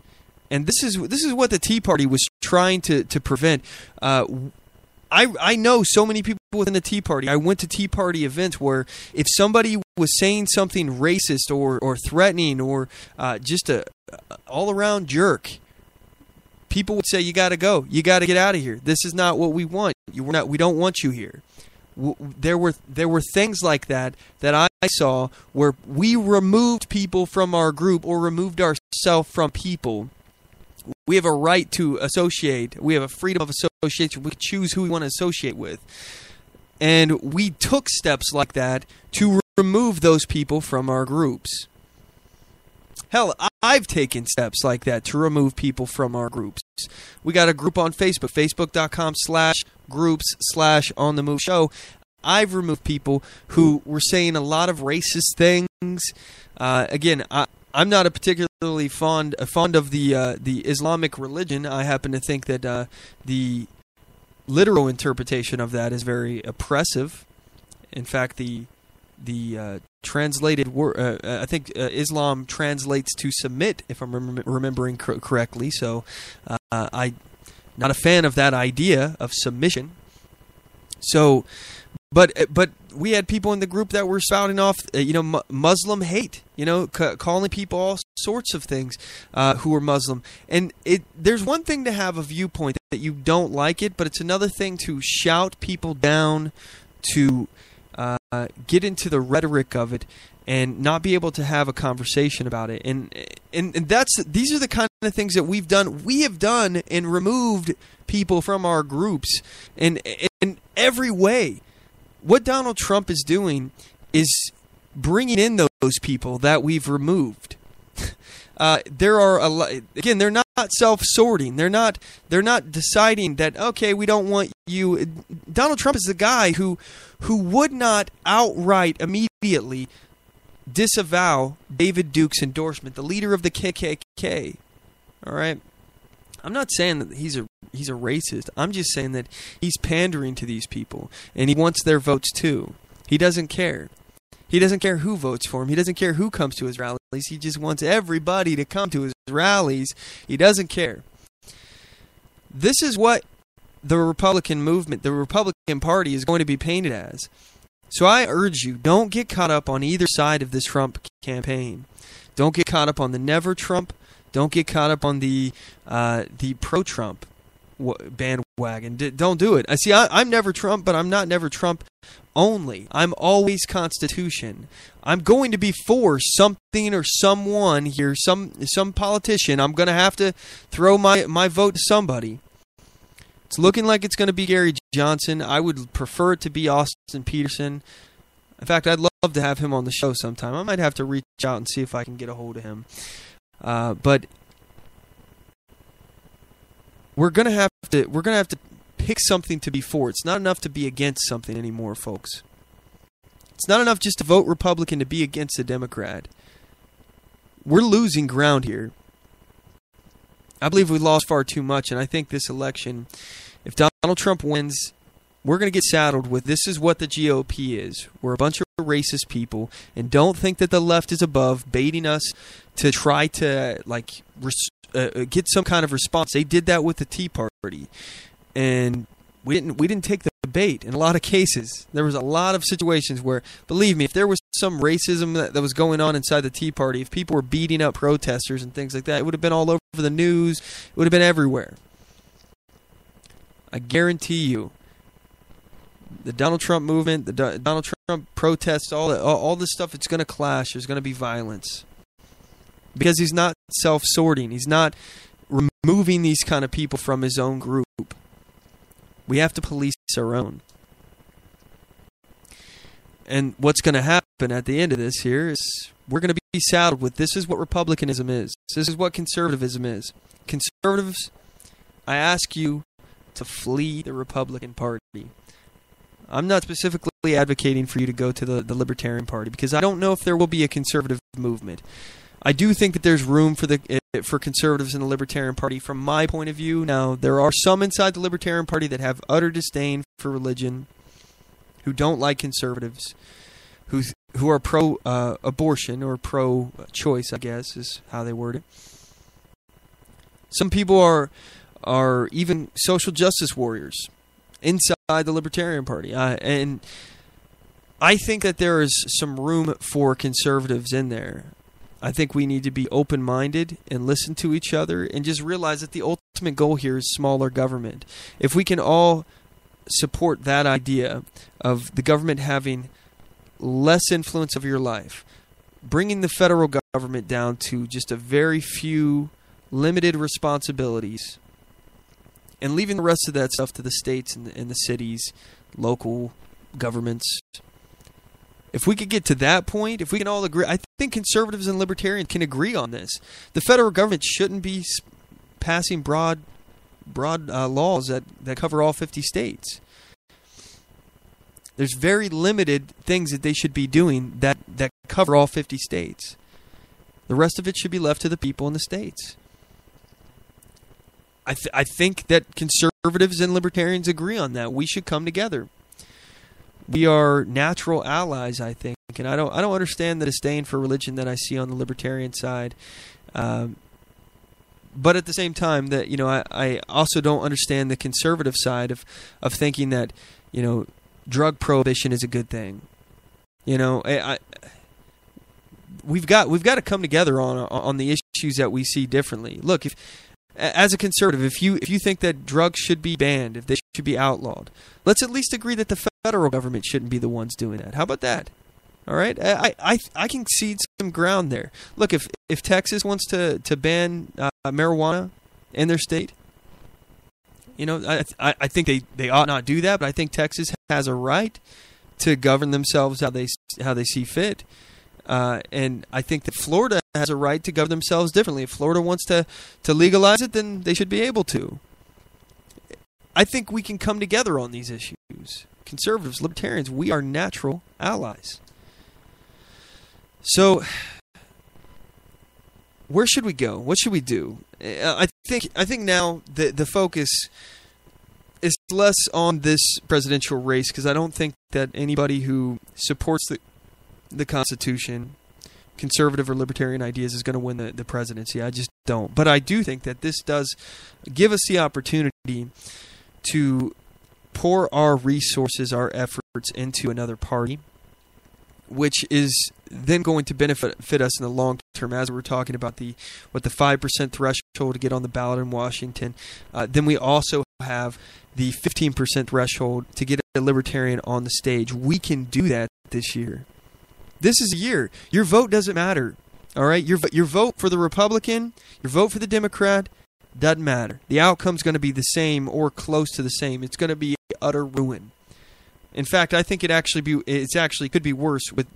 And this is what the Tea Party was trying to prevent. I know so many people within the Tea Party. I went to Tea Party events where if somebody was saying something racist or threatening or just a all-around jerk, people would say, you got to go. You got to get out of here. This is not what we want. We don't want you here. There were things like that I saw where we removed people from our group or removed ourselves from people. We have a right to associate. We have a freedom of association. We can choose who we want to associate with. And we took steps like that to remove those people from our groups. Hell, I've taken steps like that to remove people from our groups. We got a group on Facebook, facebook.com/groups/OnTheMoveShow. I've removed people who were saying a lot of racist things. Again, I'm not a particularly fond of the Islamic religion. I happen to think that the literal interpretation of that is very oppressive. In fact, the translated word, I think Islam translates to submit, if I'm remembering correctly. So I'm not a fan of that idea of submission. So, but we had people in the group that were spouting off, Muslim hate, calling people all sorts of things who are Muslim. And there's one thing to have a viewpoint that you don't like it, but it's another thing to shout people down, to get into the rhetoric of it, and not be able to have a conversation about it. And these are the kind of things that we've done. We have done and removed people from our groups in every way. What Donald Trump is doing is bringing in those people that we've removed. there are a lot. Again, they're not self-sorting. They're not deciding that, okay, we don't want you. Donald Trump is the guy who would not outright immediately disavow David Duke's endorsement, the leader of the KKK. All right. I'm not saying that he's a racist. I'm just saying that he's pandering to these people, and he wants their votes too. He doesn't care. He doesn't care who votes for him. He doesn't care who comes to his rallies. He just wants everybody to come to his rallies. He doesn't care. This is what the Republican movement, the Republican Party, is going to be painted as. So I urge you, don't get caught up on either side of this Trump campaign. Don't get caught up on the never Trump. Don't get caught up on the pro-Trump bandwagon. Don't do it. I'm never Trump, but I'm not never Trump only. I'm always Constitution. I'm going to be for something or someone here, some politician. I'm going to have to throw my vote to somebody. It's looking like it's going to be Gary Johnson. I would prefer it to be Austin Peterson. In fact, I'd love to have him on the show sometime. I might have to reach out and see if I can get a hold of him. But we're gonna have to pick something to be for. It's not enough to be against something anymore, folks. It's not enough just to vote Republican to be against a Democrat. We're losing ground here. I believe we lost far too much, and I think this election, if Donald Trump wins, we're going to get saddled with this is what the GOP is. We're a bunch of racist people, and don't think that the left is above baiting us to try to get some kind of response. They did that with the Tea Party, and we didn't take the bait in a lot of cases. There was a lot of situations where, believe me, if there was some racism that was going on inside the Tea Party, if people were beating up protesters and things like that, it would have been all over the news. It would have been everywhere. I guarantee you, the Donald Trump movement, the Donald Trump protests, all this stuff, it's going to clash. There's going to be violence. Because he's not self-sorting. He's not removing these kind of people from his own group. We have to police our own. And what's going to happen at the end of this here is we're going to be saddled with this is what republicanism is. This is what conservatism is. Conservatives, I ask you to flee the Republican Party. I'm not specifically advocating for you to go to the Libertarian Party because I don't know if there will be a conservative movement. I do think that there's room for conservatives in the Libertarian Party from my point of view. Now, there are some inside the Libertarian Party that have utter disdain for religion, who don't like conservatives, who are pro-abortion or pro-choice, I guess, is how they word it. Some people are even social justice warriors inside the Libertarian Party. And I think that there is some room for conservatives in there. I think we need to be open-minded and listen to each other and just realize that the ultimate goal here is smaller government. If we can all support that idea of the government having less influence over your life, bringing the federal government down to just a very few limited responsibilities, and leaving the rest of that stuff to the states and the cities, local governments. If we could get to that point, if we can all agree, I think conservatives and libertarians can agree on this. The federal government shouldn't be passing broad laws that cover all 50 states. There's very limited things that they should be doing that cover all 50 states. The rest of it should be left to the people in the states. I think that conservatives and libertarians agree on that. We should come together. We are natural allies, I think, and I don't understand the disdain for religion that I see on the libertarian side. But at the same time, that I also don't understand the conservative side of thinking that drug prohibition is a good thing. We've got to come together on the issues that we see differently. Look, as a conservative, if you think that drugs should be banned, if they should be outlawed, let's at least agree that the federal government shouldn't be the ones doing that. How about that? All right, I can cede some ground there. Look, if Texas wants to ban marijuana in their state, I think they ought not do that. But I think Texas has a right to govern themselves how they see fit. And I think that Florida has a right to govern themselves differently. If Florida wants to legalize it, then they should be able to. I think we can come together on these issues. Conservatives, libertarians, we are natural allies. So, where should we go? What should we do? I think now the focus is less on this presidential race, because I don't think that anybody who supports the Constitution, conservative or libertarian ideas, is going to win the presidency. I just don't. But I do think that this does give us the opportunity to pour our resources, our efforts into another party, which is then going to benefit us in the long term, as we're talking about the 5% threshold to get on the ballot in Washington. Then we also have the 15% threshold to get a libertarian on the stage. We can do that this year. This is a year. Your vote doesn't matter. All right? Your vote for the Republican, your vote for the Democrat, doesn't matter. The outcome's going to be the same or close to the same. It's going to be utter ruin. In fact, I think it actually could be worse with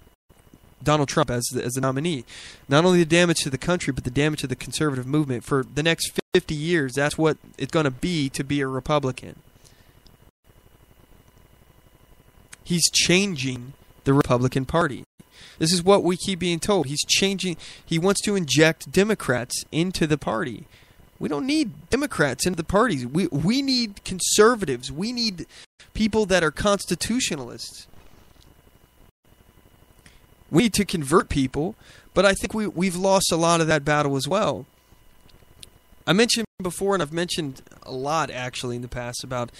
Donald Trump as the nominee. Not only the damage to the country, but the damage to the conservative movement. For the next 50 years, that's what it's going to be a Republican. He's changing the Republican Party. This is what we keep being told. He's changing. He wants to inject Democrats into the party. We don't need Democrats into the parties. We need conservatives. We need people that are constitutionalists. We need to convert people, but I think we've lost a lot of that battle as well. I mentioned before, and I've mentioned a lot actually in the past, about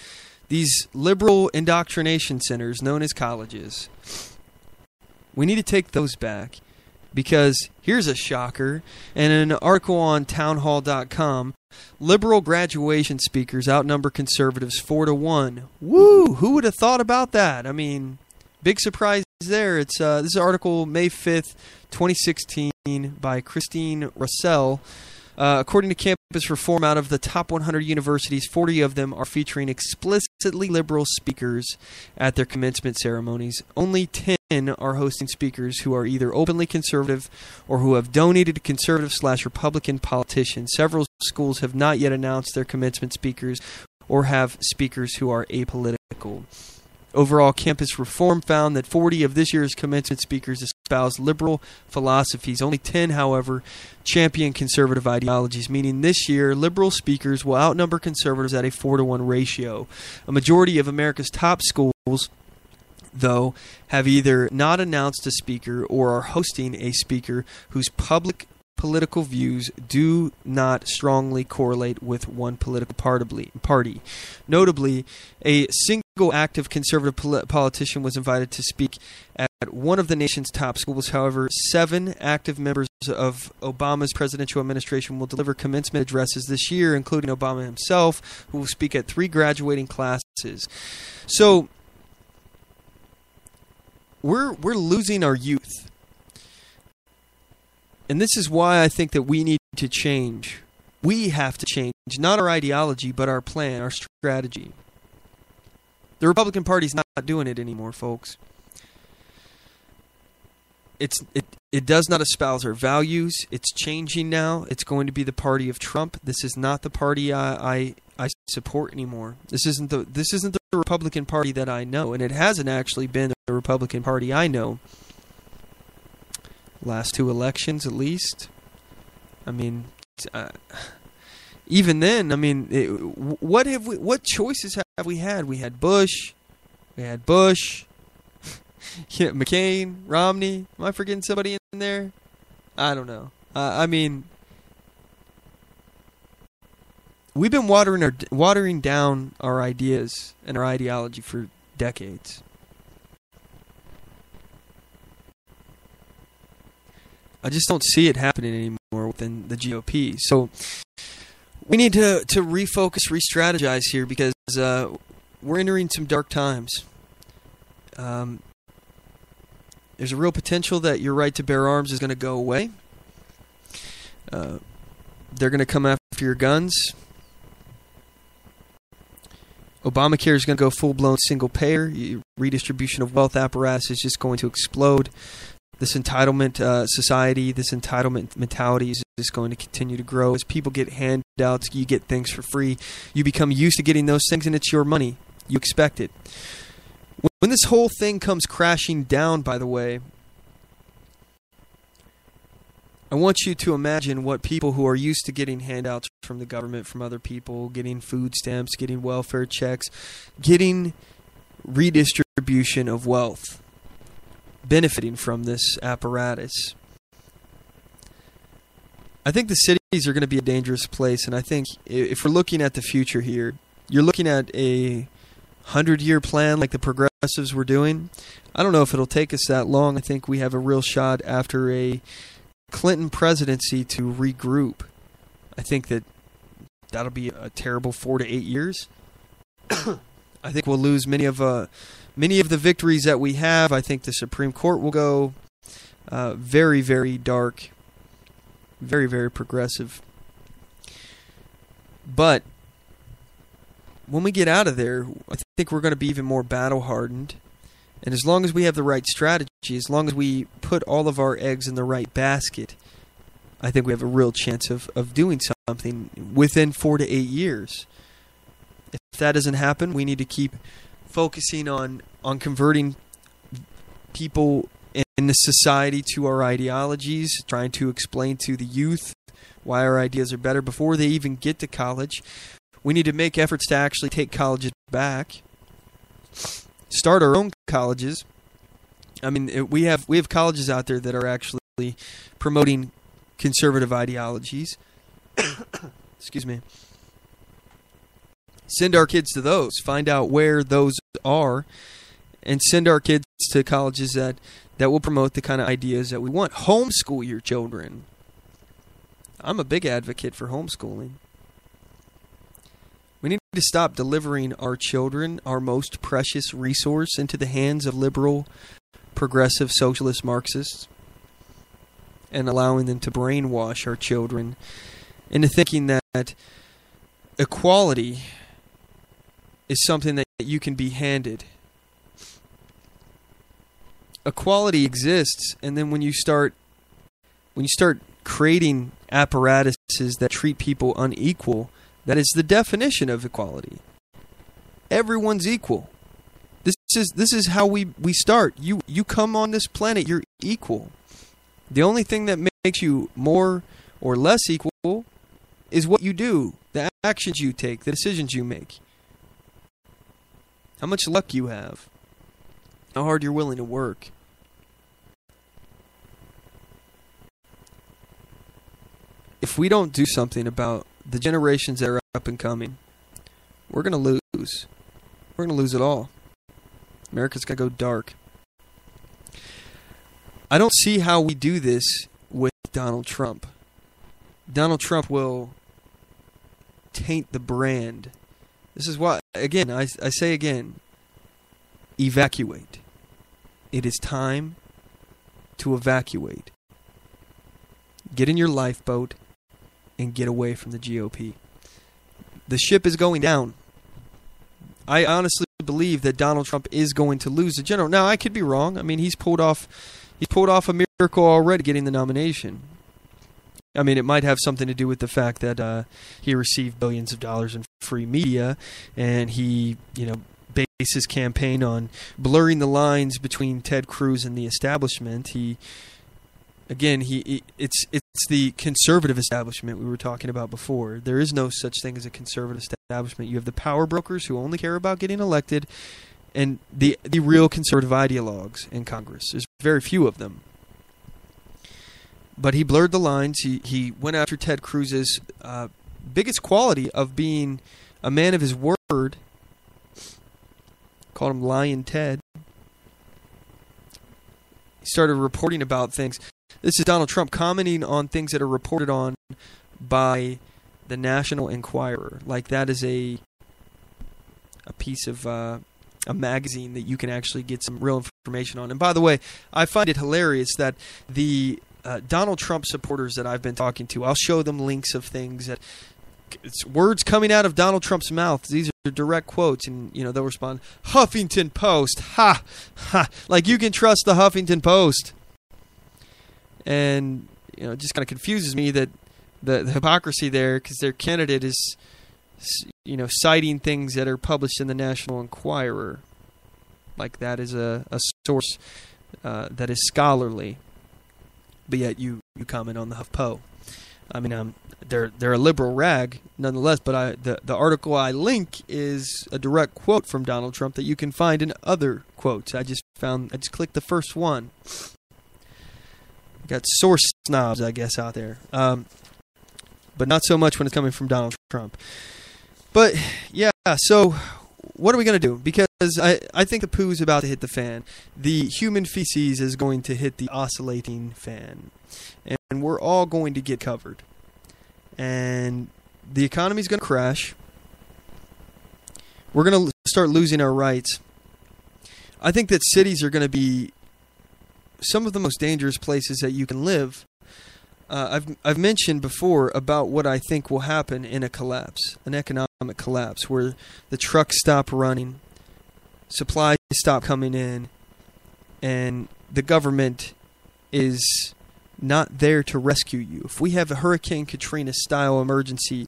these liberal indoctrination centers known as colleges. We need to take those back, because here's a shocker. In an article on townhall.com, liberal graduation speakers outnumber conservatives 4-1. Woo! Who would have thought about that? I mean, big surprise there. It's this article, May 5th, 2016, by Christine Russell. According to Campus Reform, out of the top 100 universities, 40 of them are featuring explicitly liberal speakers at their commencement ceremonies. Only 10 are hosting speakers who are either openly conservative or who have donated to conservative/Republican politicians. Several schools have not yet announced their commencement speakers or have speakers who are apolitical. Overall, Campus Reform found that 40 of this year's commencement speakers espouse liberal philosophies. Only 10, however, champion conservative ideologies, meaning this year liberal speakers will outnumber conservatives at a 4-1 ratio. A majority of America's top schools, though, have either not announced a speaker or are hosting a speaker whose public political views do not strongly correlate with one political party. Notably, a single active conservative politician was invited to speak at one of the nation's top schools. However, 7 active members of Obama's presidential administration will deliver commencement addresses this year, including Obama himself, who will speak at 3 graduating classes. So, we're losing our youth. And this is why I think that we need to change. We have to change, not our ideology, but our plan, our strategy. The Republican Party's not doing it anymore, folks. It does not espouse our values. It's changing now. It's going to be the party of Trump. This is not the party I support anymore. This isn't the Republican Party that I know, and it hasn't actually been the Republican Party I know. Last 2 elections, at least. I mean, even then, I mean, what choices have we had? We had Bush. McCain, Romney. Am I forgetting somebody in there? I don't know. I mean, we've been watering down our ideas and our ideology for decades. I just don't see it happening anymore within the GOP. So we need to refocus, re-strategize here, because we're entering some dark times. There's a real potential that your right to bear arms is going to go away. They're going to come after your guns. Obamacare is going to go full-blown single-payer. Redistribution of wealth apparatus is just going to explode. This entitlement society, this entitlement mentality is just going to continue to grow. As people get handouts, you get things for free. You become used to getting those things, and it's your money. You expect it. When this whole thing comes crashing down, by the way, I want you to imagine what people who are used to getting handouts from the government, from other people, getting food stamps, getting welfare checks, getting redistribution of wealth, benefiting from this apparatus. I think the cities are going to be a dangerous place, and I think if we're looking at the future here, you're looking at a 100-year plan like the progressives were doing. I don't know if it'll take us that long. I think we have a real shot after a Clinton presidency to regroup. I think that'll be a terrible 4 to 8 years. I think we'll lose many of the victories that we have. I think the Supreme Court will go very, very dark, very, very progressive. But when we get out of there, I think we're going to be even more battle-hardened. And as long as we have the right strategy, as long as we put all of our eggs in the right basket, I think we have a real chance of doing something within 4 to 8 years. If that doesn't happen, we need to keep focusing on converting people in the society to our ideologies, trying to explain to the youth why our ideas are better before they even get to college. We need to make efforts to actually take colleges back. Start our own colleges. I mean, we have colleges out there that are actually promoting conservative ideologies. Excuse me. Send our kids to those. Find out where those are, and send our kids to colleges that will promote the kind of ideas that we want. Homeschool your children. I'm a big advocate for homeschooling. We need to stop delivering our children, our most precious resource, into the hands of liberal, progressive, socialist Marxists, and allowing them to brainwash our children into thinking that equality is something that you can be handed. Equality exists, and then when you start creating apparatuses that treat people unequal, that is the definition of equality. Everyone's equal. This is how we start. You come on this planet, you're equal. The only thing that makes you more or less equal is what you do, the actions you take, the decisions you make. How much luck you have. How hard you're willing to work. If we don't do something about the generations that are up and coming, we're going to lose. We're going to lose it all. America's going to go dark. I don't see how we do this with Donald Trump. Donald Trump will taint the brand. This is why, again, I say again, evacuate. It is time to evacuate. Get in your lifeboat and get away from the GOP. The ship is going down. I honestly believe that Donald Trump is going to lose the general. Now, I could be wrong. I mean, he's pulled off a miracle already getting the nomination. I mean, it might have something to do with the fact that he received billions of dollars in free media, and he, based his campaign on blurring the lines between Ted Cruz and the establishment. It's the conservative establishment we were talking about before. There is no such thing as a conservative establishment. You have the power brokers who only care about getting elected, and the real conservative ideologues in Congress. There's very few of them. But he blurred the lines. He went after Ted Cruz's biggest quality of being a man of his word. Called him Lying Ted. He started reporting about things. This is Donald Trump commenting on things that are reported on by the National Enquirer. Like that is a piece of a magazine that you can actually get some real information on. And by the way, I find it hilarious that the Donald Trump supporters that I've been talking to, I'll show them links of things that it's words coming out of Donald Trump's mouth. These are direct quotes, and they'll respond, Huffington Post, ha, ha. Like you can trust the Huffington Post. And it just kind of confuses me that the hypocrisy there, because their candidate is citing things that are published in the National Enquirer, like that is a source that is scholarly, but yet you comment on the HuffPo. I mean, they're a liberal rag nonetheless, but the article I link is a direct quote from Donald Trump that you can find in other quotes. I just clicked the first one. Got source snobs, I guess, out there, but not so much when it's coming from Donald Trump. But yeah, so what are we going to do? Because I think the poo's about to hit the fan. The human feces is going to hit the oscillating fan. And we're all going to get covered. And the economy's going to crash. We're going to start losing our rights. I think that cities are going to be some of the most dangerous places that you can live. I've mentioned before about what I think will happen in a collapse, an economic collapse, where the trucks stop running, supplies stop coming in, and the government is not there to rescue you. If we have a Hurricane Katrina style emergency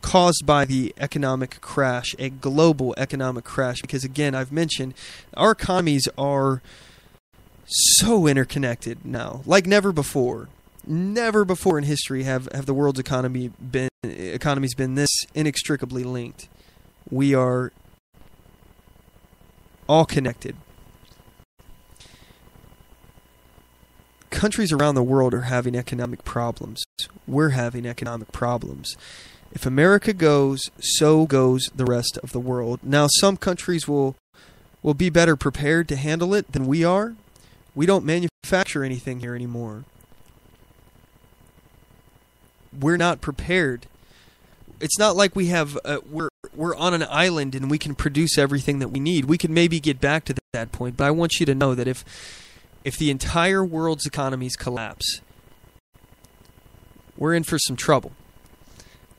caused by the economic crash, a global economic crash, because again, I've mentioned our economies are so interconnected now, like never before. Never before in history have the world's economies been this inextricably linked. We are all connected. Countries around the world are having economic problems. We're having economic problems. If America goes, so goes the rest of the world. Now, some countries will be better prepared to handle it than we are. We don't manufacture anything here anymore. We're not prepared. It's not like we have we're on an island and we can produce everything that we need. We can maybe get back to that point, but I want you to know that if the entire world's economies collapse, we're in for some trouble.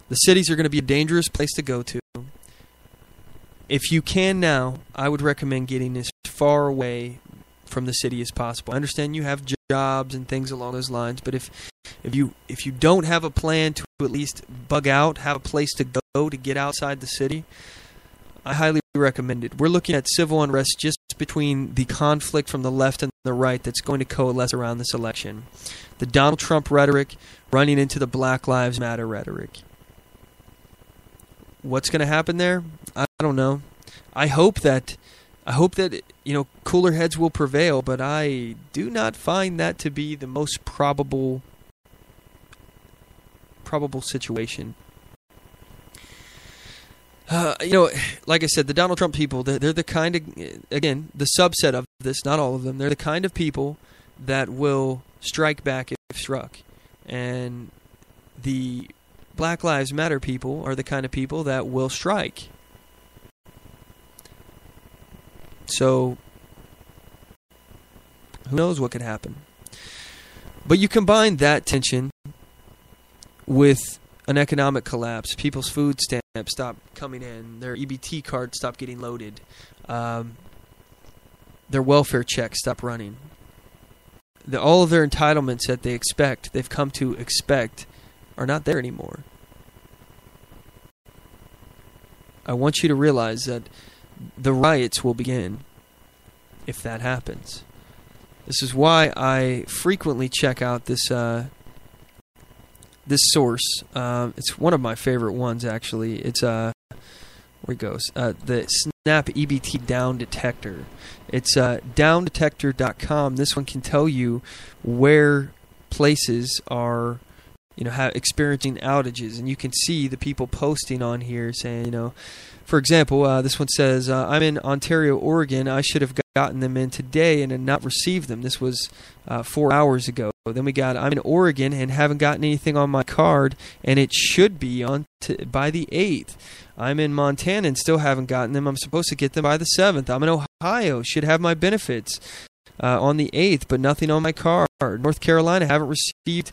The cities are going to be a dangerous place to go to. If you can now, I would recommend getting as far away from the city as possible. I understand you have jobs and things along those lines, but if you don't have a plan to at least bug out, have a place to go to get outside the city, I highly recommend it. We're looking at civil unrest just between the conflict from the left and the right that's going to coalesce around this election. The Donald Trump rhetoric running into the Black Lives Matter rhetoric. What's going to happen there? I don't know. I hope that cooler heads will prevail, but I do not find that to be the most probable situation. Like I said, the Donald Trump people, they're the kind of, again, the subset of this, not all of them, they're the kind of people that will strike back if struck. And the Black Lives Matter people are the kind of people that will strike. So, who knows what could happen. But you combine that tension with an economic collapse, people's food stamps stop coming in, their EBT cards stop getting loaded, their welfare checks stop running. All of their entitlements that they've come to expect, are not there anymore. I want you to realize that the riots will begin if that happens. This is why I frequently check out this source. It's one of my favorite ones, actually. It's where it goes. The Snap EBT Down Detector. It's downdetector.com. This one can tell you where places are, experiencing outages, and you can see the people posting on here saying, for example, this one says, I'm in Ontario, Oregon. I should have gotten them in today and had not received them. This was 4 hours ago. Then we got, I'm in Oregon and haven't gotten anything on my card, and it should be on by the 8th. I'm in Montana and still haven't gotten them. I'm supposed to get them by the 7th. I'm in Ohio. Should have my benefits on the 8th, but nothing on my card. North Carolina, haven't received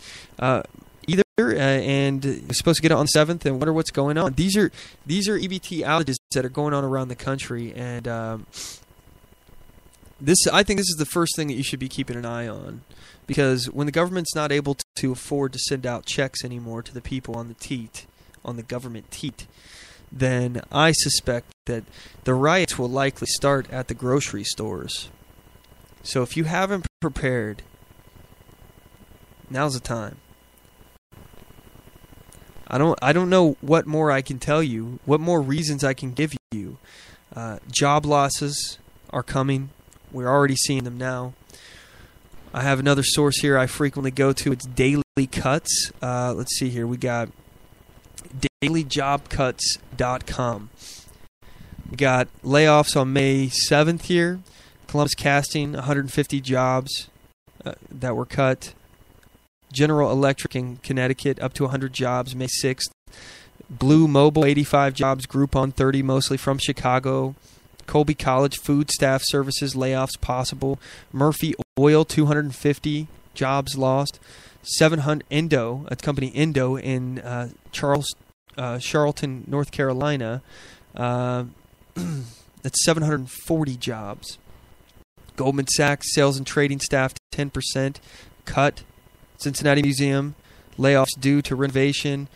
either, and we're supposed to get it on the 7th and wonder what's going on. These are EBT outages that are going on around the country, and I think this is the first thing that you should be keeping an eye on, because when the government's not able to afford to send out checks anymore to the people on the government teat, then I suspect that the riots will likely start at the grocery stores. So if you haven't prepared, now's the time. I don't know what more I can tell you, what more reasons I can give you. Job losses are coming. We're already seeing them now. I have another source here I frequently go to. It's Daily Cuts. Let's see here. We got dailyjobcuts.com. We got layoffs on May 7th here. Columbus Casting, 150 jobs that were cut. General Electric in Connecticut, up to 100 jobs, May 6th. Blue Mobile, 85 jobs. Groupon, 30, mostly from Chicago. Colby College Food Staff Services, layoffs possible. Murphy Oil, 250 jobs lost. 700 Indo, a company Indo in Charlton, North Carolina. That's 740 jobs. Goldman Sachs sales and trading staff 10% cut. Cincinnati Museum layoffs due to renovation.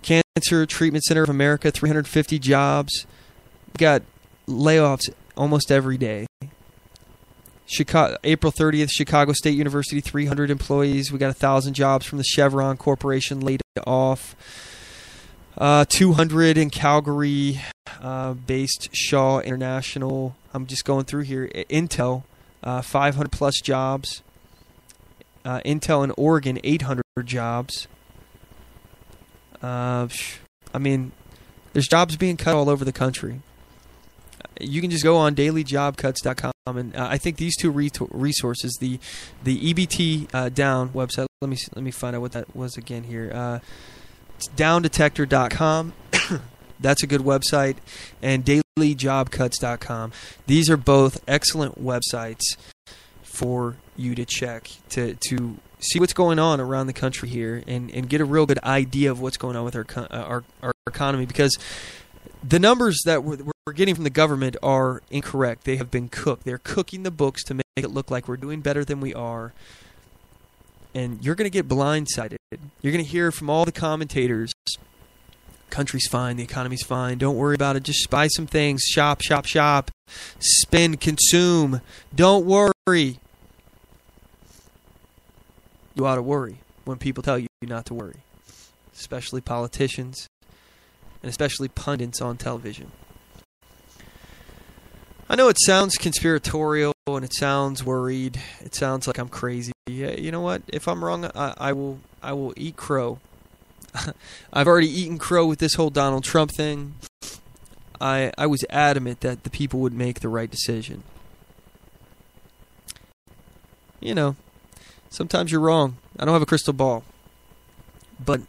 Cancer Treatment Center of America 350 jobs. We got layoffs almost every day. April 30th, Chicago State University, 300 employees. We got 1,000 jobs from the Chevron Corporation laid off. 200 in Calgary-based Shaw International. I'm just going through here. Intel, 500 plus jobs. Intel in Oregon, 800 jobs. I mean, there's jobs being cut all over the country. You can just go on dailyjobcuts.com, and I think these two resources, the EBT down website. Let me find out what that was again here. It's downdetector.com. That's a good website, and dailyjobcuts.com. These are both excellent websites for you to check to see what's going on around the country here and get a real good idea of what's going on with our economy, because the numbers that we're getting from the government are incorrect. They have been cooked. They're cooking the books to make it look like we're doing better than we are. And you're going to get blindsided. You're going to hear from all the commentators, country's fine, the economy's fine, don't worry about it, just buy some things, shop, spend, consume, don't worry. You ought to worry when people tell you not to worry, especially politicians and especially pundits on television. I know it sounds conspiratorial and it sounds worried. It sounds like I'm crazy. Yeah, you know what? If I'm wrong, I will eat crow. I've already eaten crow with this whole Donald Trump thing. I was adamant that the people would make the right decision. You know, sometimes you're wrong. I don't have a crystal ball. But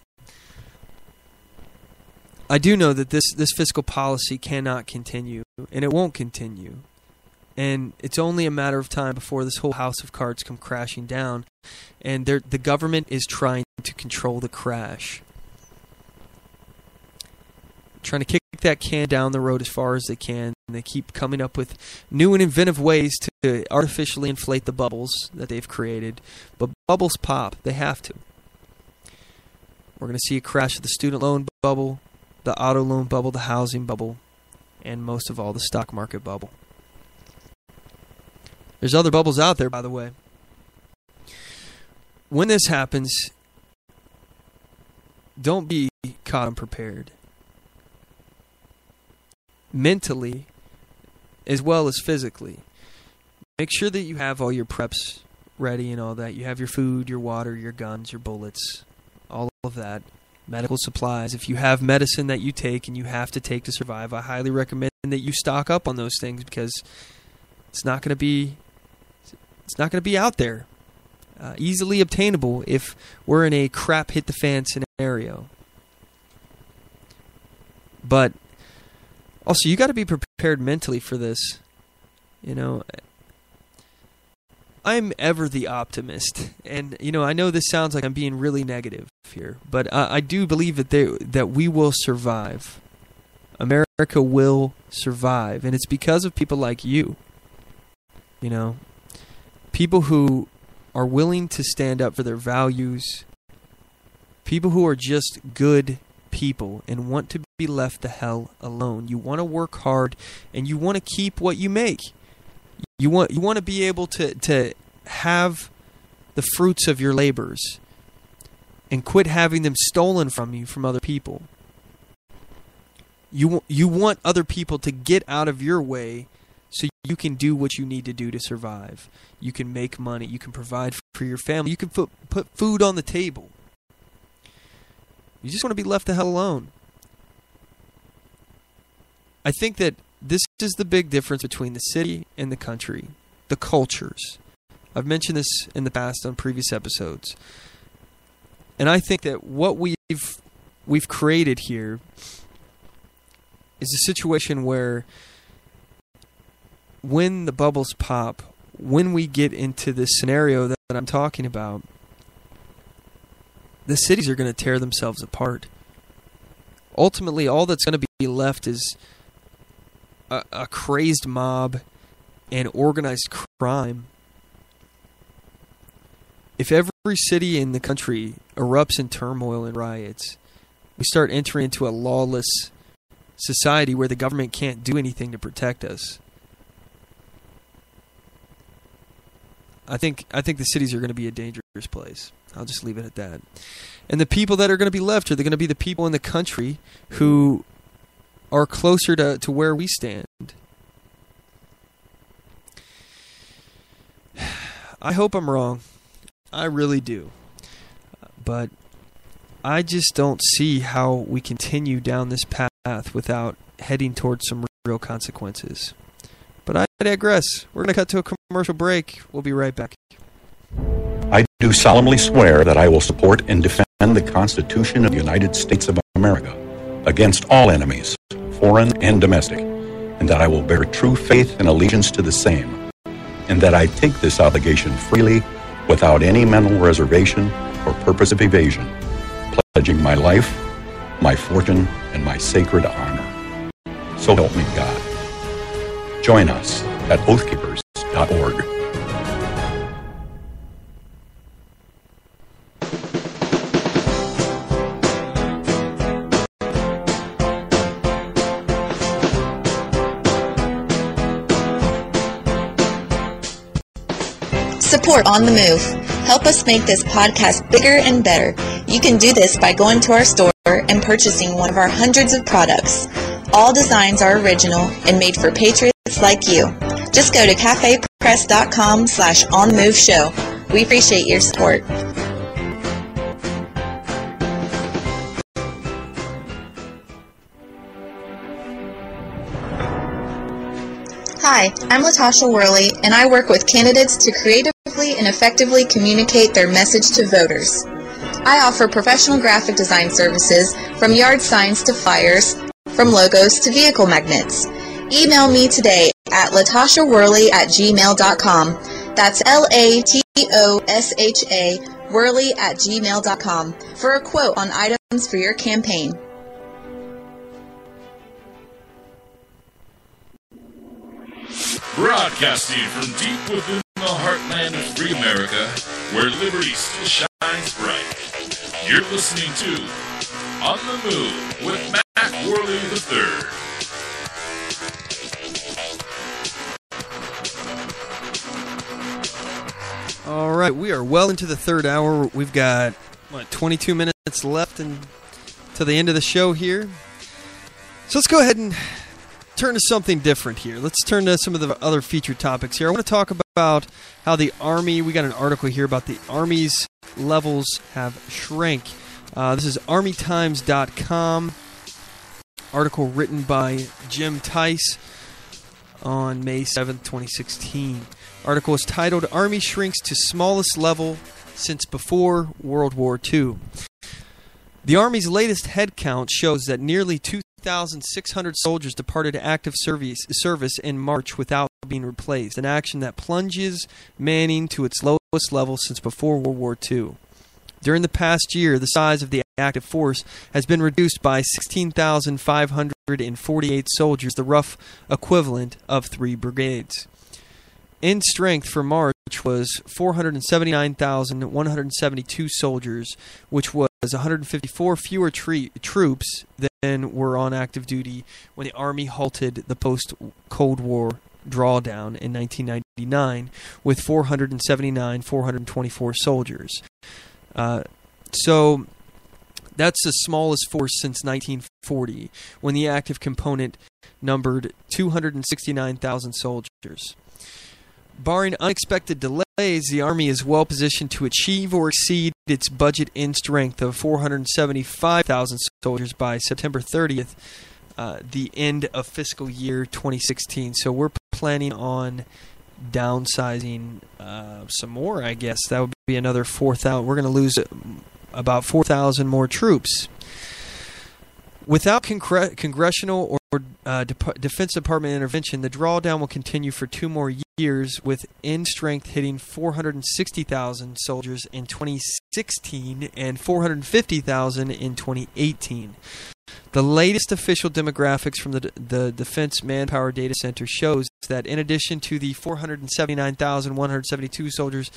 I do know that this fiscal policy cannot continue, and it won't continue. And it's only a matter of time before this whole house of cards come crashing down, and the government is trying to control the crash. Trying to kick that can down the road as far as they can, and they keep coming up with new and inventive ways to artificially inflate the bubbles that they've created. But bubbles pop. They have to. We're going to see a crash of the student loan bubble, the auto loan bubble, the housing bubble, and most of all, the stock market bubble. There's other bubbles out there, by the way. When this happens, don't be caught unprepared. Mentally, as well as physically. Make sure that you have all your preps ready and all that. You have your food, your water, your guns, your bullets, all of that. Medical supplies. If you have medicine that you take and you have to take to survive, I highly recommend that you stock up on those things, because it's not going to be out there, easily obtainable if we're in a crap hit the fan scenario. But also, you got to be prepared mentally for this. You know, I'm ever the optimist, and I know this sounds like I'm being really negative here, but I do believe that we will survive. America will survive, and it's because of people like you. You know, people who are willing to stand up for their values, people who are just good people and want to be left the hell alone. You want to work hard and you want to keep what you make. You want to be able to have the fruits of your labors and quit having them stolen from you from other people. You want other people to get out of your way so you can do what you need to do to survive. You can make money. You can provide for your family. You can put food on the table. You just want to be left the hell alone. I think that this is the big difference between the city and the country. The cultures. I've mentioned this in the past on previous episodes. And I think that what we've created here is a situation where when the bubbles pop, when we get into this scenario that I'm talking about, the cities are going to tear themselves apart. Ultimately, all that's going to be left is a crazed mob and organized crime. If every city in the country erupts in turmoil and riots, we start entering into a lawless society where the government can't do anything to protect us. I think the cities are going to be a dangerous place. I'll just leave it at that. And the people that are going to be left are going to be the people in the country who are closer to where we stand. I hope I'm wrong. I really do. But I just don't see how we continue down this path without heading towards some real consequences. But I digress. We're going to cut to a commercial break. We'll be right back. I do solemnly swear that I will support and defend the Constitution of the United States of America against all enemies, foreign and domestic, and that I will bear true faith and allegiance to the same, and that I take this obligation freely without any mental reservation or purpose of evasion, pledging my life, my fortune, and my sacred honor. So help me God. Join us at oathkeepers.org. Support On The Move. Help us make this podcast bigger and better. You can do this by going to our store and purchasing one of our hundreds of products. All designs are original and made for patriots like you. Just go to cafepress.com/OnTheMoveShow. We appreciate your support. Hi, I'm Latasha Worley, and I work with candidates to creatively and effectively communicate their message to voters. I offer professional graphic design services from yard signs to flyers, from logos to vehicle magnets. Email me today at latashaworley@gmail.com. That's LATOSHA Worley@gmail.com for a quote on items for your campaign. Broadcasting from deep within the heartland of free America, where liberty still shines bright. You're listening to On the Move with Mac Worley III. All right, we are well into the third hour. We've got, 22 minutes left to the end of the show here. So let's go ahead and turn to something different here. Let's turn to some of the other featured topics here. I want to talk about how the Army, we got an article here about the Army's levels have shrank. This is ArmyTimes.com, article written by Jim Tice on May 7th, 2016. Article is titled, Army Shrinks to Smallest Level Since Before World War II. The Army's latest head count shows that nearly 2,600 soldiers departed active service in March without being replaced, an action that plunges Manning to its lowest level since before World War II. During the past year, the size of the active force has been reduced by 16,548 soldiers, the rough equivalent of 3 brigades. in strength for March was 479,172 soldiers, which was 154 fewer troops than were on active duty when the Army halted the post-Cold War drawdown in 1999 with 424 soldiers. So that's the smallest force since 1940, when the active component numbered 269,000 soldiers. Barring unexpected delays, the Army is well positioned to achieve or exceed its budget in strength of 475,000 soldiers by September 30th, the end of fiscal year 2016. So we're planning on downsizing some more, I guess. That would be another 4,000. We're going to lose about 4,000 more troops. Without congressional or Defense Department intervention, the drawdown will continue for 2 more years, with end strength hitting 460,000 soldiers in 2016 and 450,000 in 2018. The latest official demographics from the Defense Manpower Data Center shows that in addition to the 479,172 soldiers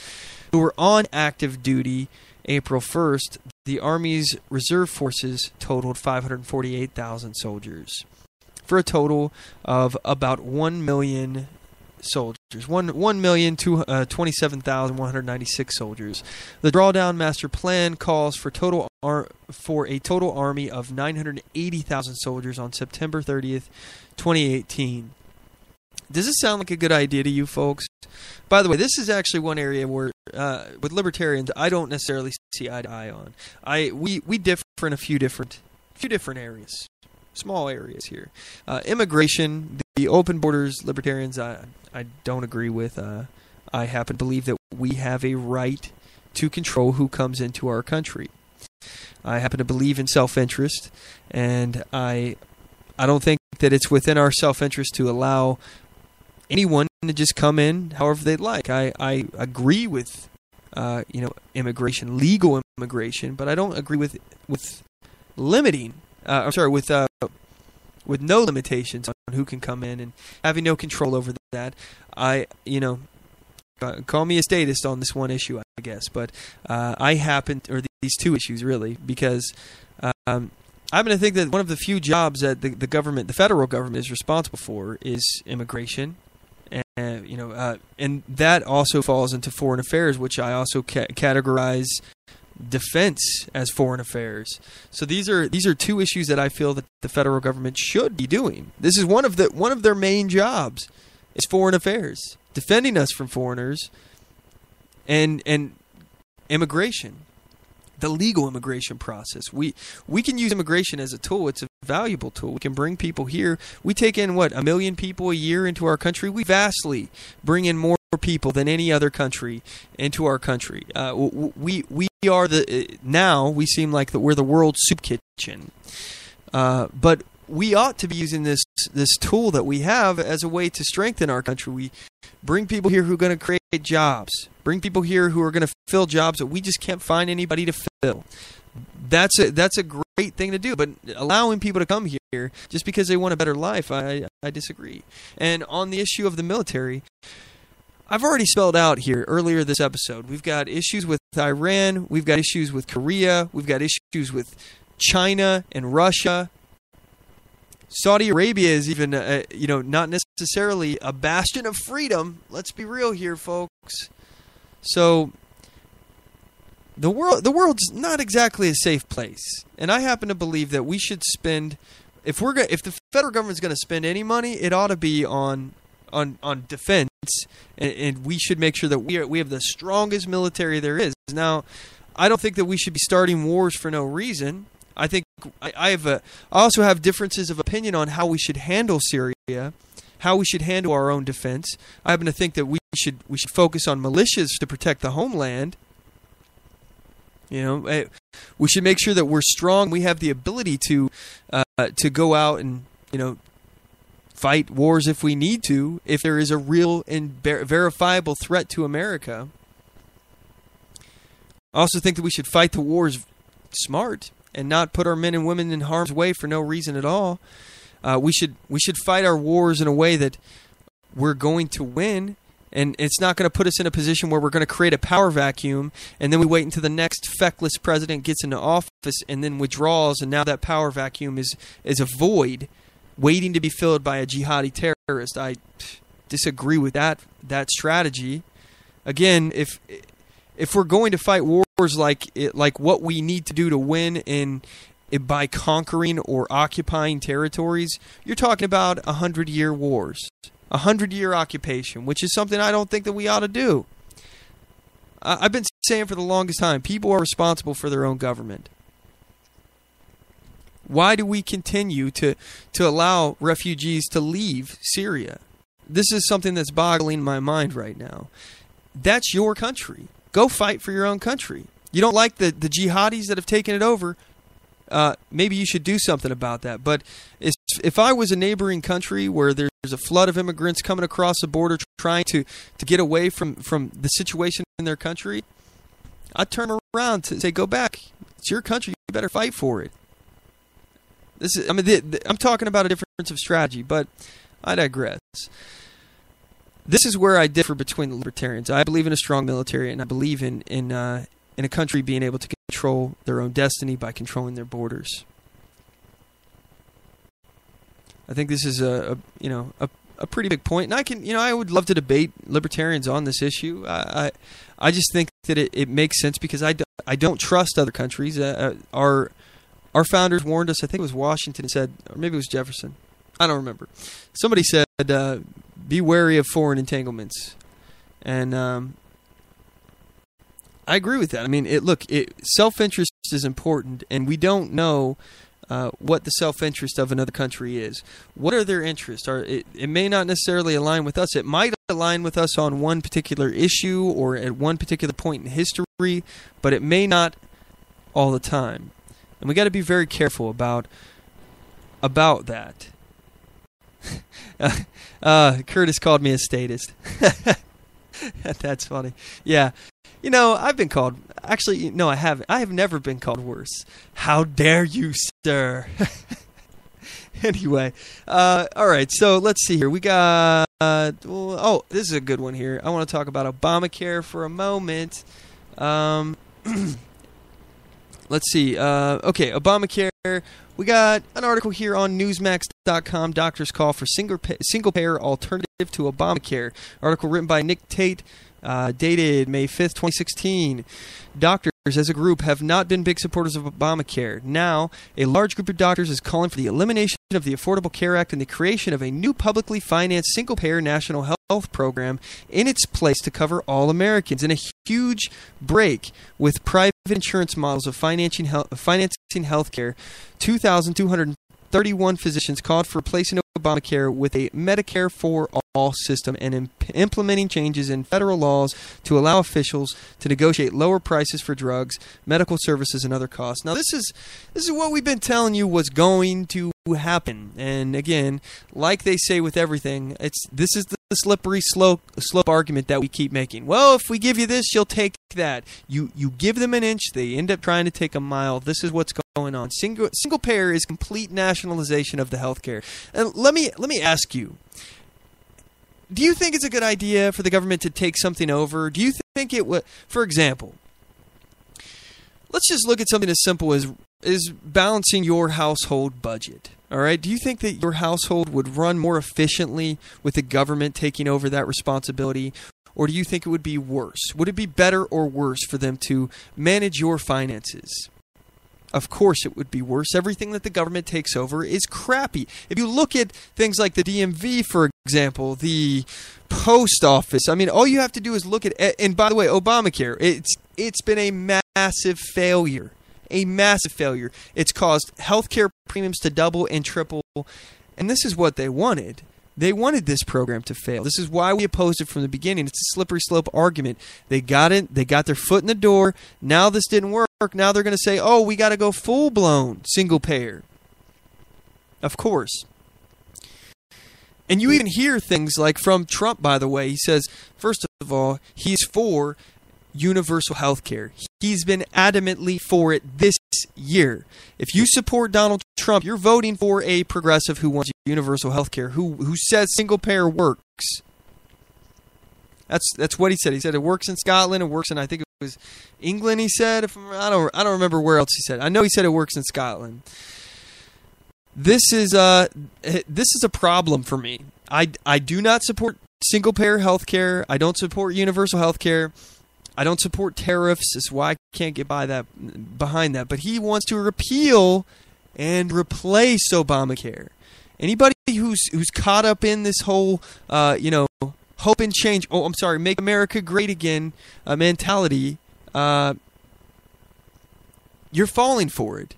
who were on active duty April 1st, the Army's reserve forces totaled 548,000 soldiers, for a total of about 1 million soldiers, 1,027,196 soldiers. The drawdown master plan calls for a total army of 980,000 soldiers on September 30th, 2018. Does this sound like a good idea to you folks? By the way, this is actually one area where, with libertarians, I don't necessarily see eye to eye on. We differ in a few different areas, small areas here. Immigration, the open borders, libertarians, I don't agree with. I happen to believe that we have a right to control who comes into our country. I happen to believe in self-interest, and I don't think that it's within our self-interest to allow anyone to just come in however they'd like. I agree with immigration, legal immigration, but I don't agree with limiting. With no limitations on who can come in and having no control over that. Call me a statist on this one issue, I guess, but these two issues really, because I happen to think that one of the few jobs that the federal government is responsible for is immigration. And that also falls into foreign affairs, which I also categorize defense as foreign affairs. So these are two issues that I feel that the federal government should be doing. This is one of their main jobs, is foreign affairs, defending us from foreigners, and immigration, the legal immigration process. We can use immigration as a tool. It's a valuable tool. We can bring people here. We take in 1 million people a year into our country. We vastly bring in more people than any other country into our country. We are now we seem like we're the world soup kitchen, but we ought to be using this tool that we have as a way to strengthen our country. We bring people here who are going to create jobs. Bring people here who are going to fill jobs that we just can't find anybody to fill. That's a great thing to do, but allowing people to come here just because they want a better life, I disagree. And on the issue of the military, I've already spelled out here earlier this episode. We've got issues with Iran, we've got issues with Korea, we've got issues with China and Russia. Saudi Arabia is even, not necessarily a bastion of freedom. Let's be real here, folks. So the world's not exactly a safe place, and I happen to believe that we should spend, if the federal government's going to spend any money, it ought to be on defense, and we should make sure that we have the strongest military there is. Now, I don't think that we should be starting wars for no reason. I think I also have differences of opinion on how we should handle Syria, how we should handle our own defense. I happen to think that we should focus on militias to protect the homeland. We should make sure that we're strong. We have the ability to go out and fight wars if we need to, if there is a real and verifiable threat to America. I also think that we should fight the wars smart and not put our men and women in harm's way for no reason at all. We should fight our wars in a way that we're going to win, And it's not going to put us in a position where we're going to create a power vacuum, and then we wait until the next feckless president gets into office and then withdraws, and now that power vacuum is a void waiting to be filled by a jihadi terrorist. I disagree with that strategy. Again, if we're going to fight wars like what we need to do to win by conquering or occupying territories, you're talking about 100-year wars. 100-year occupation, which is something I don't think that we ought to do. I've been saying for the longest time, people are responsible for their own government. Why do we continue to allow refugees to leave Syria? This is something that's boggling my mind right now. That's your country. Go fight for your own country. You don't like the jihadis that have taken it over, maybe you should do something about that. But if I was a neighboring country where there's a flood of immigrants coming across the border trying to get away from the situation in their country, I'd turn around to say, go back. It's your country. You better fight for it. I'm talking about a difference of strategy, but I digress. This is where I differ between the libertarians. I believe in a strong military, and I believe in a country being able to control their own destiny by controlling their borders. I think this is a pretty big point, and I would love to debate libertarians on this issue. I just think that it makes sense because I don't trust other countries. Our founders warned us. I think it was Washington said, or maybe it was Jefferson. I don't remember. Somebody said, "Be wary of foreign entanglements," and I agree with that. I mean, self-interest is important, and we don't know what the self-interest of another country is. What are their interests? It may not necessarily align with us. It might align with us on one particular issue or at one particular point in history, but it may not all the time. And we got to be very careful about that. Curtis called me a statist. That's funny. Yeah. I've been called... Actually, no, I haven't. I have never been called worse. How dare you, sir? Anyway. All right, so let's see here. We got... this is a good one here. I want to talk about Obamacare for a moment. Let's see. Okay, Obamacare. We got an article here on Newsmax.com. Doctors call for single-payer alternative to Obamacare. Article written by Nick Tate, dated May 5th, 2016. Doctors, as a group, have not been big supporters of Obamacare. Now, a large group of doctors is calling for the elimination of the Affordable Care Act and the creation of a new publicly financed single-payer national health program in its place to cover all Americans, in a huge break with private insurance models of financing health care. 2,231 physicians called for replacing Obamacare with a Medicare for All system and implementing changes in federal laws to allow officials to negotiate lower prices for drugs, medical services, and other costs. Now, this is what we've been telling you was going to happen. And again, like they say with everything, this is the slippery slope argument that we keep making. Well, if we give you this, you'll take that. You give them an inch, they end up trying to take a mile. This is what's going on. Single payer is complete nationalization of the healthcare. And let me ask you, do you think it's a good idea for the government to take something over? Do you think it would, for example, let's just look at something as simple as balancing your household budget. All right? Do you think that your household would run more efficiently with the government taking over that responsibility? Or do you think it would be worse? Would it be better or worse for them to manage your finances? Of course it would be worse. Everything that the government takes over is crappy. If you look at things like the DMV, for example, the post office, I mean, all you have to do is look at, and by the way, Obamacare, it's been a massive failure. A massive failure. It's caused healthcare premiums to double and triple, and this is what they wanted. They wanted this program to fail. This is why we opposed it from the beginning. It's a slippery slope argument. They got it. They got their foot in the door. Now this didn't work. Now they're going to say, oh, we got to go full-blown single payer. Of course. And you even hear things like from Trump, by the way. He says, first of all, he's for universal health care. He's been adamantly for it this year. If you support Donald Trump, you're voting for a progressive who wants universal health care, who says single payer works. That's what he said. He said it works in Scotland. It works in, I think it was England. He said, I don't remember where else he said. I know he said it works in Scotland. This is a problem for me. I do not support single payer health care. I don't support universal health care. I don't support tariffs. That's why I can't get behind that. But he wants to repeal and replace Obamacare. Anybody who's caught up in this whole hope and change, make America great again mentality, you're falling for it.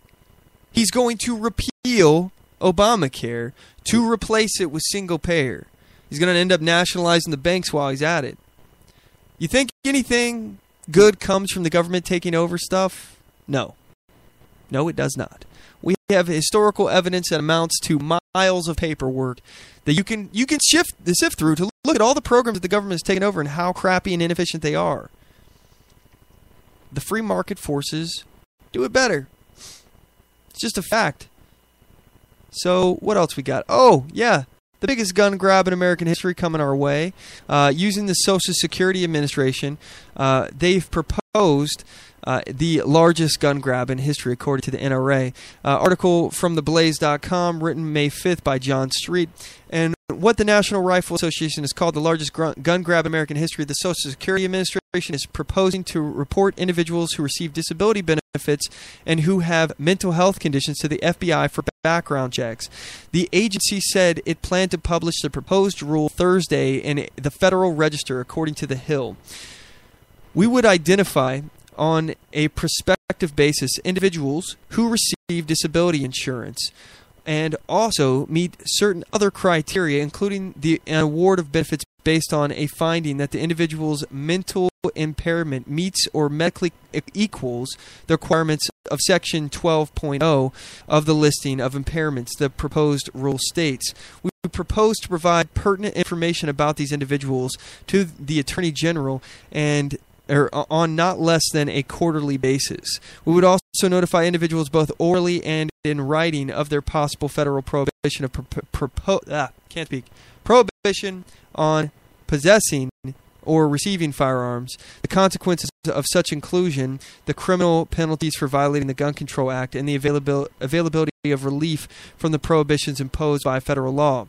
He's going to repeal Obamacare to replace it with single payer. He's going to end up nationalizing the banks while he's at it. You think anything good comes from the government taking over stuff? No. No, it does not. We have historical evidence that amounts to miles of paperwork that you can sift through to look at all the programs that the government has taken over and how crappy and inefficient they are. The free market forces do it better. It's just a fact. So what else we got? Oh, yeah. The biggest gun grab in American history coming our way. Using the Social Security Administration, they've proposed the largest gun grab in history, according to the NRA. Article from theblaze.com, written May 5th by John Street. And what the National Rifle Association has called the largest gun grab in American history, the Social Security Administration is proposing to report individuals who receive disability benefits and who have mental health conditions to the FBI for background checks. The agency said it planned to publish the proposed rule Thursday in the Federal Register, according to The Hill. We would identify on a prospective basis individuals who receive disability insurance and also meet certain other criteria, including an award of benefits based on a finding that the individual's mental impairment meets or medically equals the requirements of Section 12.0 of the listing of impairments, the proposed rule states. We propose to provide pertinent information about these individuals to the Attorney General on not less than a quarterly basis. We would also notify individuals both orally and in writing of their possible federal prohibition of prohibition on possessing or receiving firearms, the consequences of such inclusion, the criminal penalties for violating the Gun Control Act, and the availability of relief from the prohibitions imposed by federal law.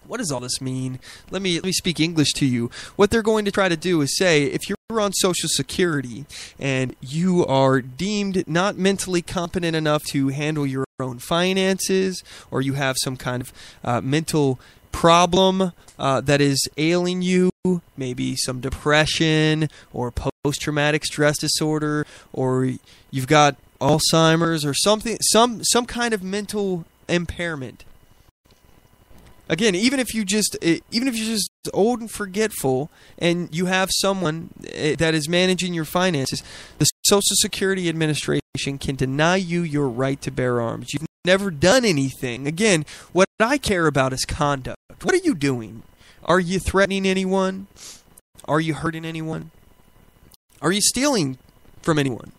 What does all this mean? Let me speak English to you. What they're going to try to do is say, if you're on Social Security and you are deemed not mentally competent enough to handle your own finances, or you have some kind of mental problem that is ailing you, maybe some depression or post-traumatic stress disorder, or you've got Alzheimer's or something, some kind of mental impairment. Again, even if you're just old and forgetful, and you have someone that is managing your finances, the Social Security Administration can deny you your right to bear arms. You've never done anything. Again, what I care about is conduct. What are you doing? Are you threatening anyone? Are you hurting anyone? Are you stealing from anyone?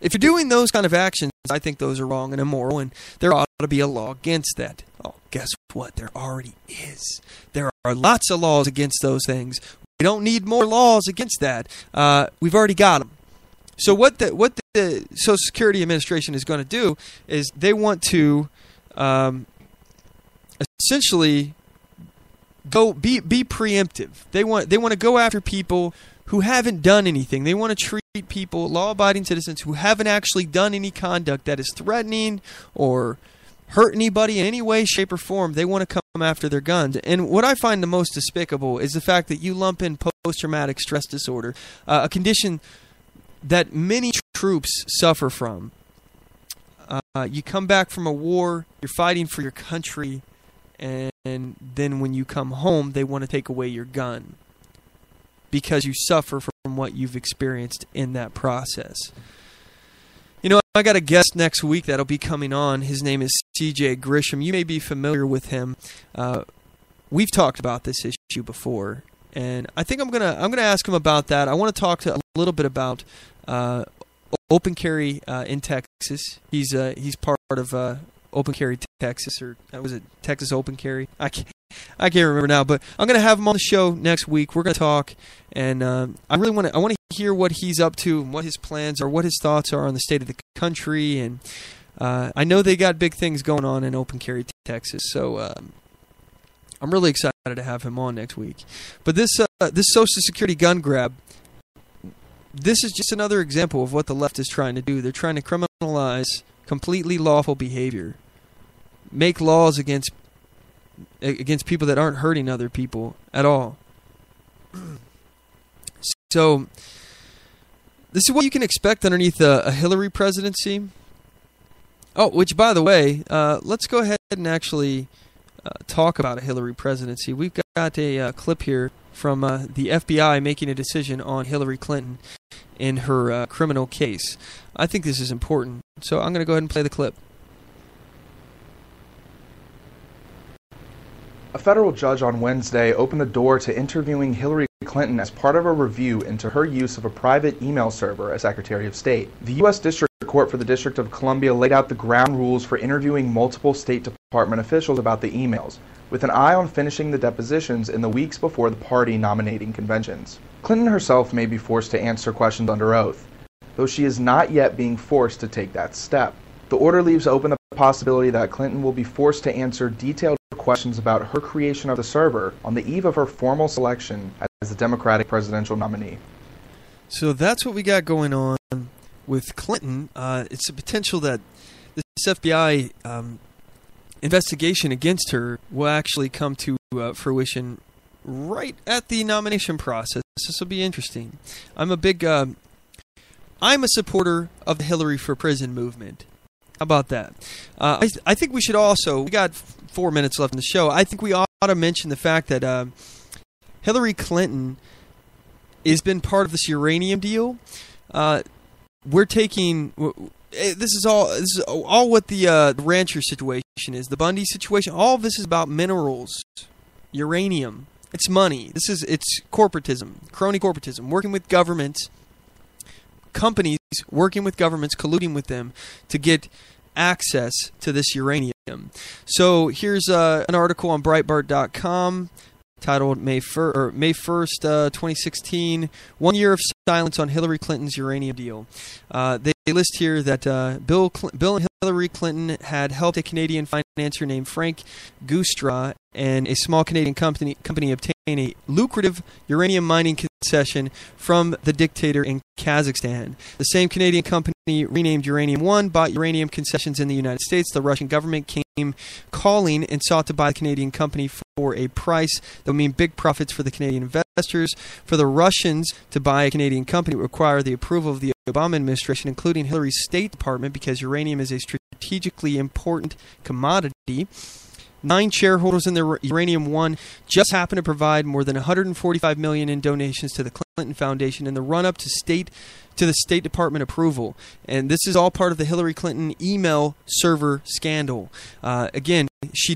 If you're doing those kind of actions, I think those are wrong and immoral, and there ought to be a law against that. Oh, guess what? There already is. There are lots of laws against those things. We don't need more laws against that. We've already got them. So what the Social Security Administration is going to do is they want to essentially be preemptive. They want to go after people who haven't done anything. They want to treat people, law-abiding citizens, who haven't actually done any conduct that is threatening or hurt anybody in any way, shape, or form. They want to come after their guns. And what I find the most despicable is the fact that you lump in post-traumatic stress disorder, a condition that many troops suffer from. You come back from a war, you're fighting for your country, and then when you come home, they want to take away your gun because you suffer from what you've experienced in that process. You know, I got a guest next week that'll be coming on. His name is C.J. Grisham. You may be familiar with him. We've talked about this issue before, and I think I'm gonna ask him about that. I want to talk a little bit about open carry in Texas. He's part of Open Carry Texas, or was it Texas Open Carry? I can't remember now, but I'm going to have him on the show next week. We're going to talk, and I want to hear what he's up to and what his plans are, what his thoughts are on the state of the country, and I know they got big things going on in Open Carry, Texas, so I'm really excited to have him on next week. But this Social Security gun grab, this is just another example of what the left is trying to do. They're trying to criminalize completely lawful behavior, make laws against people that aren't hurting other people at all. So this is what you can expect underneath a Hillary presidency. Oh, which, by the way, let's go ahead and actually talk about a Hillary presidency. We've got a clip here from the FBI making a decision on Hillary Clinton in her criminal case. I think this is important, so I'm going to go ahead and play the clip. A federal judge on Wednesday opened the door to interviewing Hillary Clinton as part of a review into her use of a private email server as Secretary of State. The U.S. District Court for the District of Columbia laid out the ground rules for interviewing multiple State Department officials about the emails, with an eye on finishing the depositions in the weeks before the party nominating conventions. Clinton herself may be forced to answer questions under oath, though she is not yet being forced to take that step. The order leaves open the possibility that Clinton will be forced to answer detailed questions about her creation of the server on the eve of her formal selection as the Democratic presidential nominee. So that's what we got going on with Clinton. It's a potential that this FBI investigation against her will actually come to fruition right at the nomination process. This will be interesting. I'm a supporter of the Hillary for Prison movement. How about that? I think we should also, we got 4 minutes left in the show, I think we ought to mention the fact that Hillary Clinton has been part of this uranium deal. We're taking, this is all what the rancher situation is, the Bundy situation. All of this is about minerals, uranium. It's money. It's corporatism, crony corporatism, working with governments, companies working with governments, colluding with them to get access to this uranium. So here's an article on Breitbart.com titled May 1st, 2016, 1 year of silence on Hillary Clinton's uranium deal. They list here that Bill and Hillary Clinton had helped a Canadian financier named Frank Gustra and a small Canadian company obtain a lucrative uranium mining concession from the dictator in Kazakhstan. The same Canadian company, renamed Uranium One, bought uranium concessions in the United States. The Russian government came calling and sought to buy the Canadian company for a price that would mean big profits for the Canadian investors. For the Russians to buy a Canadian company would require the approval of the Obama administration, including Hillary's State Department, because uranium is a strategically important commodity. 9 shareholders in the Uranium One just happened to provide more than $145 million in donations to the Clinton Foundation in the run-up to the State Department approval. And this is all part of the Hillary Clinton email server scandal. Again, she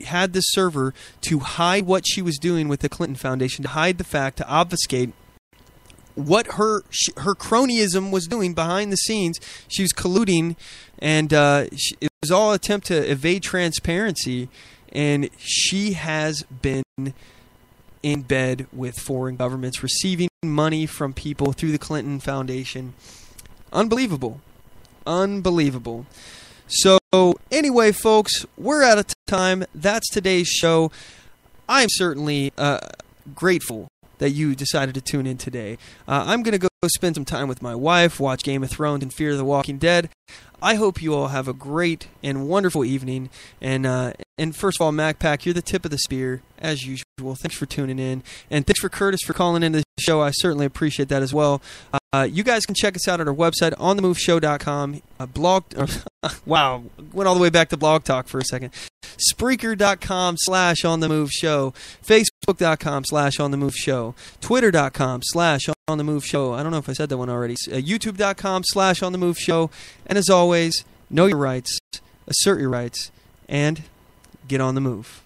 had this server to hide what she was doing with the Clinton Foundation, to hide the fact, to obfuscate what her cronyism was doing behind the scenes. She was colluding, and it was all an attempt to evade transparency, and she has been in bed with foreign governments, receiving money from people through the Clinton Foundation. Unbelievable. Unbelievable. So, anyway, folks, we're out of time. That's today's show. I'm certainly grateful that you decided to tune in today. I'm going to go spend some time with my wife, watch Game of Thrones and Fear the Walking Dead. I hope you all have a great and wonderful evening. And first of all, MacPack, you're the tip of the spear, as usual. Thanks for tuning in. And thanks for Curtis for calling into the show. I certainly appreciate that as well. You guys can check us out at our website, OnTheMoveShow.com. Wow, went all the way back to Blog Talk for a second. Spreaker.com/OnTheMoveShow. Facebook.com/OnTheMoveShow. Twitter.com/OnTheMoveShow. I don't know if I said that one already. YouTube.com/OnTheMoveShow. And as always, know your rights, assert your rights, and get on the move.